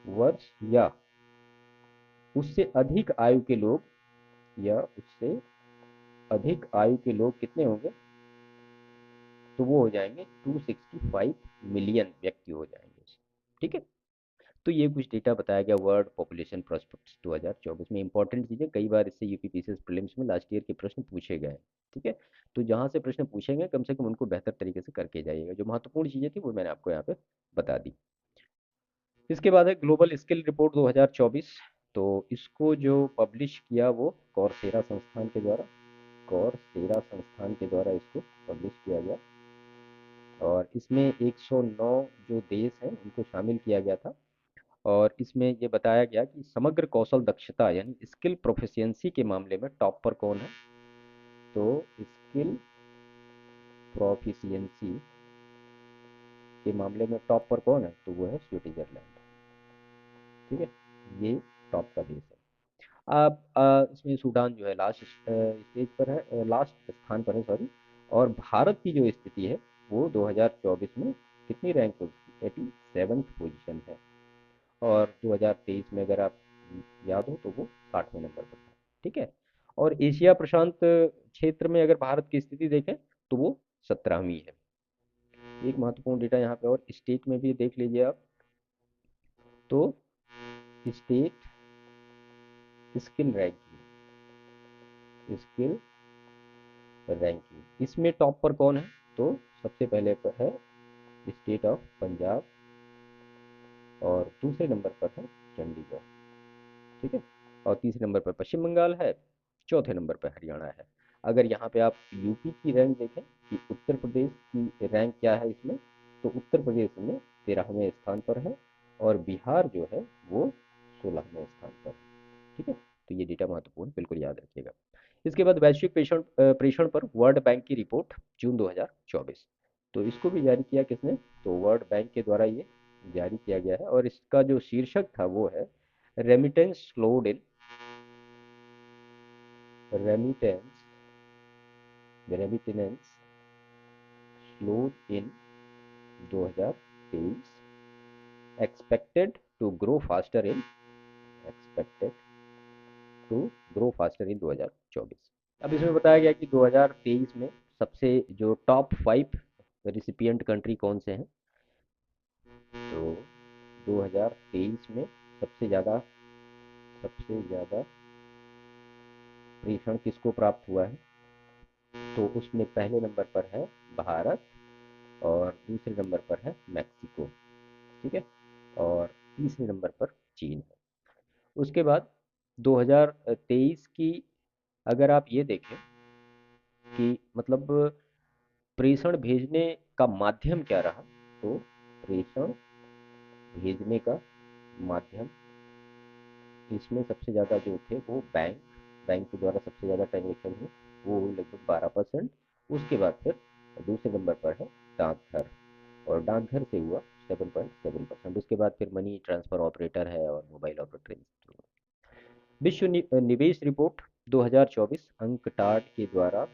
वर्ष या उससे अधिक आयु के लोग, या उससे अधिक आयु के लोग कितने होंगे, तो वो हो जाएंगे 265 मिलियन व्यक्ति हो जाएंगे। ठीक है, तो ये कुछ डेटा बताया गया वर्ल्ड पॉपुलेशन प्रोस्पेक्ट्स 2024 में। इंपॉर्टेंट चीजें, कई बार इससे यूपीपीसीएस प्रीलिम्स में लास्ट ईयर के प्रश्न पूछे गए हैं। ठीक है, तो जहां से प्रश्न पूछेंगे कम से कम उनको बेहतर तरीके से करके जाइएगा। जो महत्वपूर्ण चीजें थी वो मैंने आपको यहाँ पे बता दी। इसके बाद है ग्लोबल स्किल रिपोर्ट 2024। तो इसको जो पब्लिश किया वो कॉर्सेरा संस्थान के द्वारा, कॉर्सेरा संस्थान के द्वारा इसको पब्लिश किया गया। और इसमें 109 जो देश हैं उनको शामिल किया गया था। और इसमें ये बताया गया कि समग्र कौशल दक्षता यानी स्किल प्रोफिशिएंसी के मामले में टॉप पर कौन है। तो स्किल प्रोफिशिएंसी के मामले में टॉप पर कौन है, तो वो है स्विट्जरलैंड। ठीक है, ये टॉप का देश है। अब इसमें सूडान जो है लास्ट स्टेज पर है, लास्ट स्थान पर है सॉरी। और भारत की जो स्थिति है वो 2024 में कितनी रैंक है उसकी, 87th पोजीशन है। और 2023 में अगर आप याद हो तो वो 60वें नंबर पर था। ठीक है। और एशिया प्रशांत क्षेत्र में अगर भारत की स्थिति देखें तो वो 17वीं है। एक महत्वपूर्ण डेटा यहाँ पे और स्टेट में भी देख लीजिए आप। तो स्टेट स्किल रैंकिंग इसमें टॉप पर कौन है, तो सबसे पहले पर है स्टेट ऑफ पंजाब और दूसरे नंबर पर है चंडीगढ़। ठीक है। और तीसरे नंबर पर पश्चिम बंगाल है, चौथे नंबर पर हरियाणा है। अगर यहाँ पे आप यूपी की रैंक देखें कि उत्तर प्रदेश की रैंक क्या है इसमें, तो उत्तर प्रदेश में 13वें स्थान पर है और बिहार जो है वो 16वें स्थान पर। ठीक है। तो ये डेटा महत्वपूर्ण, बिल्कुल याद रखिएगा। इसके बाद वैश्विक प्रेषण प्रेषण पर वर्ल्ड बैंक की रिपोर्ट जून 2024। तो इसको भी जारी किया किसने, तो वर्ल्ड बैंक के द्वारा ये जारी किया गया है। और इसका जो शीर्षक था वो है remittance slowed in remittance remittance slowed in 2023 expected to grow faster in expected to grow faster in 2024। अब इसमें बताया गया कि 2023 में सबसे जो टॉप 5 रिसिपिएंट कंट्री कौन से हैं। तो 2023 में सबसे ज़्यादा प्रेषण किसको प्राप्त हुआ है, तो उसमें पहले नंबर पर है भारत और दूसरे नंबर पर है मैक्सिको। ठीक है। और तीसरे नंबर पर चीन है। उसके बाद 2023 की अगर आप ये देखें कि मतलब प्रेषण भेजने का माध्यम क्या रहा, तो प्रेषण भेजने का माध्यम इसमें सबसे ज़्यादा जो थे वो बैंक के द्वारा सबसे ज़्यादा ट्रांजेक्शन हुए, वो लगभग 12%। उसके बाद फिर दूसरे नंबर पर है डाकघर, और डाकघर से हुआ 7.7%। उसके बाद फिर मनी ट्रांसफ़र ऑपरेटर है और मोबाइल ऑपरेटर। विश्व निवेश रिपोर्ट 2024 अंकटाड के द्वारा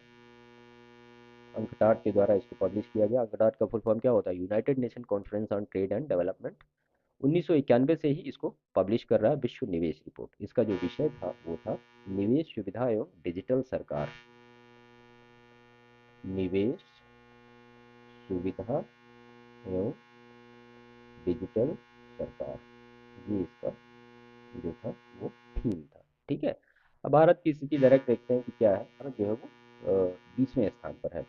इसको पब्लिश किया गया। अंकटाड का फुल फॉर्म क्या होता है, United nation conference on trade and development. 1991 से ही इसको पब्लिश कर रहा है विश्व निवेश रिपोर्ट। इसका जो विषय था वो था निवेश सुविधा एवं डिजिटल सरकार। निवेश सुविधा एवं डिजिटल सरकार, ये इसका जो था वो थीम था। ठीक है। अब भारत की स्थिति डायरेक्ट देखते हैं कि क्या है। भारत जो है वो 20वें स्थान पर है।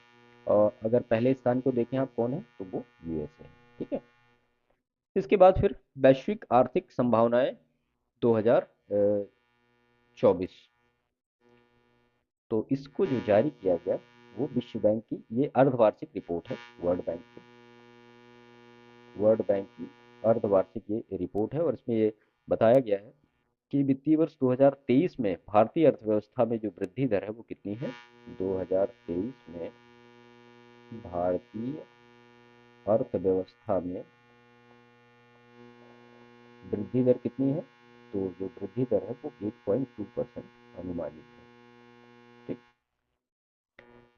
और अगर पहले स्थान को देखें आप कौन है, तो वो यूएसए है। ठीक है। इसके बाद फिर वैश्विक आर्थिक संभावनाएं 2024, तो इसको जो जारी किया गया वो विश्व बैंक की ये अर्धवार्षिक रिपोर्ट है। वर्ल्ड बैंक की अर्धवार्षिक ये रिपोर्ट है। और इसमें ये बताया गया है कि वित्तीय वर्ष 2023 में भारतीय अर्थव्यवस्था में जो वृद्धि दर है वो कितनी है। 2023 में भारतीय अर्थव्यवस्था में वृद्धि दर कितनी है, तो जो वृद्धि दर है वो 8.2% अनुमानित है। ठीक।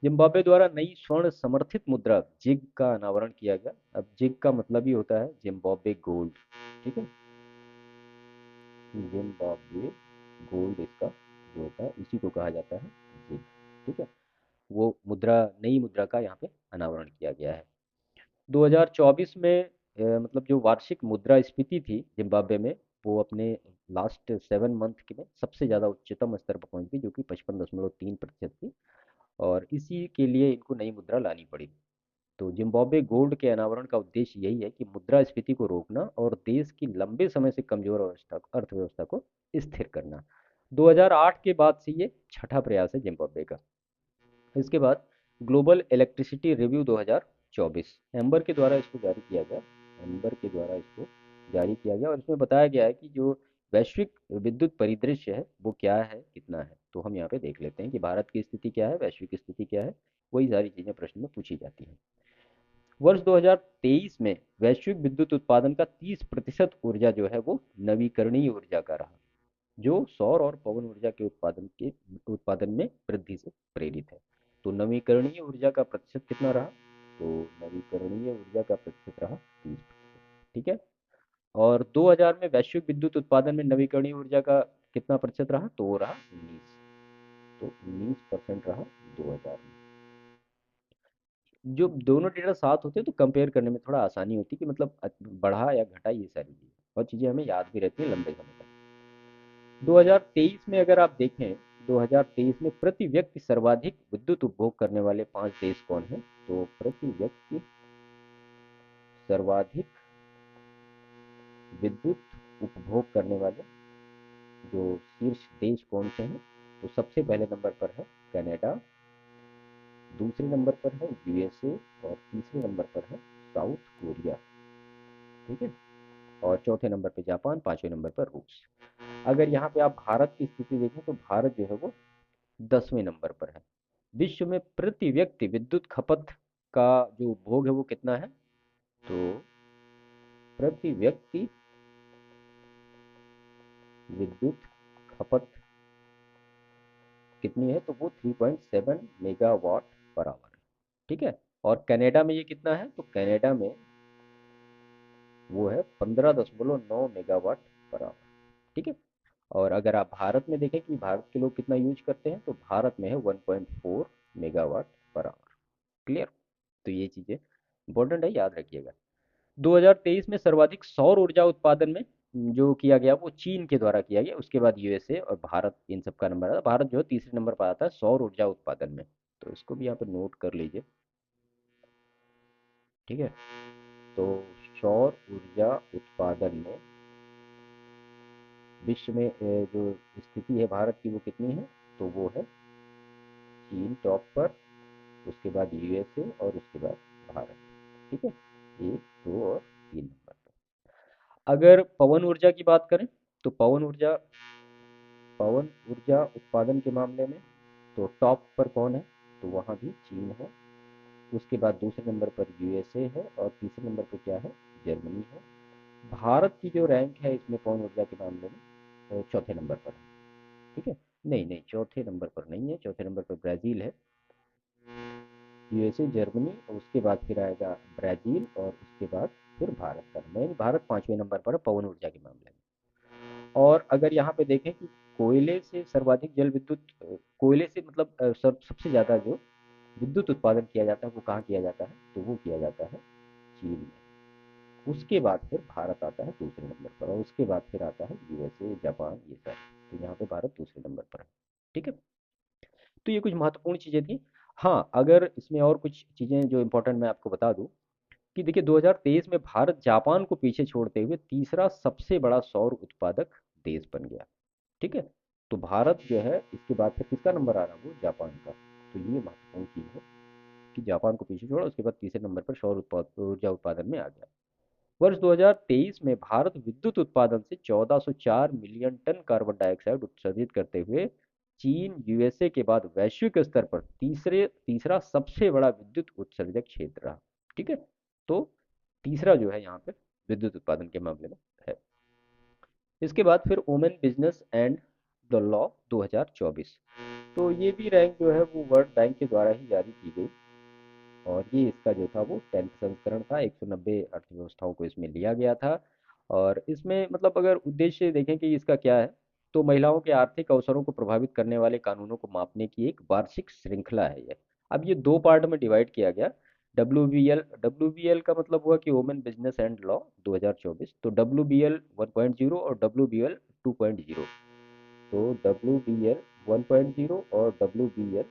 जिम्बाब्वे द्वारा नई स्वर्ण समर्थित मुद्रा जिग का अनावरण किया गया। अब जिग का मतलब ही होता है जिम्बाब्वे गोल्ड। ठीक है। जिम्बाब्वे गोल्ड इसका जो होता है इसी को कहा जाता है जिग। ठीक है। वो मुद्रा नई मुद्रा का यहाँ पे अनावरण किया गया है। 2024 में मतलब जो वार्षिक मुद्रास्फीति थी जिम्बाब्वे में, वो अपने लास्ट 7 मंथ के में सबसे ज़्यादा उच्चतम स्तर पर पहुंच गई, जो कि 55.3% थी। और इसी के लिए इनको नई मुद्रा लानी पड़ी। तो जिम्बाब्वे गोल्ड के अनावरण का उद्देश्य यही है कि मुद्रास्फीति को रोकना और देश की लंबे समय से कमजोर अर्थव्यवस्था को स्थिर करना। 2008 के बाद से ये छठा प्रयास है जिम्बाब्वे का। इसके बाद ग्लोबल इलेक्ट्रिसिटी रिव्यू 2024 2024 एम्बर के द्वारा इसको जारी किया गया। एम्बर के द्वारा इसको जारी किया गया और इसमें बताया गया है कि जो वैश्विक विद्युत परिदृश्य है वो क्या है, कितना है। तो हम यहाँ पे देख लेते हैं कि भारत की स्थिति क्या है, वैश्विक स्थिति क्या है, वही सारी चीज़ें प्रश्न में पूछी जाती हैं। वर्ष 2023 में वैश्विक विद्युत उत्पादन का 30% ऊर्जा जो है वो नवीकरणीय ऊर्जा का रहा, जो सौर और पवन ऊर्जा के उत्पादन में वृद्धि से प्रेरित है। तो नवीकरणीय ऊर्जा का प्रतिशत कितना रहा? तो नवीकरणीय ऊर्जा का प्रतिशत रहा 30%। ठीक है। और 2000 में वैश्विक विद्युत उत्पादन में नवीकरणीय ऊर्जा का कितना प्रतिशत रहा? तो वो रहा 19। तो 19% रहा 2000 में। जो दोनों डेटा साथ होते हैं तो कंपेयर करने में थोड़ा आसानी होती है कि मतलब बढ़ा या घटा, ये सारी चीज़ें और चीज़ें हमें याद भी रहती है लंबे समय तक। 2023 में अगर आप देखें, 2023 में प्रति व्यक्ति सर्वाधिक विद्युत उपभोग करने वाले 5 देश कौन हैं? तो प्रति व्यक्ति सर्वाधिक विद्युत उपभोग करने वाले जो शीर्ष देश कौन से हैं? तो सबसे पहले नंबर पर है कनाडा, दूसरे नंबर पर है यूएसए और तीसरे नंबर पर है साउथ कोरिया। ठीक है। और चौथे नंबर पर जापान, पांचवें नंबर पर रूस। अगर यहाँ पे आप भारत की स्थिति देखें तो भारत जो है वो 10वें नंबर पर है। विश्व में प्रति व्यक्ति विद्युत खपत का जो उपभोग है वो कितना है? तो प्रति व्यक्ति विद्युत खपत कितनी है? तो वो 3.7 मेगावाट पर आवर है। ठीक है। और कनाडा में ये कितना है? तो कनाडा में वो है 15.9 मेगावाट पर आवर। ठीक है। और अगर आप भारत में देखें कि भारत के लोग कितना यूज करते हैं, तो भारत में है 1.4 मेगावाट पर आवर। क्लियर? तो ये चीज़ें इंपॉर्टेंट है, याद रखिएगा। 2023 में सर्वाधिक सौर ऊर्जा उत्पादन में जो किया गया वो चीन के द्वारा किया गया, उसके बाद यूएसए और भारत, इन सब का नंबर आता है। भारत जो है तीसरे नंबर पर आता है सौर ऊर्जा उत्पादन में। तो इसको भी यहाँ पर नोट कर लीजिए। ठीक है। तो सौर ऊर्जा उत्पादन में विश्व में जो स्थिति है भारत की वो कितनी है? तो वो है चीन टॉप पर, उसके बाद यूएसए और उसके बाद भारत। ठीक है। 1, 2 और 3 नंबर पर। अगर पवन ऊर्जा की बात करें तो पवन ऊर्जा उत्पादन के मामले में तो टॉप पर कौन है? तो वहाँ भी चीन है। उसके बाद दूसरे नंबर पर यूएसए है और तीसरे नंबर पर क्या है? जर्मनी है। भारत की जो रैंक है इसमें पवन ऊर्जा के मामले में चौथे नंबर पर है। ठीक है। नहीं नहीं, चौथे नंबर पर नहीं है, चौथे नंबर पर ब्राज़ील है। यूएसए, जर्मनी और उसके बाद फिर आएगा ब्राज़ील और उसके बाद फिर भारत का नंबर, यानी भारत 5वें नंबर पर है पवन ऊर्जा के मामले में। और अगर यहाँ पे देखें कि कोयले से सर्वाधिक जल विद्युत कोयले से मतलब सबसे ज़्यादा जो विद्युत उत्पादन किया जाता है वो कहाँ किया जाता है? तो वो किया जाता है चीन में। उसके बाद फिर भारत आता है दूसरे नंबर पर और उसके बाद फिर आता है यूएसए, जापान, ये सारे। तो यहाँ पे भारत दूसरे नंबर पर है। ठीक है। तो ये कुछ महत्वपूर्ण चीज़ें थी। हाँ, अगर इसमें और कुछ चीज़ें जो इम्पोर्टेंट मैं आपको बता दूं कि देखिए 2023 में भारत जापान को पीछे छोड़ते हुए तीसरा सबसे बड़ा सौर उत्पादक देश बन गया। ठीक है। तो भारत जो है इसके बाद फिर किसका नंबर आ रहा है? वो जापान का। तो ये महत्वपूर्ण चीज़ है कि जापान को पीछे छोड़ा, उसके बाद तीसरे नंबर पर सौर ऊर्जा उत्पादन में आ गया। वर्ष 2023 में भारत विद्युत उत्पादन से 1404 मिलियन टन कार्बन डाइऑक्साइड उत्सर्जित करते हुए चीन, यूएसए के बाद वैश्विक स्तर पर तीसरा सबसे बड़ा विद्युत उत्सर्जक क्षेत्र रहा। ठीक है। तो तीसरा जो है यहाँ पे विद्युत उत्पादन के मामले में है। इसके बाद फिर women business and the law 2024। तो ये भी रैंक जो है वो वर्ल्ड बैंक के द्वारा ही जारी की गई और ये इसका जो था वो 10th संस्करण था। 190 अर्थव्यवस्थाओं को इसमें लिया गया था और इसमें मतलब अगर उद्देश्य देखें कि इसका क्या है, तो महिलाओं के आर्थिक अवसरों को प्रभावित करने वाले कानूनों को मापने की एक वार्षिक श्रृंखला है ये। अब ये दो पार्ट में डिवाइड किया गया। डब्ल्यू का मतलब हुआ कि वुमेन बिजनेस एंड लॉ 2024। तो WBL 1.0 और WBL 2.0। तो WBL 1.0 और WBL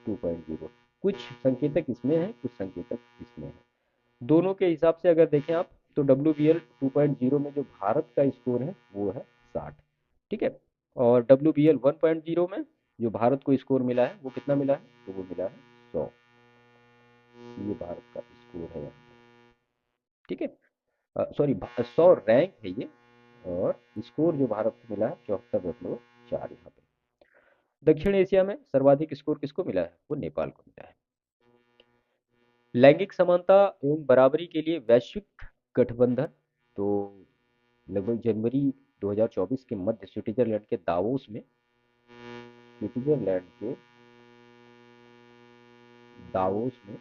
2.0, कुछ संकेतक इसमें है, कुछ संकेतक इसमें है। दोनों के हिसाब से अगर देखें आप तो WBL 2.0 में जो भारत का स्कोर है वो है 60। ठीक है। और WBL 1.0 में जो भारत को स्कोर मिला है वो कितना मिला है? तो वो मिला है 100। ये भारत का स्कोर है यहाँ पे, ठीक है। सॉरी, 100 रैंक है ये, और स्कोर जो भारत को मिला है 74.4 यहाँ पे। दक्षिण एशिया में सर्वाधिक स्कोर किसको मिला है? वो नेपाल को मिला है। लैंगिक समानता एवं बराबरी के लिए वैश्विक गठबंधन, तो लगभग जनवरी 2024 के मध्य स्विट्जरलैंड के दावोस में, स्विट्जरलैंड के दावोस में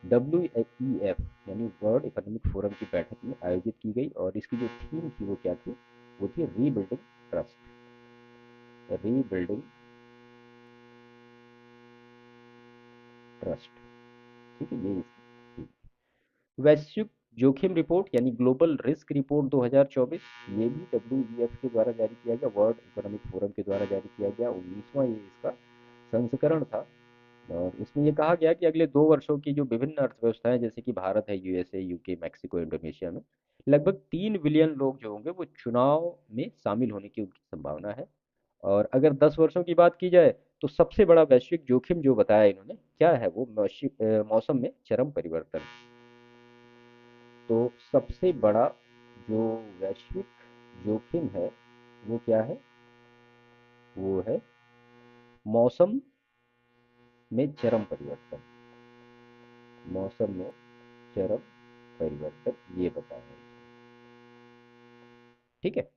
WEF यानी वर्ल्ड इकोनॉमिक फोरम की बैठक में आयोजित की गई, और इसकी जो थीम थी वो क्या थी? वो थी रीबिल्डिंग ट्रस्ट। रीबिल्डिंग ट्रस्ट, ठीक है, ये इसकी थी। वैश्विक जोखिम रिपोर्ट यानी ग्लोबल रिस्क रिपोर्ट 2024, ये भी WEF के द्वारा जारी किया गया, वर्ल्ड इकोनॉमिक फोरम के द्वारा जारी किया गया। 19वां ये इसका संस्करण था, और इसमें ये कहा गया कि अगले 2 वर्षों की जो विभिन्न अर्थव्यवस्थाएं जैसे कि भारत है, यूएसए, यूके, मैक्सिको, इंडोनेशिया में लगभग 3 बिलियन लोग जो होंगे वो चुनाव में शामिल होने की उनकी संभावना है। और अगर 10 वर्षों की बात की जाए तो सबसे बड़ा वैश्विक जोखिम जो बताया इन्होंने क्या है, वो मौसम में चरम परिवर्तन। तो सबसे बड़ा जो वैश्विक जोखिम है वो क्या है? वो है मौसम में चरम परिवर्तन। मौसम में चरम परिवर्तन, ये बताया है इसमें, ठीक है।